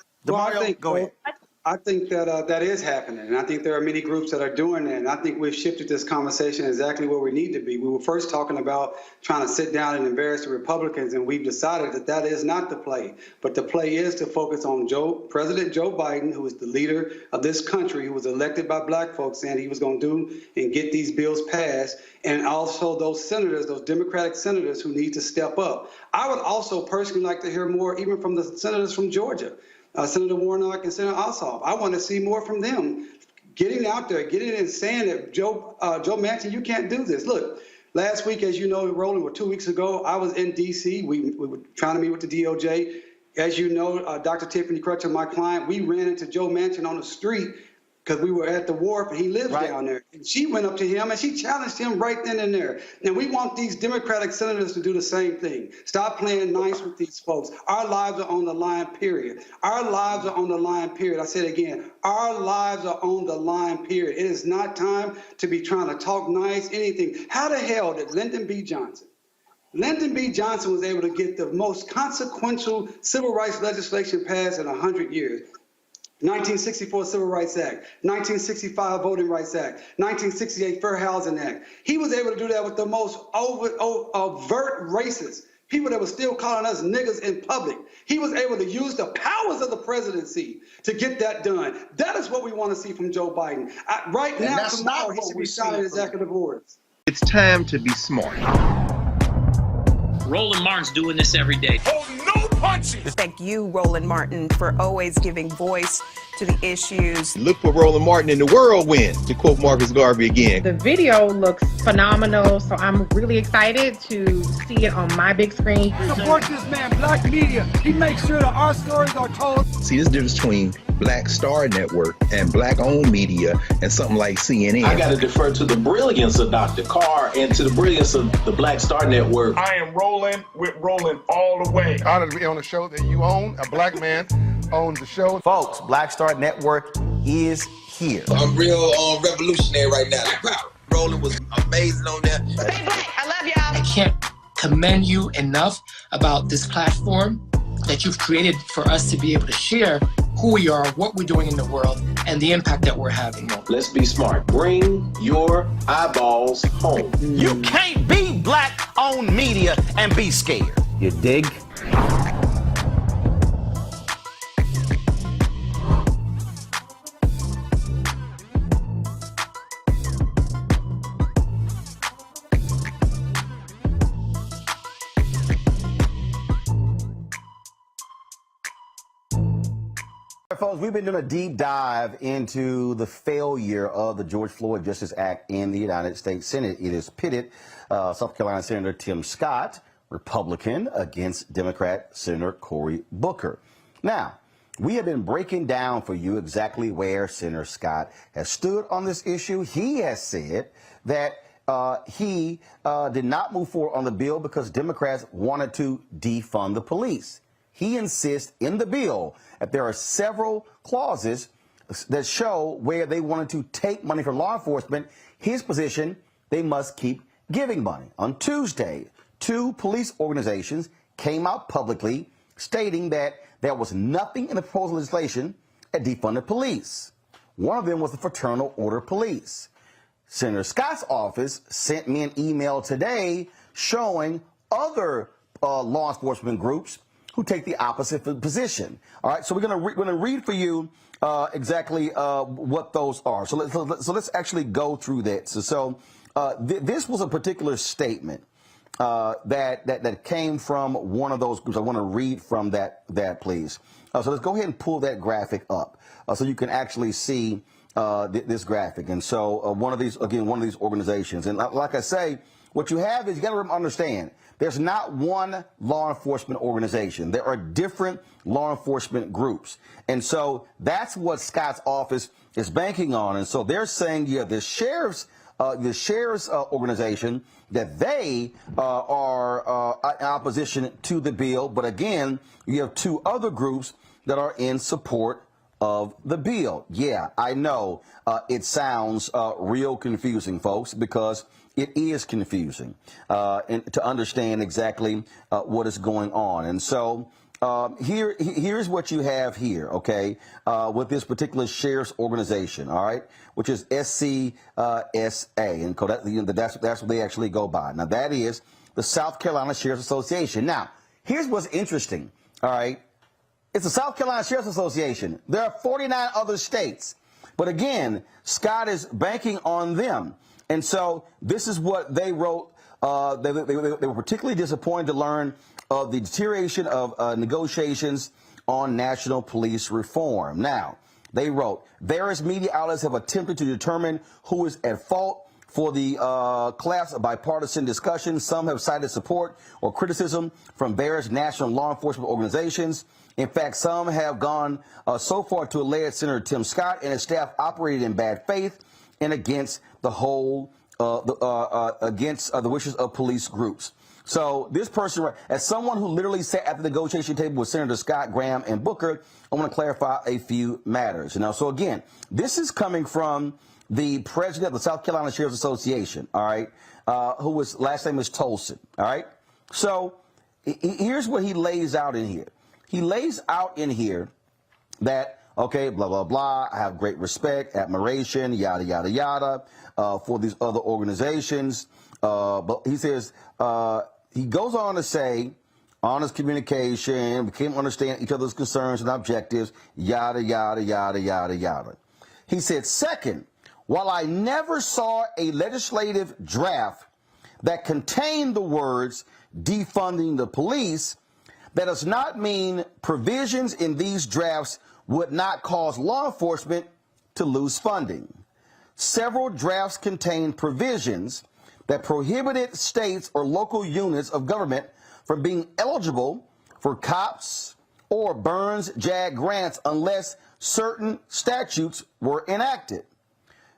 I think that that is happening, and I think there are many groups that are doing that. And I think we've shifted this conversation exactly where we need to be. We were first talking about trying to sit down and embarrass the Republicans, and we've decided that that is not the play. But the play is to focus on President Joe Biden, who is the leader of this country, who was elected by black folks, saying he was going to do and get these bills passed, and also those senators, those Democratic senators who need to step up. I would also personally like to hear more even from the senators from Georgia. Senator Warnock and Senator Ossoff. I want to see more from them getting out there, getting and saying that Joe Manchin, you can't do this. Look, last week, as you know, Roland, or 2 weeks ago, I was in D.C. We were trying to meet with the DOJ. As you know, Dr. Tiffany Crutcher, my client, we ran into Joe Manchin on the street because we were at the wharf and he lives down there. And she went up to him and she challenged him right then and there. And we want these Democratic senators to do the same thing. Stop playing nice with these folks. Our lives are on the line, period. Our lives are on the line, period. I say it again. Our lives are on the line, period. It is not time to be trying to talk nice, anything. How the hell did Lyndon B. Johnson was able to get the most consequential civil rights legislation passed in 100 years? 1964 Civil Rights Act, 1965 Voting Rights Act, 1968 Fair Housing Act. He was able to do that with the most overt racists, people that were still calling us niggas in public. He was able to use the powers of the presidency to get that done. That is what we want to see from Joe Biden. Right now, tomorrow, he should be signing executive orders.
It's time to be smart.
Roland Martin's doing this every day.
Oh, no punches! Thank you, Roland Martin, for always giving voice to the issues.
Look for Roland Martin in the whirlwind, to quote Marcus Garvey again.
The video looks phenomenal, so I'm really excited to see it on my big screen.
Support this man, Black Media. He makes sure that our stories are told.
See, there's a difference between Black Star Network and Black-owned media and something like CNN.
I got to defer to the brilliance of Dr. Carr and to the brilliance of the Black Star Network.
I am rolling with Roland all the way. Honored to be on a show that you own. A black man owns the show.
Folks, Black Star Network is here.
I'm real revolutionary right now. Roland was amazing on that.
Stay black. I love y'all. I can't commend you enough about this platform that you've created for us to be able to share who we are, what we're doing in the world, and the impact that we're having.
Let's be smart. Bring your eyeballs home.
You can't be black-owned media and be scared.
You dig?
Folks, we've been doing a deep dive into the failure of the George Floyd Justice Act in the United States Senate. It has pitted South Carolina Senator Tim Scott, Republican, against Democrat Senator Cory Booker. Now, we have been breaking down for you exactly where Senator Scott has stood on this issue. He has said that he did not move forward on the bill because Democrats wanted to defund the police. He insists in the bill that there are several clauses that show where they wanted to take money from law enforcement. His position, they must keep giving money. On Tuesday, 2 police organizations came out publicly stating that there was nothing in the proposed legislation that defunded police. One of them was the Fraternal Order Police. Senator Scott's office sent me an email today showing other law enforcement groups who take the opposite position. All right, so we're going to read for you exactly what those are. So let's actually go through that. So this was a particular statement that came from one of those groups. I want to read from that please. So let's go ahead and pull that graphic up so you can actually see this graphic. And so one of these organizations, and like I say, what you have is you got to understand, there's not one law enforcement organization. There are different law enforcement groups. And so that's what Scott's office is banking on. And so they're saying, yeah, the sheriff's organization, that they are in opposition to the bill. But again, you have 2 other groups that are in support of the bill. Yeah, I know it sounds real confusing, folks, because it is confusing and to understand exactly what is going on. And so
Here's what you have here, okay, with this particular sheriff's organization, all right, which is SCSA, and that's what they actually go by. Now, that is the South Carolina Sheriff's Association. Now, here's what's interesting, all right. It's the South Carolina Sheriff's Association. There are 49 other states. But again, Scott is banking on them. And so this is what they wrote. They were particularly disappointed to learn of the deterioration of negotiations on national police reform. Now, they wrote, various media outlets have attempted to determine who is at fault for the collapse of bipartisan discussion. Some have cited support or criticism from various national law enforcement organizations. In fact, some have gone so far to allege Senator Tim Scott and his staff operated in bad faith and against the whole, against the wishes of police groups. So this person, as someone who literally sat at the negotiation table with Senator Scott, Graham, and Booker, I want to clarify a few matters. So again, this is coming from the president of the South Carolina Sheriff's Association, all right, whose last name is Tulsa, all right? So here's what he lays out in here. He lays out in here that, okay, blah, blah, blah, I have great respect, admiration, yada, yada, yada, for these other organizations. But he says, he goes on to say, honest communication, we can't understand each other's concerns and objectives, yada, yada, yada, yada, yada. He said, second, while I never saw a legislative draft that contained the words defunding the police, that does not mean provisions in these drafts would not cause law enforcement to lose funding. Several drafts contain provisions that prohibited states or local units of government from being eligible for COPS or Burns-JAG grants unless certain statutes were enacted,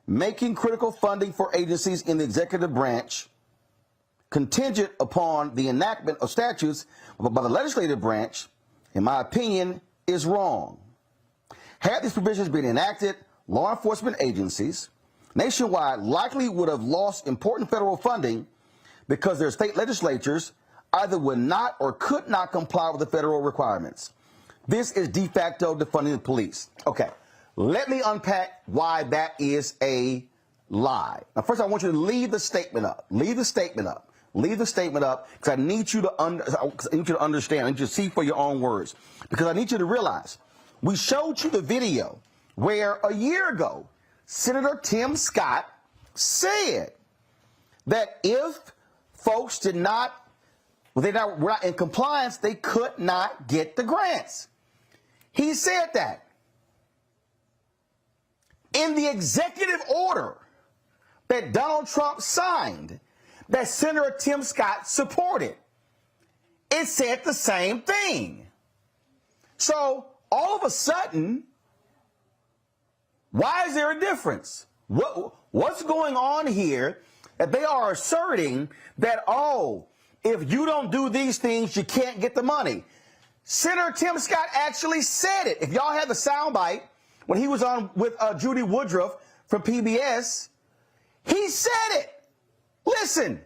making critical funding for agencies in the executive branch contingent upon the enactment of statutes by the legislative branch, in my opinion, is wrong. Had these provisions been enacted, law enforcement agencies nationwide likely would have lost important federal funding because their state legislatures either would not or could not comply with the federal requirements. This is de facto defunding the police. Okay, let me unpack why that is a lie. Now, first, I want you to leave the statement up. Leave the statement up. Leave the statement up because I need you to understand. I need you to see for your own words because I need you to realize we showed you the video where a year ago Senator Tim Scott said that if folks were not in compliance, they could not get the grants. He said that in the executive order that Donald Trump signed, that Senator Tim Scott supported. It said the same thing. So all of a sudden, why is there a difference? What's going on here that they are asserting that, oh, if you don't do these things, you can't get the money? Senator Tim Scott actually said it. If y'all had the soundbite when he was on with Judy Woodruff from PBS, he said it. Listen.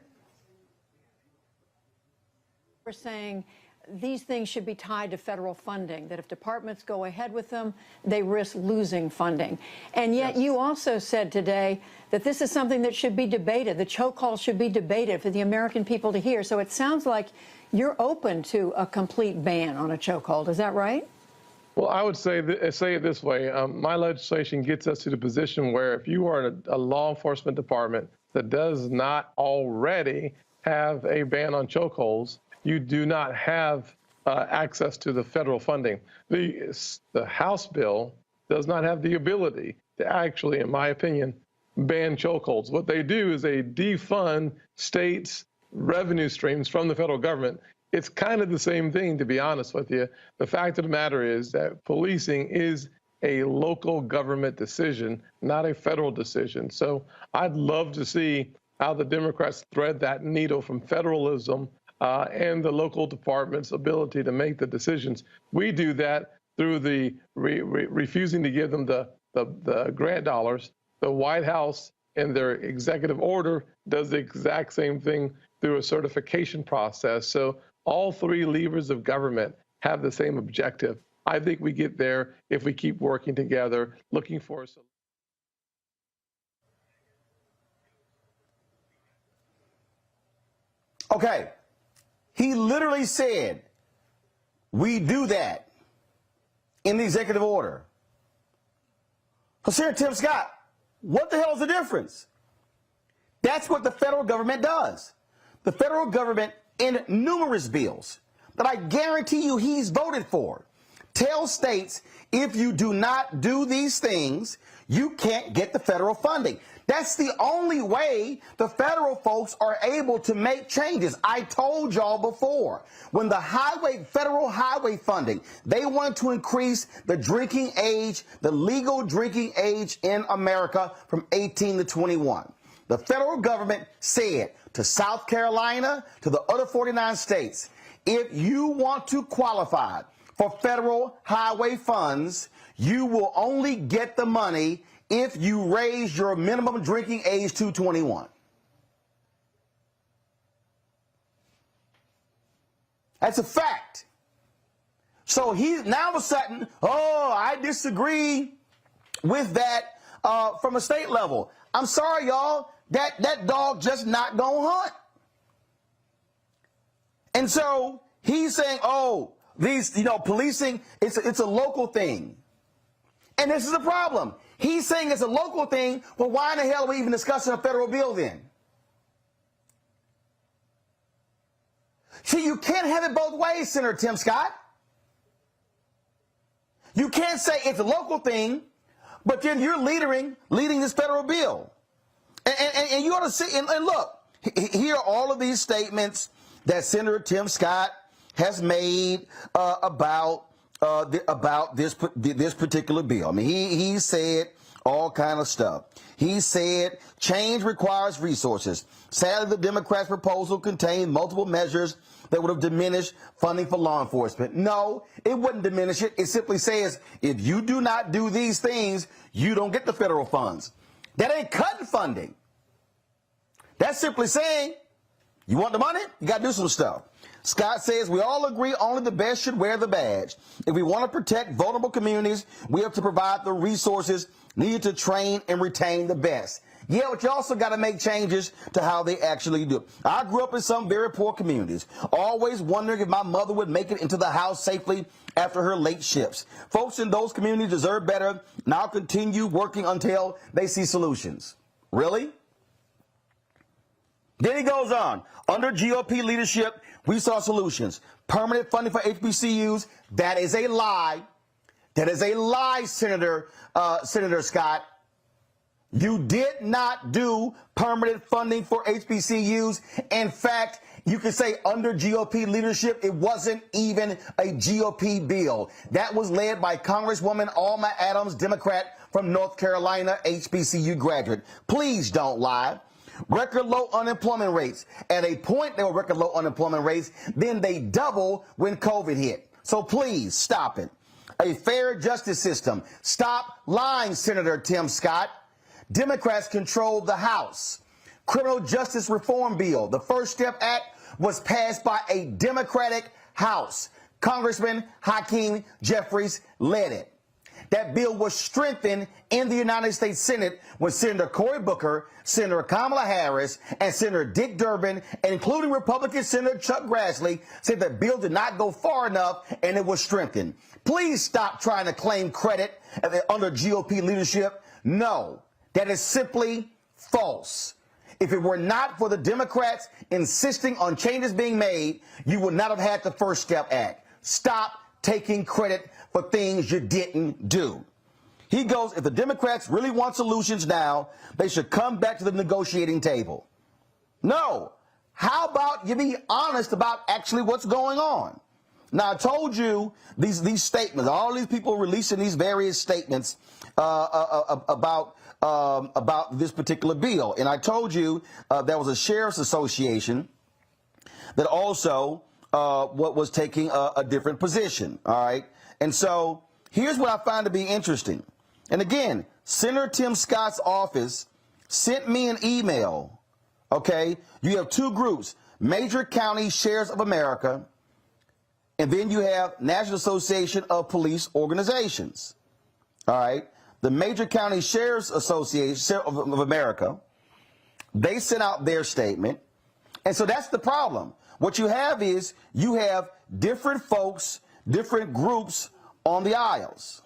We're saying these things should be tied to federal funding, that if departments go ahead with them, they risk losing funding. And yet you also said today that this is something that should be debated. The chokehold should be debated for the American people to hear. So it sounds like you're open to a complete ban on a chokehold. Is that right?
Well, I would say it this way. My legislation gets us to the position where if you are a law enforcement department that does not already have a ban on chokeholds, you do not have access to the federal funding. The House bill does not have the ability to actually, in my opinion, ban chokeholds. What they do is they defund states' revenue streams from the federal government. It's kind of the same thing, to be honest with you. The fact of the matter is that policing is a local government decision, not a federal decision. So I'd love to see how the Democrats thread that needle from federalism and the local department's ability to make the decisions. We do that through the refusing to give them the grant dollars. The White House, in their executive order, does the exact same thing through a certification process. So all three levers of government have the same objective. I think we get there if we keep working together, looking for a solution.
Okay. He literally said, we do that in the executive order. So, Senator Tim Scott, what the hell is the difference? That's what the federal government does. The federal government, in numerous bills that I guarantee you he's voted for, tells states, if you do not do these things, you can't get the federal funding. That's the only way the federal folks are able to make changes. I told y'all before, when the federal highway funding, they wanted to increase the drinking age, the legal drinking age in America from 18 to 21. The federal government said to South Carolina, to the other 49 states, if you want to qualify for federal highway funds, you will only get the money if you raise your minimum drinking age to 21. That's a fact. So he's now all of a sudden, oh, I disagree with that from a state level. I'm sorry, y'all, that dog just not gonna hunt. And so he's saying, oh, these, policing, it's a local thing. And this is a problem. He's saying it's a local thing. Well, why in the hell are we even discussing a federal bill then? See, you can't have it both ways, Senator Tim Scott. You can't say it's a local thing, but then you're leading this federal bill. And you ought to see, and look, here are all of these statements that Senator Tim Scott has made about this particular bill. I mean, he said all kind of stuff. He said change requires resources. Sadly, the Democrats' proposal contained multiple measures that would have diminished funding for law enforcement. No, it wouldn't diminish it. It simply says if you do not do these things, you don't get the federal funds. That ain't cutting funding. That's simply saying you want the money, you got to do some stuff. Scott says we all agree only the best should wear the badge. If we want to protect vulnerable communities, we have to provide the resources needed to train and retain the best. Yeah, but you also got to make changes to how they actually do it. I grew up in some very poor communities, always wondering if my mother would make it into the house safely after her late shifts. Folks in those communities deserve better. Now continue working until they see solutions. Really? Then he goes on. Under GOP leadership, we saw solutions. Permanent funding for HBCUs, that is a lie. That is a lie, Senator Scott. You did not do permanent funding for HBCUs. In fact, you could say under GOP leadership, it wasn't even a GOP bill. That was led by Congresswoman Alma Adams, Democrat from North Carolina, HBCU graduate. Please don't lie. Record low unemployment rates. At a point, they were record low unemployment rates. Then they double when COVID hit. So please stop it. A fair justice system. Stop lying, Senator Tim Scott. Democrats controlled the House. Criminal Justice Reform Bill, the First Step Act, was passed by a Democratic House. Congressman Hakeem Jeffries led it. That bill was strengthened in the United States Senate when Senator Cory Booker, Senator Kamala Harris, and Senator Dick Durbin, including Republican Senator Chuck Grassley, said the bill did not go far enough and it was strengthened. Please stop trying to claim credit under GOP leadership. No, that is simply false. If it were not for the Democrats insisting on changes being made, you would not have had the First Step Act. Stop taking credit for things you didn't do. He goes, if the Democrats really want solutions now, they should come back to the negotiating table. No. How about you be honest about actually what's going on? Now, I told you these statements, all these people releasing these various statements about this particular bill. And I told you there was a sheriff's association that also was taking a different position. All right. And so here's what I find to be interesting. And again, Senator Tim Scott's office sent me an email. OK, you have two groups, Major County Sheriffs of America And then you have National Association of Police Organizations. All right. The Major County Sheriff's Association of America, they sent out their statement. And so that's the problem. What you have is you have different folks, different groups on the aisles.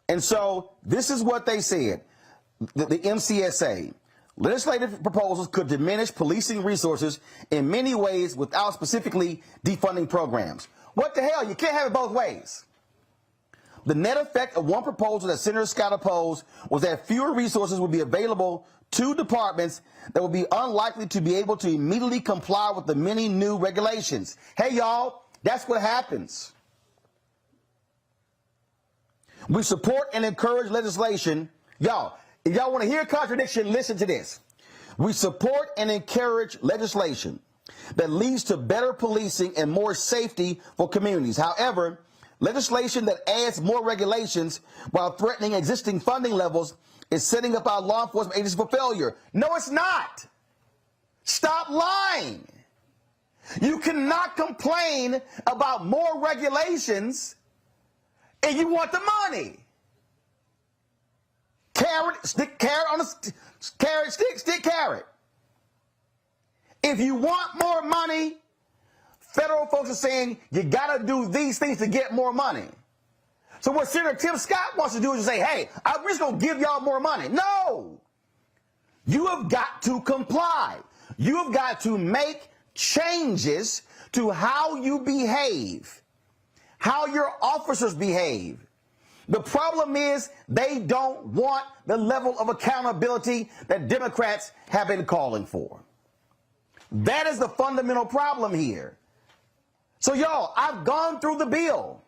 And so this is what they said. The MCSA, legislative proposals could diminish policing resources in many ways without specifically defunding programs. What the hell? You can't have it both ways. The net effect of one proposal that Senator Scott opposed was that fewer resources would be available to departments that would be unlikely to be able to immediately comply with the many new regulations. Hey, y'all, that's what happens. We support and encourage legislation. Y'all, if y'all want to hear contradiction, listen to this. We support and encourage legislation that leads to better policing and more safety for communities. However, legislation that adds more regulations while threatening existing funding levels is setting up our law enforcement agencies for failure. No, it's not. Stop lying. You cannot complain about more regulations and you want the money. Carrot, stick carrot on the carrot, stick carrot. If you want more money, federal folks are saying you got to do these things to get more money. So what Senator Tim Scott wants to do is say, hey, I'm just going to give y'all more money. No. You have got to comply. You have got to make changes to how you behave, how your officers behave. The problem is they don't want the level of accountability that Democrats have been calling for. That is the fundamental problem here. So, y'all, I've gone through the bill.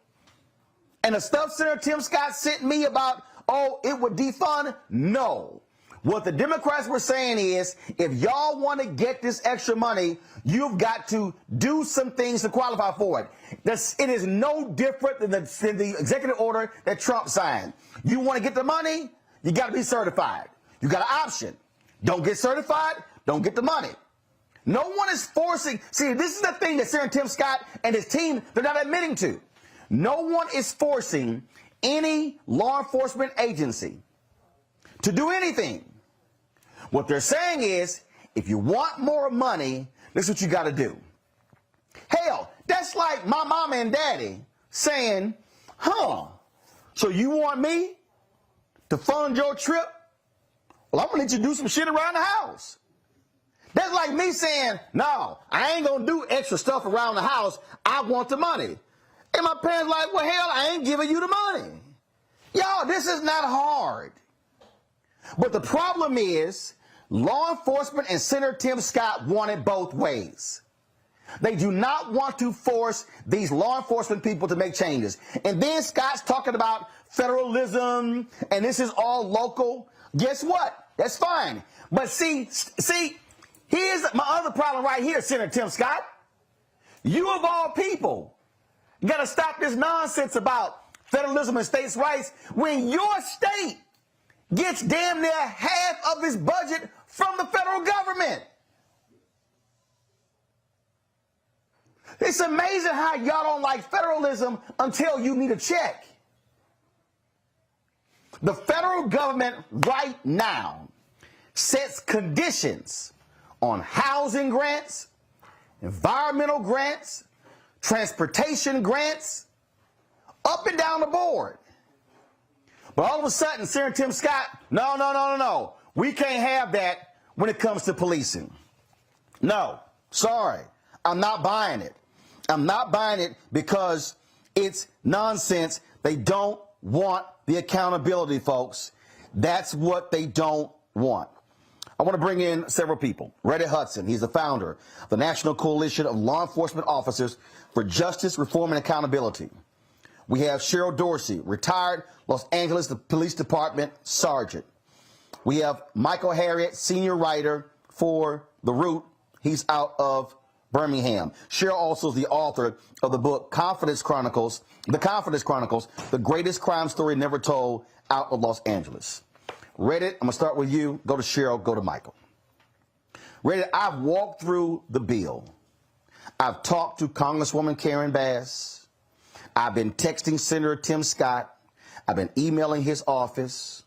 And the stuff Senator Tim Scott sent me about, oh, it would defund, no. What the Democrats were saying is, if y'all want to get this extra money, you've got to do some things to qualify for it. It is no different than the executive order that Trump signed. You want to get the money, you got to be certified. You got an option. Don't get certified, don't get the money. No one is forcing. See, this is the thing that Senator Tim Scott and his team, they're not admitting to. No one is forcing any law enforcement agency to do anything. What they're saying is, if you want more money, this is what you got to do. Hell, that's like my mama and daddy saying, so you want me to fund your trip? Well, I'm going to let you do some shit around the house. That's like me saying, no, I ain't going to do extra stuff around the house. I want the money. And my parents like, well, hell, I ain't giving you the money. Y'all, this is not hard. But the problem is, law enforcement and Senator Tim Scott want it both ways. They do not want to force these law enforcement people to make changes. And then Scott's talking about federalism, and this is all local. Guess what? That's fine. But see, here's my other problem right here, Senator Tim Scott. You of all people got to stop this nonsense about federalism and states' rights when your state gets damn near half of its budget from the federal government. It's amazing how y'all don't like federalism until you need a check. The federal government right now sets conditions on housing grants, environmental grants, transportation grants, up and down the board. But all of a sudden, Senator Tim Scott, no. We can't have that when it comes to policing. No, sorry. I'm not buying it. I'm not buying it because it's nonsense. They don't want the accountability, folks. That's what they don't want. I want to bring in several people. Reddy Hudson, he's the founder of the National Coalition of Law Enforcement Officers for Justice, Reform, and Accountability. We have Cheryl Dorsey, retired Los Angeles Police Department Sergeant. We have Michael Harriet, senior writer for The Root. He's out of Birmingham. Cheryl also is the author of the book The Confidence Chronicles, the greatest crime story never told, out of Los Angeles. Reddy, I'm going to start with you. Go to Cheryl, go to Michael. Reddy, I've walked through the bill. I've talked to Congresswoman Karen Bass. I've been texting Senator Tim Scott. I've been emailing his office.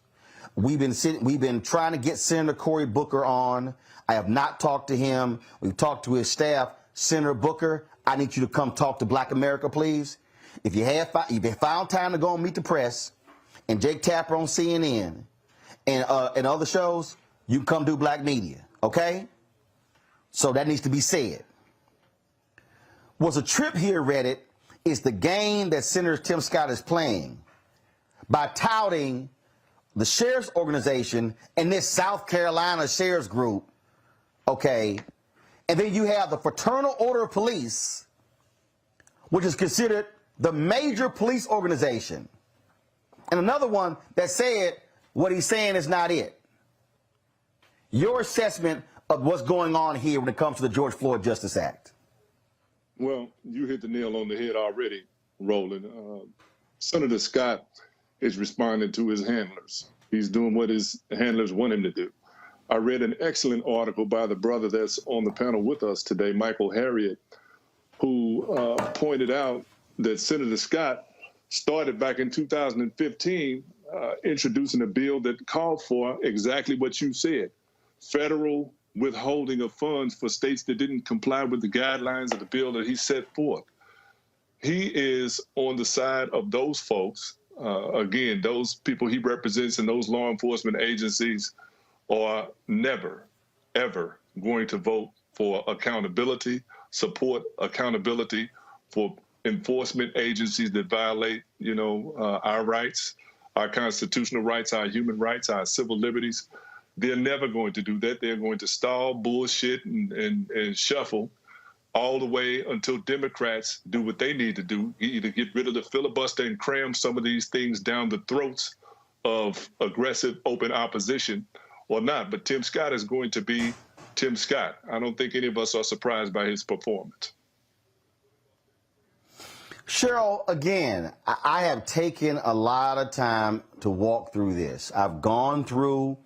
We've been trying to get Senator Cory Booker on. I have not talked to him. We've talked to his staff. Senator Booker, I need you to come talk to Black America, please. If you found time to go and meet the press and Jake Tapper on CNN and other shows, you can come do Black Media, okay? So that needs to be said. What's a trip here, Reddit, is the game that Senator Tim Scott is playing by touting the sheriff's organization and this South Carolina sheriff's group, okay? And then you have the Fraternal Order of Police, which is considered the major police organization. And another one that said what he's saying is not it. Your assessment of what's going on here when it comes to the George Floyd Justice Act?
Well, you hit the nail on the head already, Roland. Senator Scott is responding to his handlers. He's doing what his handlers want him to do. I read an excellent article by the brother that's on the panel with us today, Michael Harriet, who pointed out that Senator Scott started back in 2015 introducing a bill that called for exactly what you said, federal withholding of funds for states that didn't comply with the guidelines of the bill that he set forth. He is on the side of those folks. Again, those people he represents in those law enforcement agencies are never, ever going to vote for accountability, support accountability for enforcement agencies that violate, our rights, our constitutional rights, our human rights, our civil liberties. They're never going to do that. They're going to stall, bullshit, and shuffle all the way until Democrats do what they need to do, either get rid of the filibuster and cram some of these things down the throats of aggressive, open opposition or not. But Tim Scott is going to be Tim Scott. I don't think any of us are surprised by his performance.
Cheryl, again, I have taken a lot of time to walk through this. I've gone through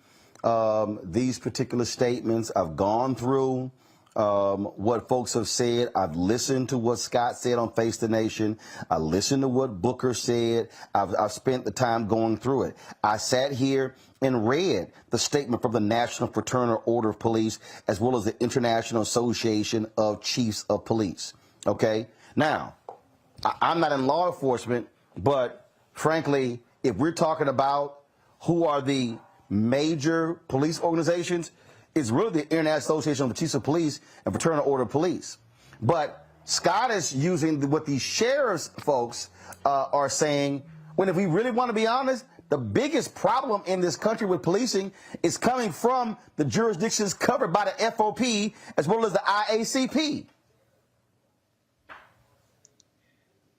these particular statements. I've gone through what folks have said. I've listened to what Scott said on Face the Nation. I listened to what Booker said. I've spent the time going through it. I sat here and read the statement from the National Fraternal Order of Police as well as the International Association of Chiefs of Police. Okay? Now, I'm not in law enforcement, but frankly, if we're talking about who are the major police organizations, it's really the International Association of the Chiefs of Police and Fraternal Order of Police. But Scott is using what these sheriffs folks are saying, when if we really want to be honest, the biggest problem in this country with policing is coming from the jurisdictions covered by the FOP as well as the IACP.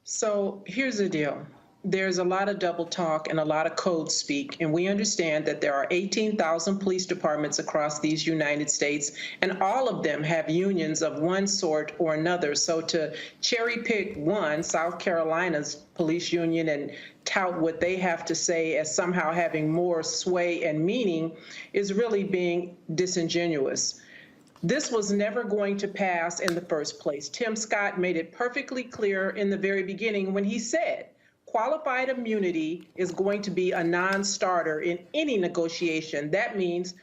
So here's the deal. There's a lot of double talk and a lot of code speak, and we understand that there are 18,000 police departments across these United States, and all of them have unions of one sort or another. So to cherry pick one, South Carolina's police union, and tout what they have to say as somehow having more sway and meaning is really being disingenuous. This was never going to pass in the first place. Tim Scott made it perfectly clear in the very beginning when he said, qualified immunity is going to be a non-starter in any negotiation. That means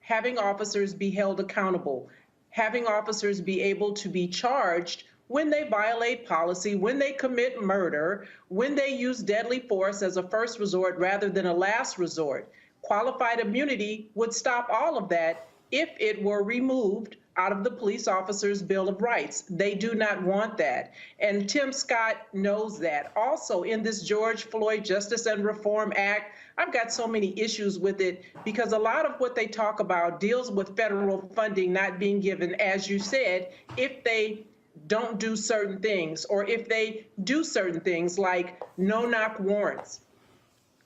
having officers be held accountable, having officers be able to be charged when they violate policy, when they commit murder, when they use deadly force as a first resort rather than a last resort. Qualified immunity would stop all of that if it were removed out of the police officers' Bill of Rights. They do not want that. And Tim Scott knows that. Also, in this George Floyd Justice and Reform Act, I've got so many issues with it because a lot of what they talk about deals with federal funding not being given, as you said, if they don't do certain things, or if they do certain things like no-knock warrants.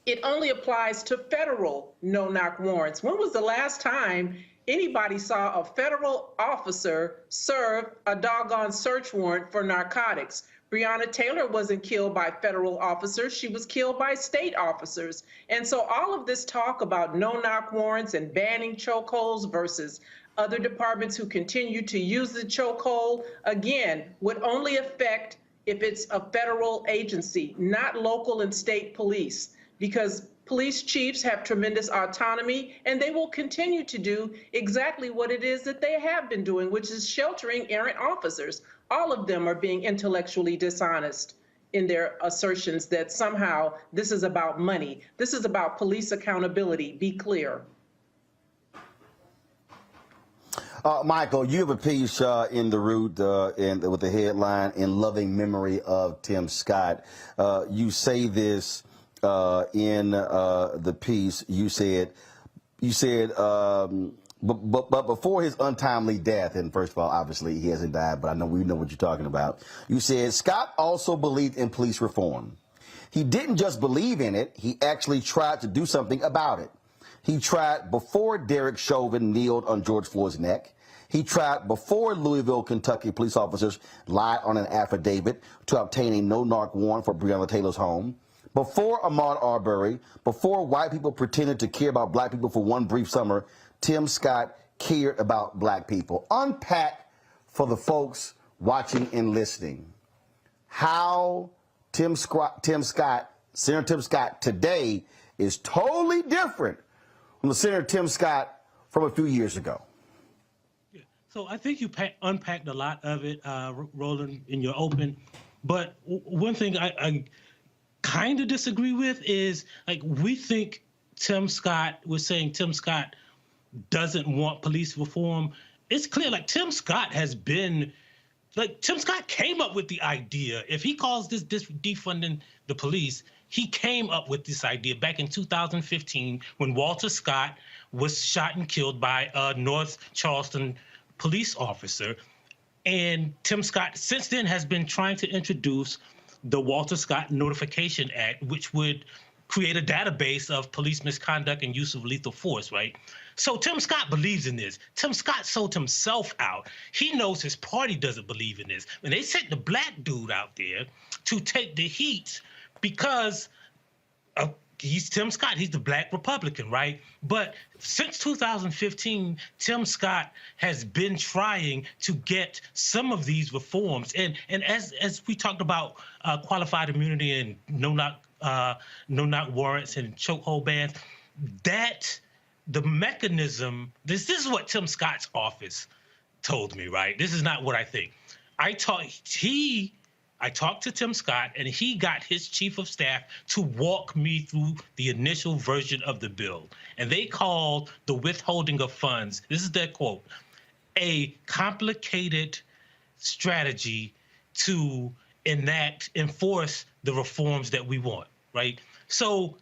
It only applies to federal no-knock warrants. When was the last time anybody saw a federal officer serve a doggone search warrant for narcotics? Breonna Taylor wasn't killed by federal officers. She was killed by state officers. And so all of this talk about no-knock warrants and banning chokeholds versus other departments who continue to use the chokehold, again, would only affect if it's a federal agency, not local and state police, because police chiefs have tremendous autonomy and they will continue to do exactly what it is that they have been doing, which is sheltering errant officers. All of them are being intellectually dishonest in their assertions that somehow this is about money. This is about police accountability. Be clear.
Michael, you have a piece in The Root with the headline, "In Loving Memory of Tim Scott." You say this in the piece. You said, but before his untimely death, and first of all, obviously he hasn't died, but we know what you're talking about. You said Scott also believed in police reform. He didn't just believe in it, he actually tried to do something about it. He tried before Derek Chauvin kneeled on George Floyd's neck. He tried before Louisville, Kentucky police officers lied on an affidavit to obtain a no-knock warrant for Breonna Taylor's home. Before Ahmaud Arbery, before white people pretended to care about black people for one brief summer, Tim Scott cared about black people. Unpack for the folks watching and listening how Senator Tim Scott today is totally different from the Senator Tim Scott from a few years ago.
So I think you unpacked a lot of it, Roland, in your open. But one thing I kind of disagree with is, like, we think we're saying Tim Scott doesn't want police reform. It's clear, like, Tim Scott came up with the idea. If he calls this defunding the police, he came up with this idea back in 2015 when Walter Scott was shot and killed by a North Charleston police officer. And Tim Scott since then has been trying to introduce the Walter Scott Notification Act, which would create a database of police misconduct and use of lethal force, right? So Tim Scott believes in this. Tim Scott sold himself out. He knows his party doesn't believe in this. And they sent the black dude out there to take the heat because he's Tim Scott. He's the black Republican, right? But since 2015, Tim Scott has been trying to get some of these reforms. And as we talked about qualified immunity and no-knock warrants and chokehold bans, that the mechanism, this is what Tim Scott's office told me, right? This is not what I think. I talked to Tim Scott, and he got his chief of staff to walk me through the initial version of the bill. And they called the withholding of funds, this is their quote, a complicated strategy to enforce the reforms that we want, right? So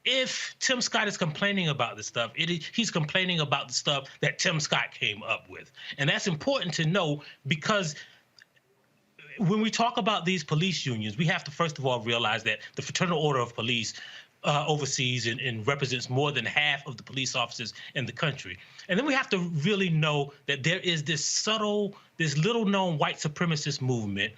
if Tim Scott is complaining about this stuff, he's complaining about the stuff that Tim Scott came up with. And that's important to know, because when we talk about these police unions, we have to first of all realize that the Fraternal Order of Police oversees and represents more than half of the police officers in the country. And then we have to really know that there is this little known white supremacist movement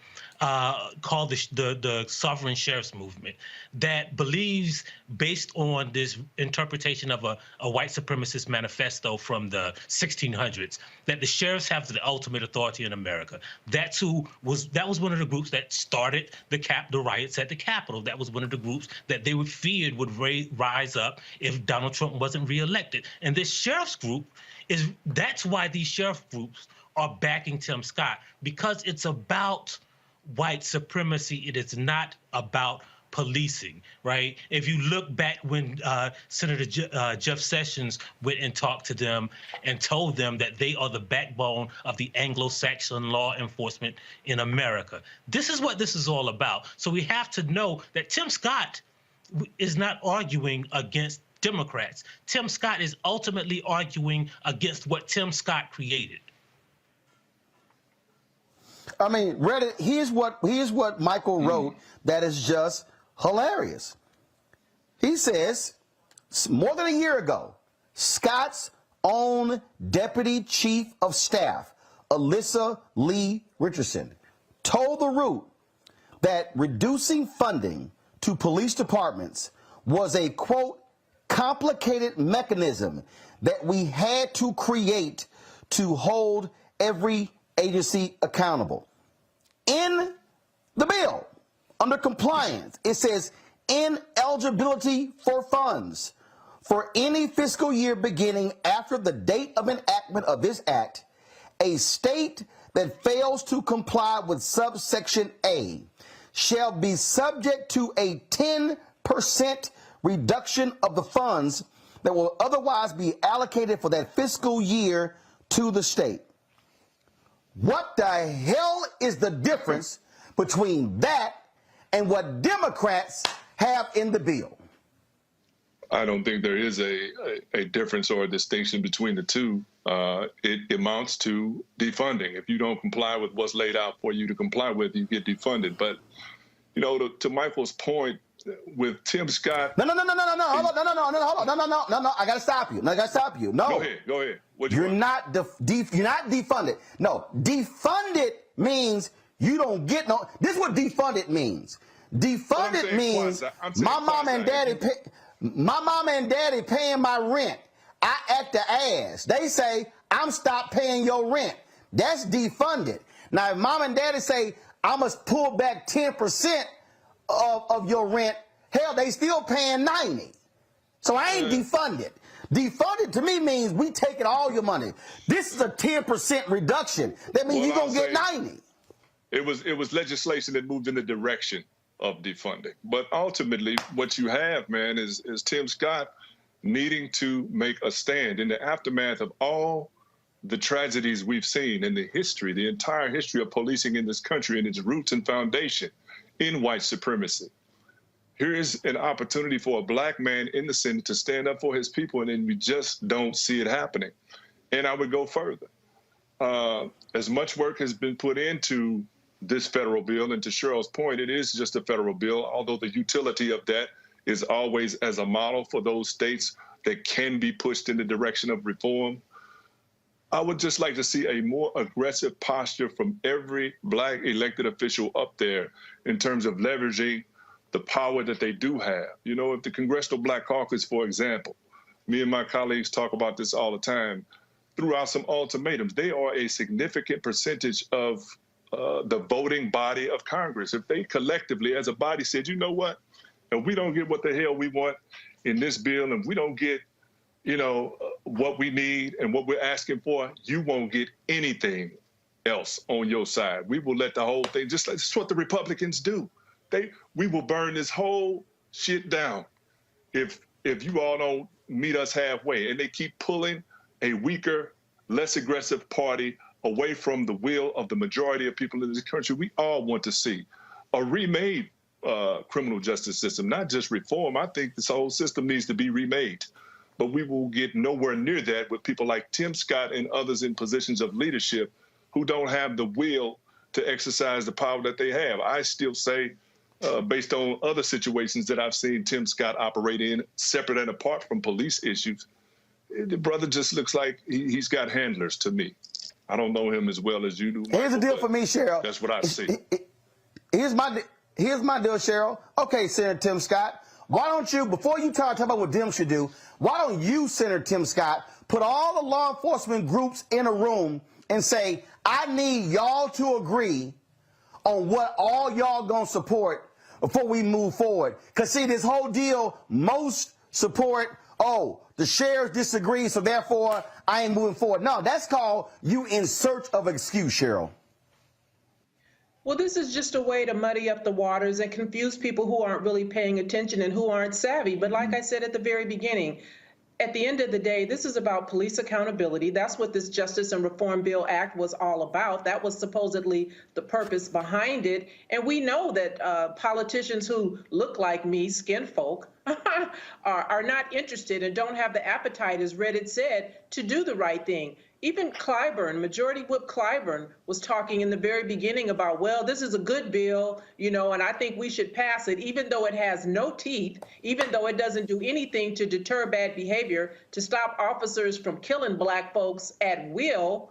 called the Sovereign Sheriffs Movement that believes, based on this interpretation of a white supremacist manifesto from the 1600s, that the sheriffs have the ultimate authority in America. That was one of the groups that started the riots at the Capitol. That was one of the groups that they feared would rise up if Donald Trump wasn't reelected. And this sheriffs group that's why these sheriff groups are backing Tim Scott, because it's about white supremacy. It is not about policing, right? If you look back when Senator Jeff Sessions went and talked to them and told them that they are the backbone of the Anglo-Saxon law enforcement in America. This is what this is all about. So we have to know that Tim Scott is not arguing against Democrats. Tim Scott is ultimately arguing against what Tim Scott created.
I mean, Reddit, here's what Michael wrote that is just hilarious. He says, more than a year ago, Scott's own Deputy Chief of Staff, Alyssa Lee Richardson, told The Root that reducing funding to police departments was a, quote, complicated mechanism that we had to create to hold every agency accountable. In the bill, under compliance, it says ineligibility for funds for any fiscal year beginning after the date of enactment of this act, a state that fails to comply with subsection A shall be subject to a 10% reduction of the funds that will otherwise be allocated for that fiscal year to the state. What the hell is the difference between that and what Democrats have in the bill?
I don't think there is a difference or a distinction between the two. It amounts to defunding. If you don't comply with what's laid out for you to comply with, you get defunded. But, you know, to Michael's point, with Tim Scott.
No, hold on, I gotta stop you. No.
Go ahead.
You're not defunded. No, defunded means you don't get no. This is what defunded means. Defunded means my mom and daddy paying my rent. I act the ass. They say I'm stop paying your rent. That's defunded. Now, if mom and daddy say I must pull back 10% of your rent, hell, they still paying 90. So I ain't defunded. Defunded to me means we taking all your money. This is a 10% reduction. That means you're gonna get 90.
It was legislation that moved in the direction of defunding. But ultimately, what you have, man, is Tim Scott needing to make a stand in the aftermath of all the tragedies we've seen in the history, the entire history of policing in this country and its roots and foundation in white supremacy. Here is an opportunity for a black man in the Senate to stand up for his people, and then we just don't see it happening. And I would go further. As much work has been put into this federal bill, and to Cheryl's point, it is just a federal bill, although the utility of that is always as a model for those states that can be pushed in the direction of reform. I would just like to see a more aggressive posture from every black elected official up there in terms of leveraging the power that they do have. You know, if the Congressional Black Caucus, for example, me and my colleagues talk about this all the time, threw out some ultimatums. They are a significant percentage of the voting body of Congress. If they collectively, as a body, said, you know what, if we don't get what the hell we want in this bill, and we don't get, you know, what we need and what we're asking for, you won't get anything else on your side. We will let the whole thing, just like that's what the Republicans do. We will burn this whole shit down if you all don't meet us halfway. And they keep pulling a weaker, less aggressive party away from the will of the majority of people in this country. We all want to see a remade criminal justice system, not just reform. I think this whole system needs to be remade. But we will get nowhere near that with people like Tim Scott and others in positions of leadership who don't have the will to exercise the power that they have. I still say, based on other situations that I've seen Tim Scott operate in, separate and apart from police issues, the brother just looks like he's got handlers to me. I don't know him as well as you do, Michael.
Here's the deal for me, Cheryl.
That's what I see.
Here's my deal, Cheryl. Okay, Senator Tim Scott, why don't you, before you talk about what Dem should do, why don't you, Senator Tim Scott, put all the law enforcement groups in a room and say, I need y'all to agree on what all y'all gonna support before we move forward. Because see, this whole deal, most support, the sheriff disagree, so therefore I ain't moving forward. No, that's called you in search of excuse, Cheryl.
Well, this is just a way to muddy up the waters and confuse people who aren't really paying attention and who aren't savvy. But like I said at the very beginning, at the end of the day, this is about police accountability. That's what this Justice and Reform Bill Act was all about. That was supposedly the purpose behind it. And we know that politicians who look like me, skin folk, are not interested and don't have the appetite, as Reddit said, to do the right thing. Even Clyburn, Majority Whip Clyburn, was talking in the very beginning about, well, this is a good bill, you know, and I think we should pass it, even though it has no teeth, even though it doesn't do anything to deter bad behavior, to stop officers from killing black folks at will.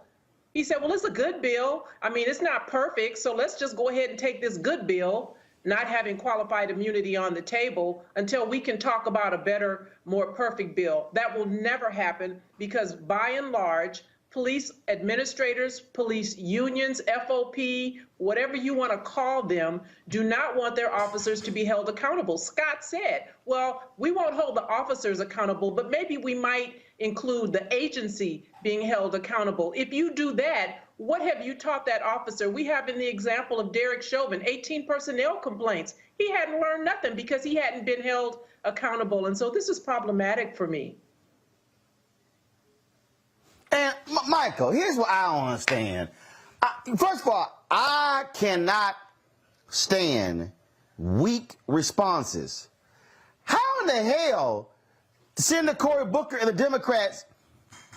He said, well, it's a good bill. I mean, it's not perfect, so let's just go ahead and take this good bill, not having qualified immunity on the table, until we can talk about a better, more perfect bill. That will never happen because, by and large, police administrators, police unions, FOP, whatever you want to call them, do not want their officers to be held accountable. Scott said, well, we won't hold the officers accountable, but maybe we might include the agency being held accountable. If you do that, what have you taught that officer? We have in the example of Derek Chauvin, 18 personnel complaints. He hadn't learned nothing because he hadn't been held accountable. And so this is problematic for me.
And Michael, here's what I don't understand. First of all, I cannot stand weak responses. How in the hell Senator Cory Booker and the Democrats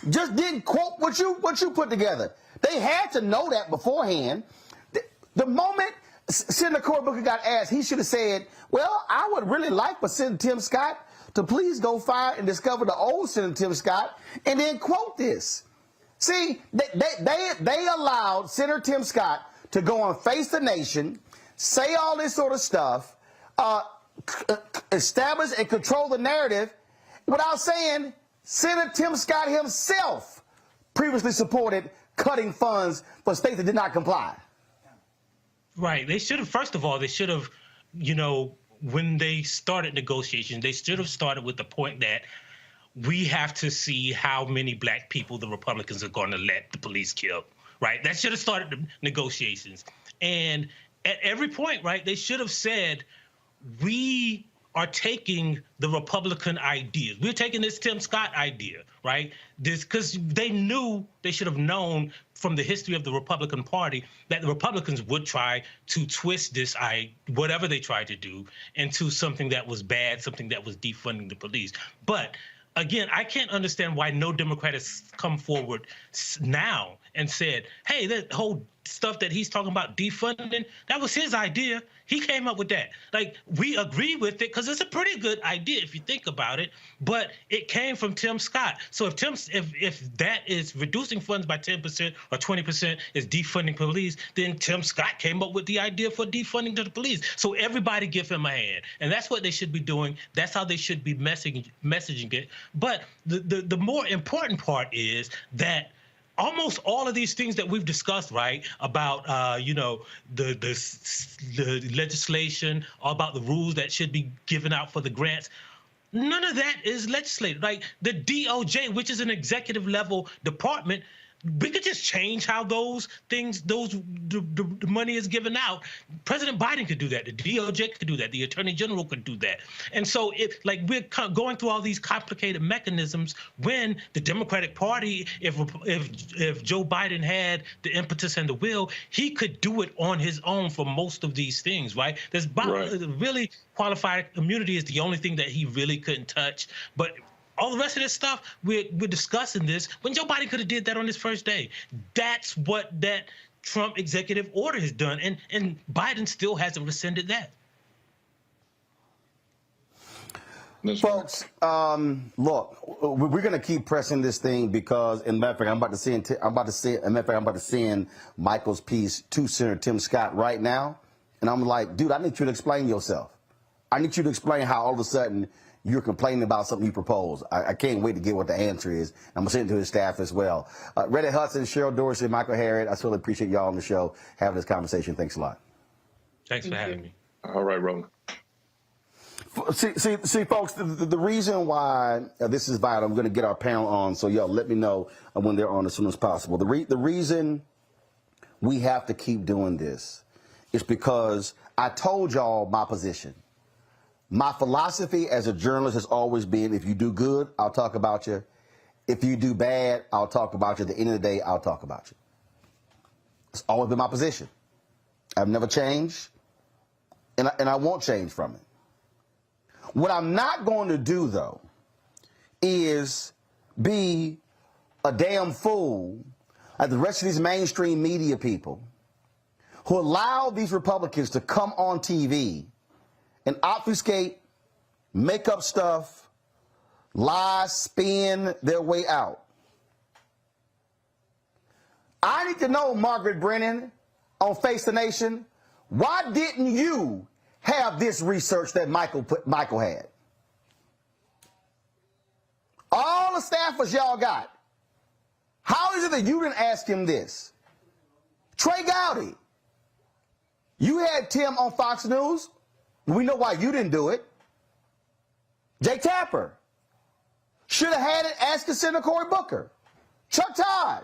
just didn't quote what you put together? They had to know that beforehand. The moment Senator Cory Booker got asked, he should have said, well, I would really like for Senator Tim Scott to please go find and discover the old Senator Tim Scott and then quote this. See, they allowed Senator Tim Scott to go on Face the Nation, say all this sort of stuff, establish and control the narrative without saying Senator Tim Scott himself previously supported cutting funds for states that did not comply.
Right. They should have, first of all, they should have, you know, when they started negotiations, they should have started with the point that we have to see how many black people the Republicans are going to let the police kill, right? That should have started the negotiations. And at every point, right, they should have said, we are taking the Republican ideas. We're taking this Tim Scott idea, right? This, because they knew, they should have known from the history of the Republican Party that the Republicans would try to twist this, whatever they tried to do, into something that was bad, something that was defunding the police. But again, I can't understand why no Democrat has come forward now and said, hey, that whole stuff that he's talking about defunding, that was his idea. He came up with that. Like, we agree with it because it's a pretty good idea if you think about it, but it came from Tim Scott. So if that is reducing funds by 10% or 20% is defunding police, then Tim Scott came up with the idea for defunding to the police. So everybody give him a hand. And that's what they should be doing. That's how they should be messaging it. But the more important part is that almost all of these things that we've discussed, right, about, you know, the legislation, all about the rules that should be given out for the grants, none of that is legislated. Like the DOJ, which is an executive level department, we could just change how those things, the money is given out. President Biden could do that. The DOJ could do that. The Attorney General could do that. And so, like, we're going through all these complicated mechanisms when the Democratic Party, if Joe Biden had the impetus and the will, he could do it on his own for most of these things, right? There's really qualified immunity is the only thing that he really couldn't touch, but all the rest of this stuff, we're discussing this when Joe Biden could have did that on his first day. That's what that Trump executive order has done, and Biden still hasn't rescinded that.
Folks, look, we're going to keep pressing this thing because, in matter of fact, I'm about to send Michael's piece to Senator Tim Scott right now, and I'm like, dude, I need you to explain yourself. I need you to explain how all of a sudden you're complaining about something you propose. I can't wait to get what the answer is. I'm going to send it to his staff as well. Reddy Hudson, Cheryl Dorsey, Michael Harriet, I certainly appreciate y'all on the show having this conversation. Thanks a lot.
Thanks for having me.
All right, Roland.
See, folks, the reason why this is vital, I'm going to get our panel on, so y'all let me know when they're on as soon as possible. The reason we have to keep doing this is because I told y'all my position. My philosophy as a journalist has always been, if you do good, I'll talk about you. If you do bad, I'll talk about you. At the end of the day, I'll talk about you. It's always been my position. I've never changed, and I won't change from it. What I'm not going to do, though, is be a damn fool like the rest of these mainstream media people who allow these Republicans to come on TV and obfuscate, make up stuff, lie, spin their way out. I need to know, Margaret Brennan on Face the Nation, why didn't you have this research that Michael had? All the staffers y'all got, How is it that you didn't ask him this? Trey Gowdy, you had Tim on Fox News. We know why you didn't do it. Jake Tapper should have had it asking Senator Cory Booker. Chuck Todd.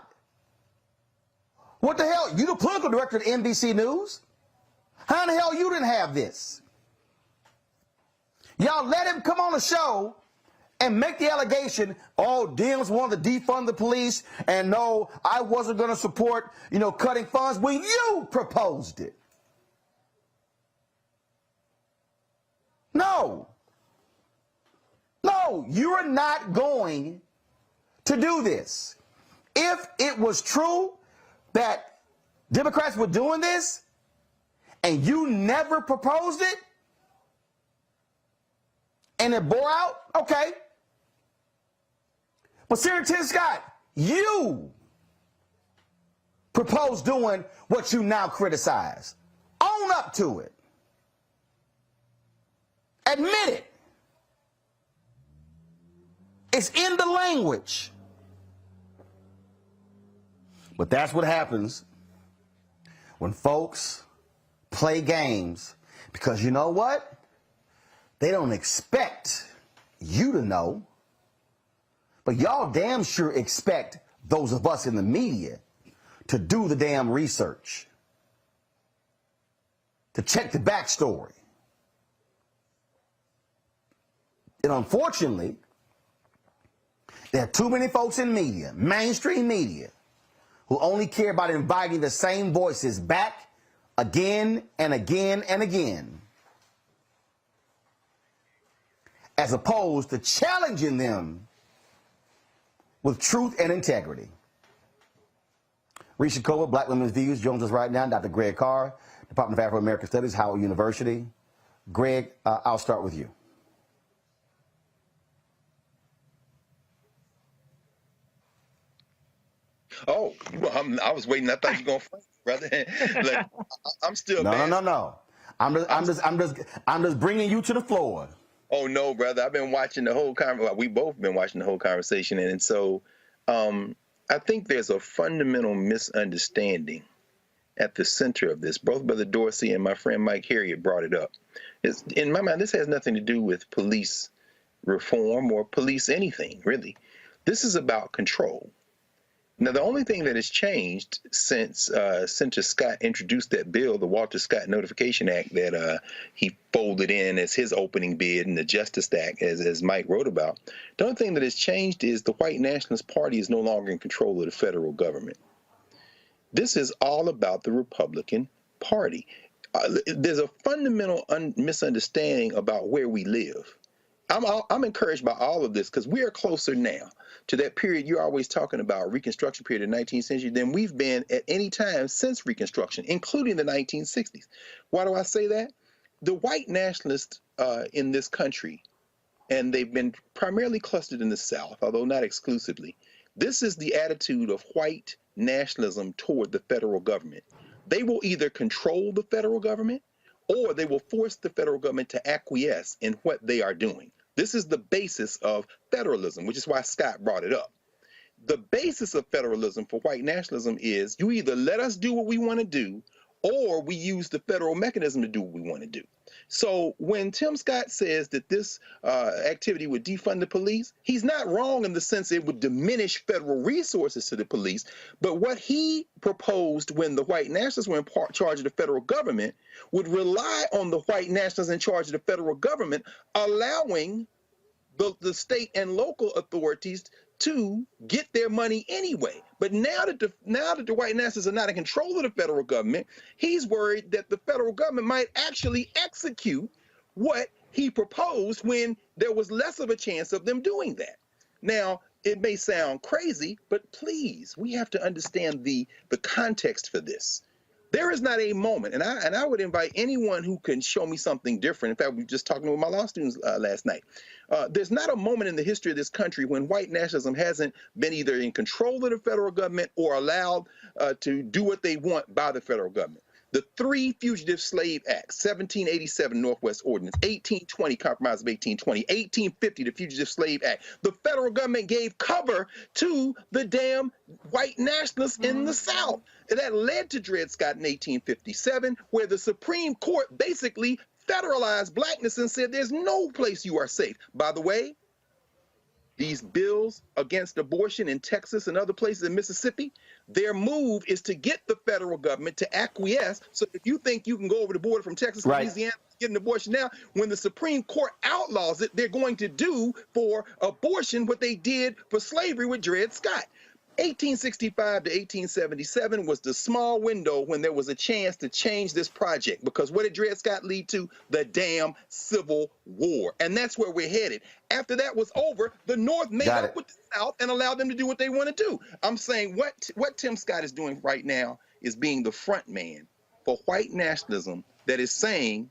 What the hell? You the political director of NBC News? How in the hell you didn't have this? Y'all let him come on the show and make the allegation, oh, Dems wanted to defund the police, and no, I wasn't going to support, cutting funds when you proposed it. No. No, you're not going to do this. If it was true that Democrats were doing this and you never proposed it and it bore out, okay. But Senator Tim Scott, you proposed doing what you now criticize. Own up to it. Admit it. It's in the language. But that's what happens when folks play games, because you know what? They don't expect you to know, but y'all damn sure expect those of us in the media to do the damn research, to check the backstory. And unfortunately, there are too many folks in media, mainstream media, who only care about inviting the same voices back again and again and again, as opposed to challenging them with truth and integrity. Risha Cova, Black Women's Views, joins us right now. Dr. Greg Carr, Department of Afro-American Studies, Howard University. Greg, I'll start with you.
Oh, well, I was waiting. I thought you were going to fight, brother. Like, I'm still.
No. I'm just bringing you to the floor.
Oh no, brother! I've been watching the whole conversation. We both been watching the whole conversation, and so I think there's a fundamental misunderstanding at the center of this. Both Brother Dorsey and my friend Mike Harriet brought it up. In my mind, this has nothing to do with police reform or police anything, really. This is about control. Now, the only thing that has changed since Senator Scott introduced that bill, the Walter Scott Notification Act, that he folded in as his opening bid in the Justice Act, as Mike wrote about, the only thing that has changed is the white nationalist party is no longer in control of the federal government. This is all about the Republican Party. There's a fundamental misunderstanding about where we live. I'm encouraged by all of this because we are closer now to that period you're always talking about, Reconstruction period of the 19th century, than we've been at any time since Reconstruction, including the 1960s. Why do I say that? The white nationalists in this country, and they've been primarily clustered in the South, although not exclusively, this is the attitude of white nationalism toward the federal government. They will either control the federal government or they will force the federal government to acquiesce in what they are doing. This is the basis of federalism, which is why Scott brought it up. The basis of federalism for white nationalism is you either let us do what we want to do, or we use the federal mechanism to do what we want to do. So when Tim Scott says that this activity would defund the police, he's not wrong in the sense it would diminish federal resources to the police. But what he proposed when the white nationalists were in charge of the federal government would rely on the white nationalists in charge of the federal government, allowing the state and local authorities to get their money anyway. But now that the white nationalists are not in control of the federal government, he's worried that the federal government might actually execute what he proposed when there was less of a chance of them doing that. Now, it may sound crazy, but please, we have to understand the context for this. There is not a moment, and I would invite anyone who can show me something different. In fact, we were just talking with my law students last night. There's not a moment in the history of this country when white nationalism hasn't been either in control of the federal government or allowed to do what they want by the federal government. The 3 Fugitive Slave Acts, 1787 Northwest Ordinance, 1820 Compromise of 1820, 1850 the Fugitive Slave Act. The federal government gave cover to the damn white nationalists in the South. And that led to Dred Scott in 1857, where the Supreme Court basically federalized blackness and said there's no place you are safe. By the way, these bills against abortion in Texas and other places in Mississippi, their move is to get the federal government to acquiesce. So if you think you can go over the border from Texas to Louisiana and get an abortion now, when the Supreme Court outlaws it, they're going to do for abortion what they did for slavery with Dred Scott. 1865 to 1877 was the small window when there was a chance to change this project, because what did Dred Scott lead to? The damn Civil War. And that's where we're headed. After that was over, the North made up with the South and allowed them to do what they want to do. I'm saying what Tim Scott is doing right now is being the front man for white nationalism that is saying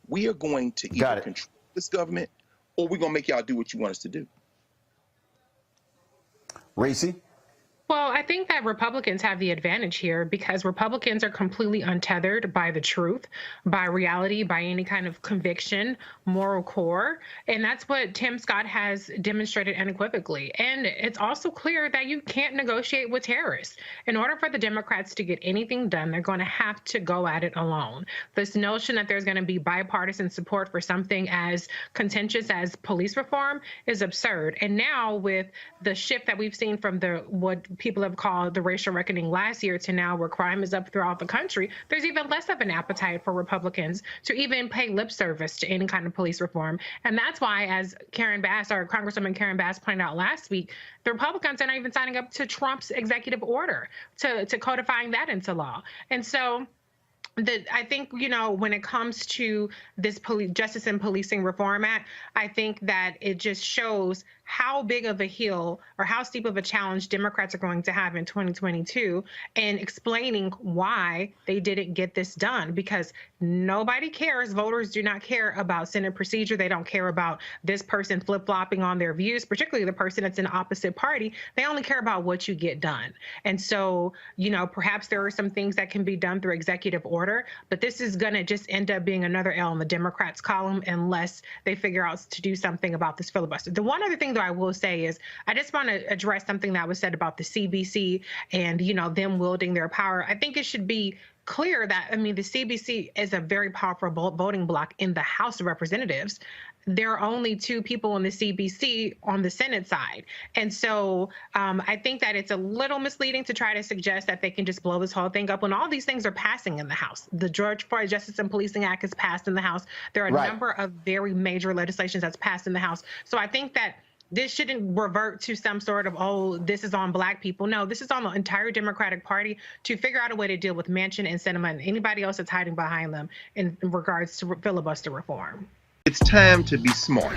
we are going to either control this government or we're going to make y'all do what you want us to do.
Racy?
Well, I think that Republicans have the advantage here because Republicans are completely untethered by the truth, by reality, by any kind of conviction, moral core. And that's what Tim Scott has demonstrated unequivocally. And it's also clear that you can't negotiate with terrorists. In order for the Democrats to get anything done, they're going to have to go at it alone. This notion that there's going to be bipartisan support for something as contentious as police reform is absurd. And now with the shift that we've seen from what people have called the racial reckoning last year to now where crime is up throughout the country, there's even less of an appetite for Republicans to even pay lip service to any kind of police reform. And that's why, as Congresswoman Karen Bass pointed out last week, the Republicans are not even signing up to Trump's executive order to codifying that into law. And so I think, when it comes to this Justice and Policing Reform Act, I think that it just shows how big of a hill or how steep of a challenge Democrats are going to have in 2022 and explaining why they didn't get this done, because nobody cares. Voters do not care about Senate procedure. They don't care about this person flip-flopping on their views, particularly the person that's in the opposite party. They only care about what you get done. And so, perhaps there are some things that can be done through executive order, but this is going to just end up being another L in the Democrats' column unless they figure out to do something about this filibuster. The one other thing that I will say is I just want to address something that was said about the CBC and, them wielding their power. I think it should be clear that, the CBC is a very powerful voting bloc in the House of Representatives. There are only 2 people in the CBC on the Senate side. And so I think that it's a little misleading to try to suggest that they can just blow this whole thing up when all these things are passing in the House. The George Floyd Justice and Policing Act is passed in the House. There are a number of very major legislations that's passed in the House. So I think that this shouldn't revert to some sort of, this is on Black people. No, this is on the entire Democratic Party to figure out a way to deal with Manchin and Sinema and anybody else that's hiding behind them in regards to filibuster reform.
It's time to be smart.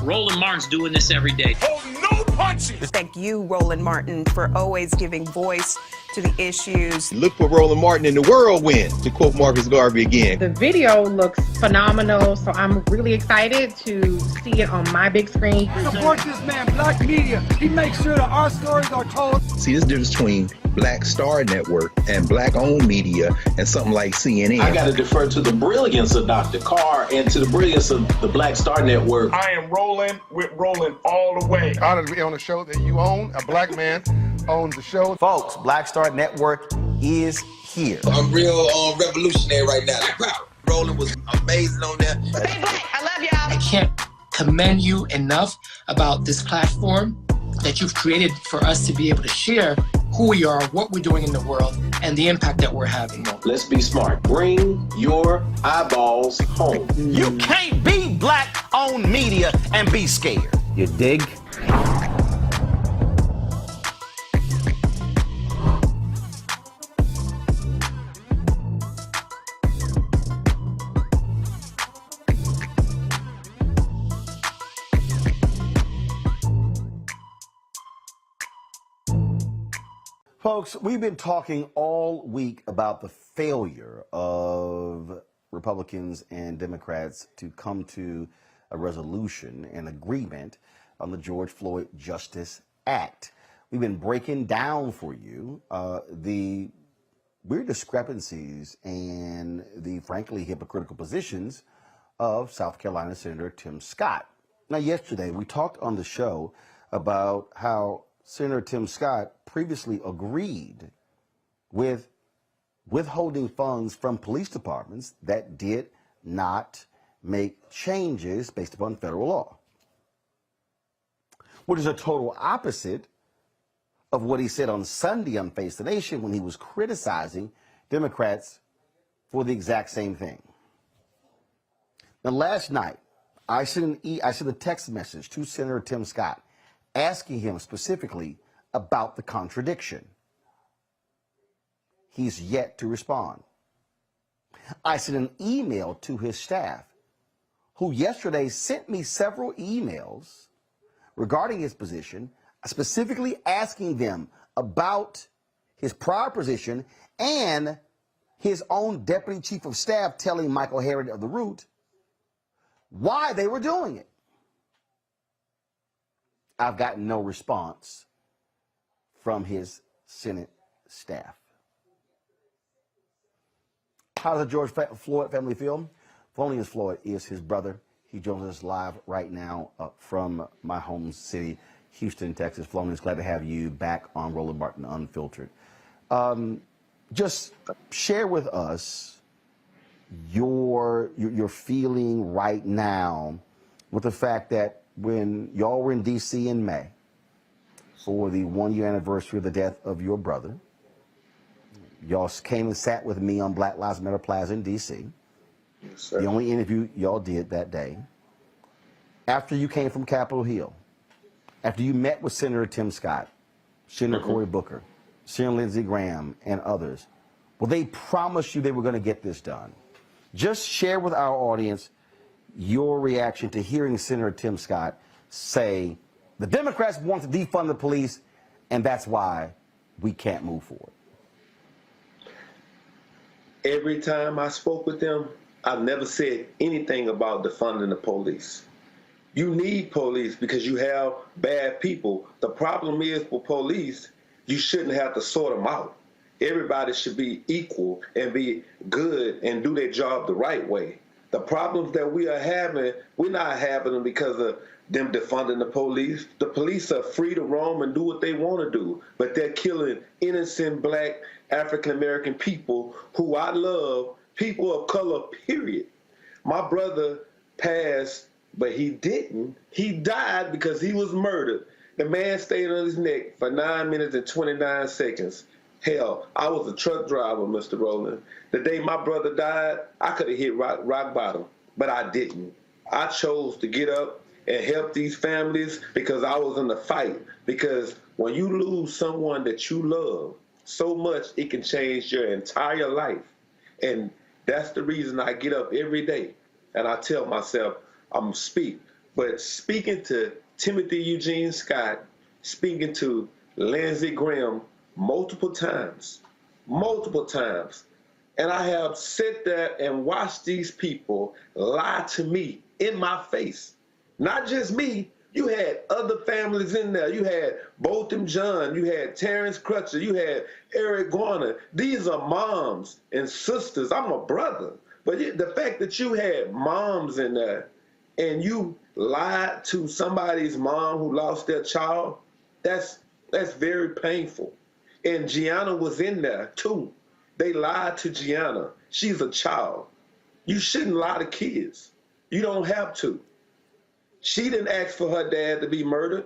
Roland Martin's doing this every day.
Oh, no punches! Thank you, Roland Martin, for always giving voice to the issues.
Look for Roland Martin in the whirlwind, to quote Marcus Garvey again.
The video looks phenomenal, so I'm really excited to see it on my big screen.
Support this man, Black media. He makes sure that our stories are told.
See, this difference between Black Star Network and Black-owned media and something like CNN.
I got to defer to the brilliance of Dr. Carr and to the brilliance of the Black Star Network.
I am rolling with Roland all the way. Honored to be on a show that you own. A Black man owns the show.
Folks, Black Star Network is here.
I'm real revolutionary right now. Roland was amazing on there.
Stay Black. I love y'all.
I can't commend you enough about this platform that you've created for us to be able to share who we are, what we're doing in the world, and the impact that we're having.
Let's be smart. Bring your eyeballs home.
You can't be Black-owned media and be scared. You dig? Folks, we've been talking all week about the failure of Republicans and Democrats to come to a resolution and agreement on the George Floyd Justice Act. We've been breaking down for you the weird discrepancies and the frankly hypocritical positions of South Carolina Senator Tim Scott. Now, yesterday we talked on the show about how Senator Tim Scott previously agreed with withholding funds from police departments that did not make changes based upon federal law, which is a total opposite of what he said on Sunday on Face the Nation when he was criticizing Democrats for the exact same thing. Now, last night, I sent a text message to Senator Tim Scott asking him specifically about the contradiction. He's yet to respond. I sent an email to his staff, who yesterday sent me several emails regarding his position, specifically asking them about his prior position and his own deputy chief of staff telling Michael Harriott of the Root why they were doing it. I've gotten no response from his Senate staff. How does the George Floyd family feel? Philonise Floyd is his brother. He joins us live right now from my home city, Houston, Texas. Philonise, glad to have you back on Roland Martin Unfiltered. Just share with us your feeling right now with the fact that when y'all were in D.C. in May for the 1-year anniversary of the death of your brother, y'all came and sat with me on Black Lives Matter Plaza in D.C.
Yes,
the only interview y'all did that day. After you came from Capitol Hill, after you met with Senator Tim Scott, Senator Cory Booker, Senator Lindsey Graham, and others, well, they promised you they were going to get this done. Just share with our audience your reaction to hearing Senator Tim Scott say the Democrats want to defund the police, and that's why we can't move forward.
Every time I spoke with them, I never said anything about defunding the police. You need police because you have bad people. The problem is with police, you shouldn't have to sort them out. Everybody should be equal and be good and do their job the right way. The problems that we are having, we're not having them because of them defunding the police. The police are free to roam and do what they want to do, but they're killing innocent black African-American people who I love, people of color, period. My brother passed, but he didn't. He died because he was murdered. The man stayed on his neck for 9 minutes and 29 seconds. Hell, I was a truck driver, Mr. Roland. The day my brother died, I could have hit rock bottom, but I didn't. I chose to get up and help these families because I was in the fight. Because when you lose someone that you love so much, it can change your entire life. And that's the reason I get up every day and I tell myself, I'm going to speak. But speaking to Timothy Eugene Scott, speaking to Lindsey Graham multiple times, and I have sat there and watched these people lie to me in my face. Not just me. You had other families in there. You had Botham John. You had Terrence Crutcher. You had Eric Garner. These are moms and sisters. I'm a brother. But the fact that you had moms in there and you lied to somebody's mom who lost their child, that's very painful. And Gianna was in there too. They lied to Gianna. She's a child. You shouldn't lie to kids. You don't have to. She didn't ask for her dad to be murdered.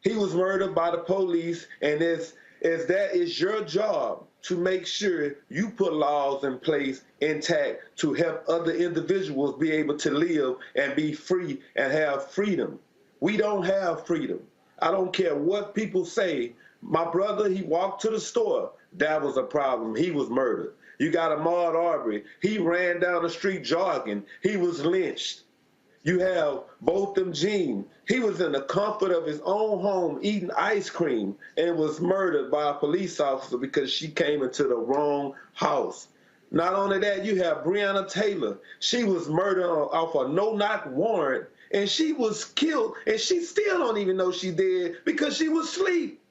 He was murdered by the police, and as that is your job to make sure you put laws in place intact to help other individuals be able to live and be free and have freedom. We don't have freedom. I don't care what people say. My brother, he walked to the store. That was a problem. He was murdered. You got Ahmaud Arbery. He ran down the street jogging. He was lynched. You have Botham Jean. He was in the comfort of his own home eating ice cream and was murdered by a police officer because she came into the wrong house. Not only that, you have Breonna Taylor. She was murdered off a no-knock warrant, and she was killed, and she still don't even know she did because she was asleep.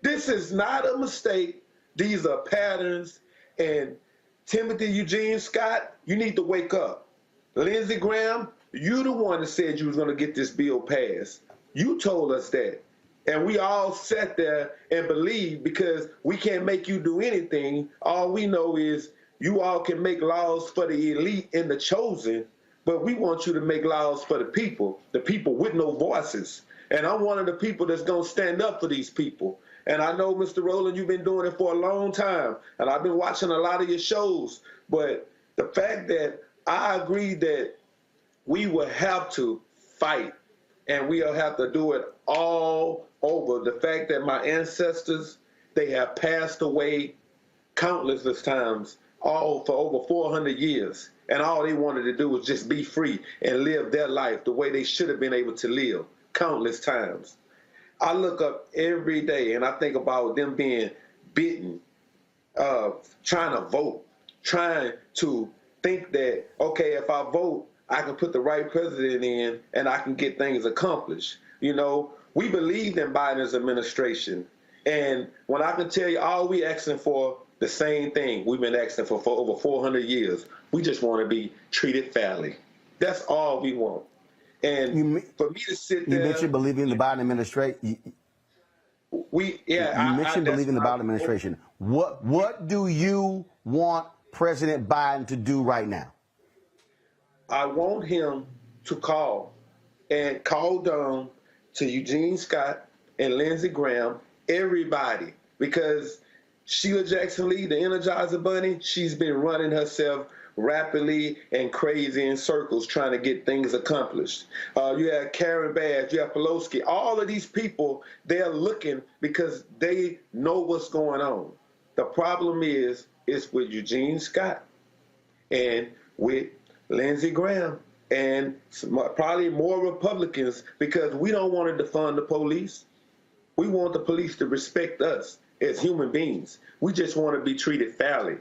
This is not a mistake. These are patterns, And Timothy Eugene Scott, you need to wake up. Lindsey Graham, you the one that said you was going to get this bill passed. You told us that. And we all sat there and believed, because we can't make you do anything. All we know is you all can make laws for the elite and the chosen, but we want you to make laws for the people with no voices. And I'm one of the people that's going to stand up for these people. And I know, Mr. Roland, you've been doing it for a long time, and I've been watching a lot of your shows. But the fact that I agree that we will have to fight, and we'll have to do it all over. The fact that my ancestors, they have passed away countless times, all for over 400 years. And all they wanted to do was just be free and live their life the way they should have been able to live countless times. I look up every day and I think about them being bitten, trying to vote, trying to think that, okay, if I vote, I can put the right president in and I can get things accomplished. You know, we believed in Biden's administration. And when I can tell you, all we asking for the same thing we've been asking for over 400 years. We just want to be treated fairly. That's all we want. And for me to sit there...
You mentioned believing in the Biden administration. You mentioned believing in the Biden administration. What do you want President Biden to do right now?
I want him to call down to Eugene Scott and Lindsey Graham, everybody, because Sheila Jackson Lee, the Energizer Bunny, she's been running herself rapidly and crazy in circles trying to get things accomplished. You have Karen Bass, you have Pelosi, all of these people, they're looking because they know what's going on. The problem is with Eugene Scott and with Lindsey Graham and probably more Republicans, because we don't want to defund the police. We want the police to respect us as human beings. We just want to be treated fairly.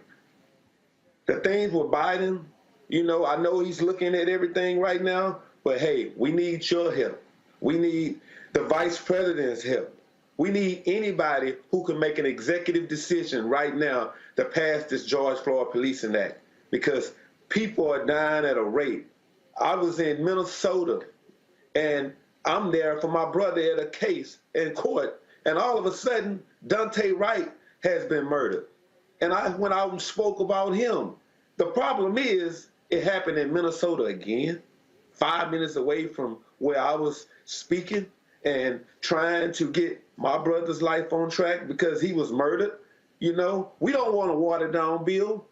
The things with Biden, you know, I know he's looking at everything right now, but hey, we need your help. We need the vice president's help. We need anybody who can make an executive decision right now to pass this George Floyd Policing Act, because people are dying at a rate. I was in Minnesota, and I'm there for my brother at a case in court, and all of a sudden, Dante Wright has been murdered. And I went out and spoke about him. The problem is, it happened in Minnesota again, 5 minutes away from where I was speaking and trying to get my brother's life on track because he was murdered. You know, we don't want a watered down bill.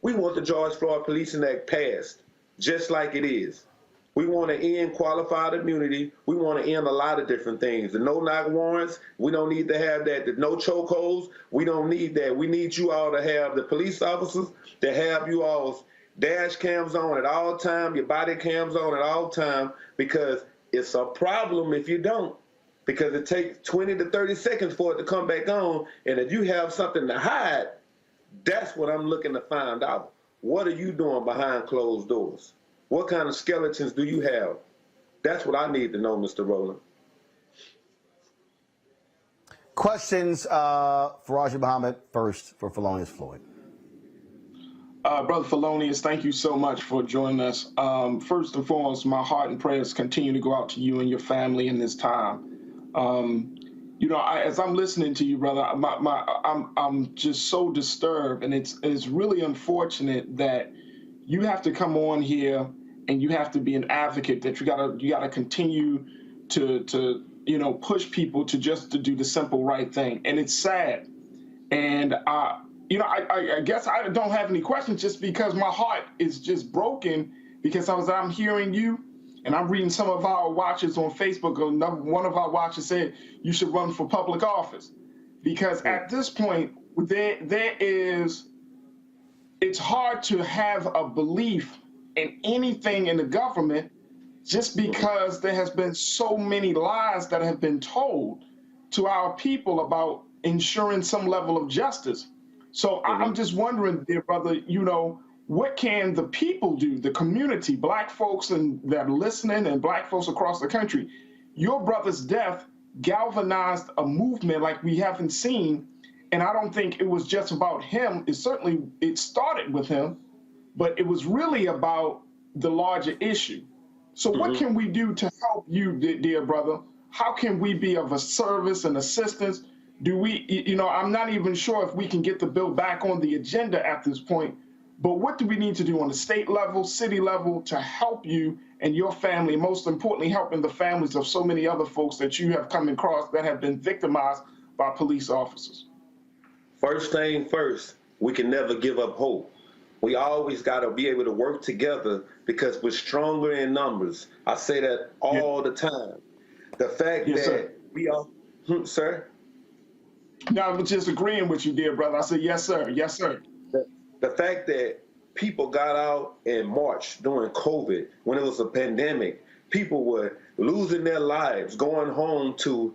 We want the George Floyd Policing Act passed, just like it is. We want to end qualified immunity. We want to end a lot of different things. The no-knock warrants, we don't need to have that. The no chokeholds, we don't need that. We need you all to have the police officers to have you all's dash cams on at all time, your body cams on at all time, because it's a problem if you don't. Because it takes 20 to 30 seconds for it to come back on, and if you have something to hide, that's what I'm looking to find out. What are you doing behind closed doors? What kind of skeletons do you have? That's what I need to know, Mr. Roland.
Questions, Faraji Muhammad first for Philonise Floyd.
Brother Philonise, thank you so much for joining us. First and foremost, my heart and prayers continue to go out to you and your family in this time. You know, as I'm listening to you, brother, I'm just so disturbed, and it's really unfortunate that you have to come on here and you have to be an advocate, that you gotta continue to you know, push people to do the simple right thing, and it's sad. And you know, I guess I don't have any questions, just because my heart is just broken, because I'm hearing you and I'm reading some of our watchers on Facebook. One of our watchers said you should run for public office, because at this point it's hard to have a belief in anything in the government, just because there has been so many lies that have been told to our people about ensuring some level of justice. So I'm just wondering, dear brother, you know, what can the people do, the community, black folks that are listening and black folks across the country? Your brother's death galvanized a movement like we haven't seen And I don't think it was just about him. It started with him, but it was really about the larger issue. So what can we do to help you, dear brother? How can we be of a service and assistance? Do we, I'm not even sure if we can get the bill back on the agenda at this point, but what do we need to do on the state level, city level to help you and your family, most importantly, helping the families of so many other folks that you have come across that have been victimized by police officers?
First thing first, we can never give up hope. We always got to be able to work together because we're stronger in numbers. I say that all the time. The fact that we are, sir?
No, I was just agreeing with you, dear brother. I said, yes, sir. Yes, sir.
The fact that people got out and marched during COVID when it was a pandemic, people were losing their lives, going home to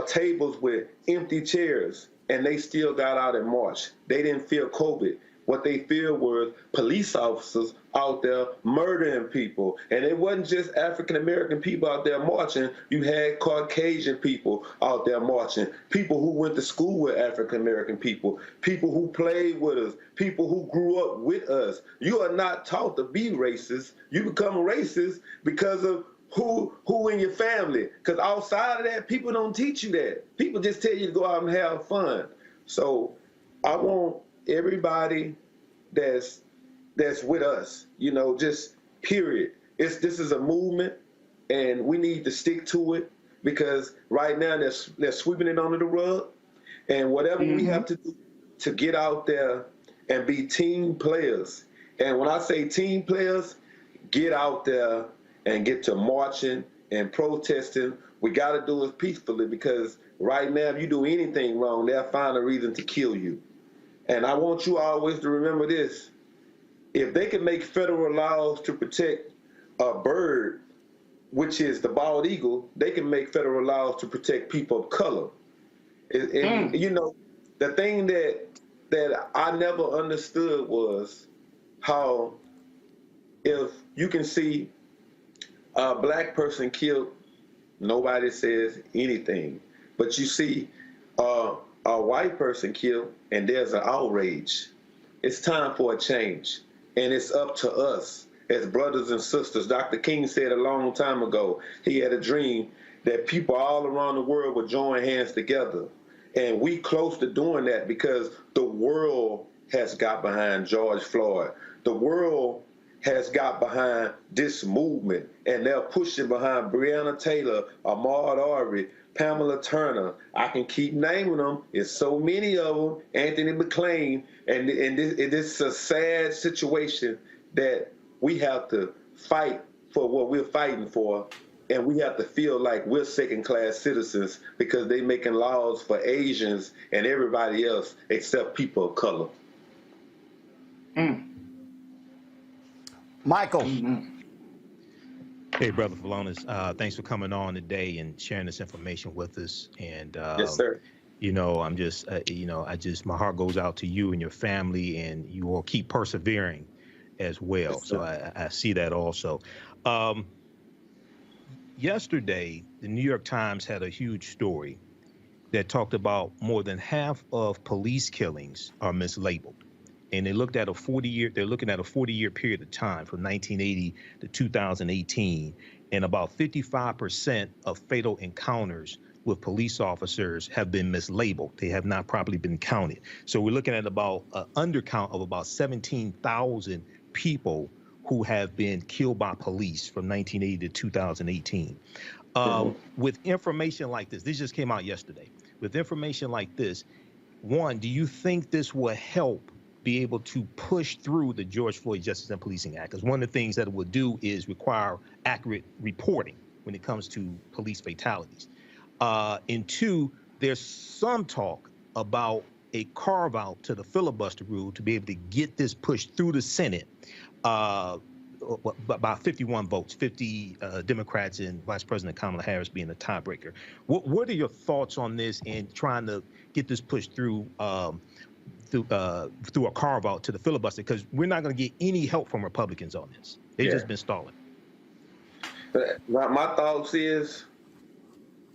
tables with empty chairs, and they still got out and marched. They didn't fear COVID. What they feared were police officers out there murdering people. And it wasn't just African-American people out there marching. You had Caucasian people out there marching, people who went to school with African-American people, people who played with us, people who grew up with us. You are not taught to be racist. You become racist because of who in your family. Because outside of that, people don't teach you that. People just tell you to go out and have fun. So I want everybody that's with us, just period. This is a movement, and we need to stick to it because right now they're sweeping it under the rug, and whatever we have to do to get out there and be team players. And when I say team players, get out there and get to marching and protesting. We got to do it peacefully because right now, if you do anything wrong, they'll find a reason to kill you. And I want you always to remember this. If they can make federal laws to protect a bird, which is the bald eagle, they can make federal laws to protect people of color. And the thing that I never understood was how if you can see a black person killed, nobody says anything. But you see a white person killed, and there's an outrage. It's time for a change, and it's up to us as brothers and sisters. Dr. King said a long time ago, he had a dream that people all around the world would join hands together, and we close to doing that because the world has got behind George Floyd. The world has got behind this movement, and they're pushing behind Breonna Taylor, Ahmaud Arbery, Pamela Turner. I can keep naming them. It's so many of them. Anthony McClain. And this is a sad situation that we have to fight for what we're fighting for. And we have to feel like we're second-class citizens because they're making laws for Asians and everybody else except people of color.
Michael.
Hey, Brother Philonise, thanks for coming on today and sharing this information with us. And
yes, sir.
I'm just, my heart goes out to you and your family, and you will keep persevering as well. Yes, so I see that also. Yesterday, the New York Times had a huge story that talked about more than half of police killings are mislabeled. And they looked at a 40-year, they're looking at a 40-year period of time from 1980 to 2018. And about 55% of fatal encounters with police officers have been mislabeled. They have not properly been counted. So we're looking at about an undercount of about 17,000 people who have been killed by police from 1980 to 2018. With information like this just came out yesterday. With information like this, one, do you think this will help be able to push through the George Floyd Justice and Policing Act? Because one of the things that it will do is require accurate reporting when it comes to police fatalities. And two, there's some talk about a carve out to the filibuster rule to be able to get this pushed through the Senate by 51 votes, 50 Democrats and Vice President Kamala Harris being a tiebreaker. What are your thoughts on this and trying to get this pushed through through a carve out to the filibuster? Because we're not going to get any help from Republicans on this. They've just been stalling.
My thoughts is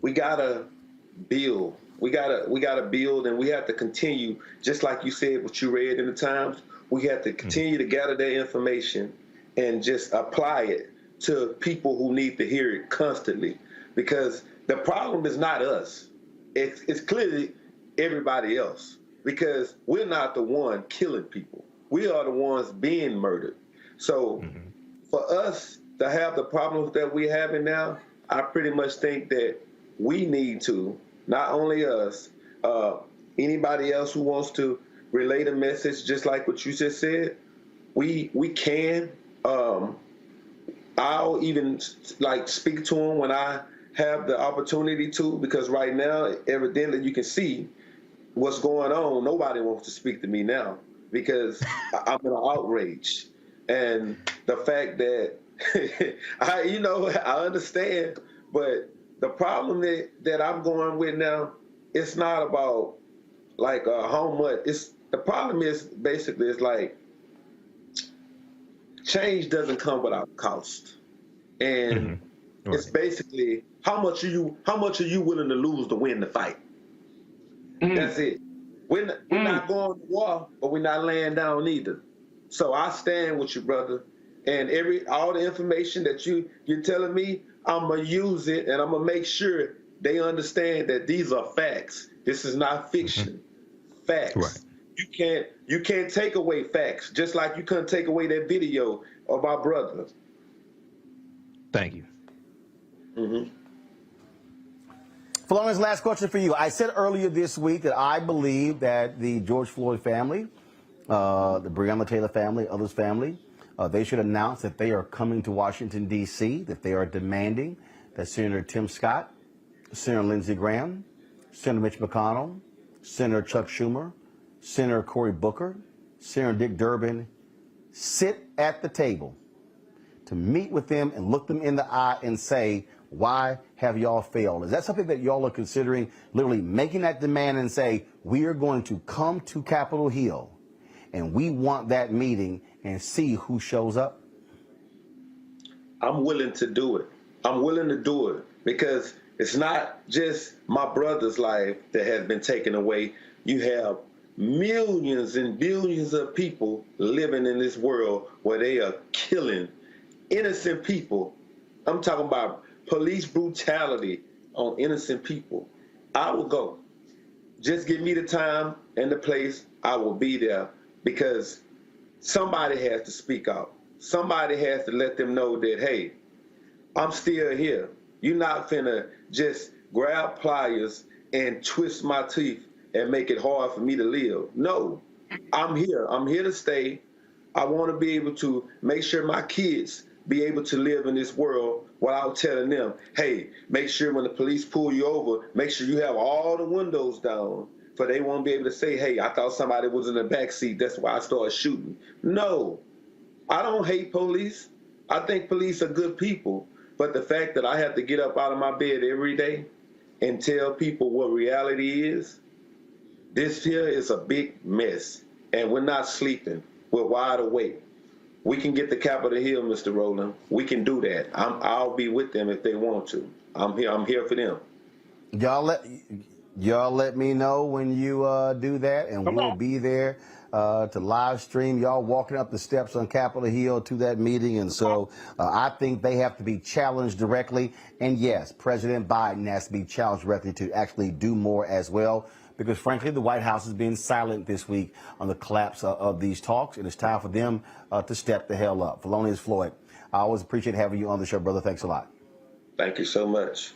we got to build We gotta build, and we have to continue, just like you said, what you read in the Times. We have to continue to gather that information and just apply it to people who need to hear it constantly. Because the problem is not us. It's clearly everybody else. Because we're not the one killing people. We are the ones being murdered. So for us to have the problems that we're having now, I pretty much think that we need to, not only us, anybody else who wants to relay the message, just like what you just said, we can. I'll even like speak to them when I have the opportunity to, because right now, evidently you can see what's going on. Nobody wants to speak to me now because I'm in an outrage. And the fact that, I understand, but the problem that I'm going with now, it's not about like how much, the problem is basically, it's like change doesn't come without cost. And it's basically, how much are you willing to lose to win the fight? That's it. We're not going to war, but we're not laying down either. So I stand with you, brother. And all the information that you're telling me, I'm gonna use it, and I'm gonna make sure they understand that these are facts. This is not fiction. Facts. Right. You can't take away facts, just like you couldn't take away that video of my brother.
Thank you.
Philonise, last question for you. I said earlier this week that I believe that the George Floyd family, the Breonna Taylor family, others' family, they should announce that they are coming to Washington, D.C., that they are demanding that Senator Tim Scott, Senator Lindsey Graham, Senator Mitch McConnell, Senator Chuck Schumer, Senator Cory Booker, Senator Dick Durbin sit at the table to meet with them and look them in the eye and say, why have y'all failed? Is that something that y'all are considering, literally making that demand and say, we are going to come to Capitol Hill and we want that meeting and see who shows up?
I'm willing to do it. I'm willing to do it because it's not just my brother's life that has been taken away. You have millions and billions of people living in this world where they are killing innocent people. I'm talking about police brutality on innocent people. I will go. Just give me the time and the place. I will be there because somebody has to speak out. Somebody has to let them know that, hey, I'm still here. You're not finna just grab pliers and twist my teeth and make it hard for me to live. No, I'm here. I'm here to stay. I want to be able to make sure my kids be able to live in this world without telling them, hey, make sure when the police pull you over, make sure you have all the windows down, for they won't be able to say, hey, I thought somebody was in the back seat, that's why I started shooting. No, I don't hate police. I think police are good people. But the fact that I have to get up out of my bed every day and tell people what reality is, this here is a big mess. And we're not sleeping. We're wide awake. We can get to Capitol Hill, Mr. Roland. We can do that. I'll be with them if they want to. I'm here for them.
Y'all let me know when you do that, and we'll be there to live stream y'all walking up the steps on Capitol Hill to that meeting. And so I think they have to be challenged directly. And yes, President Biden has to be challenged directly to actually do more as well. Because frankly, the White House has been silent this week on the collapse of these talks, and it's time for them to step the hell up. Philonise Floyd, I always appreciate having you on the show, brother. Thanks a lot.
Thank you so much.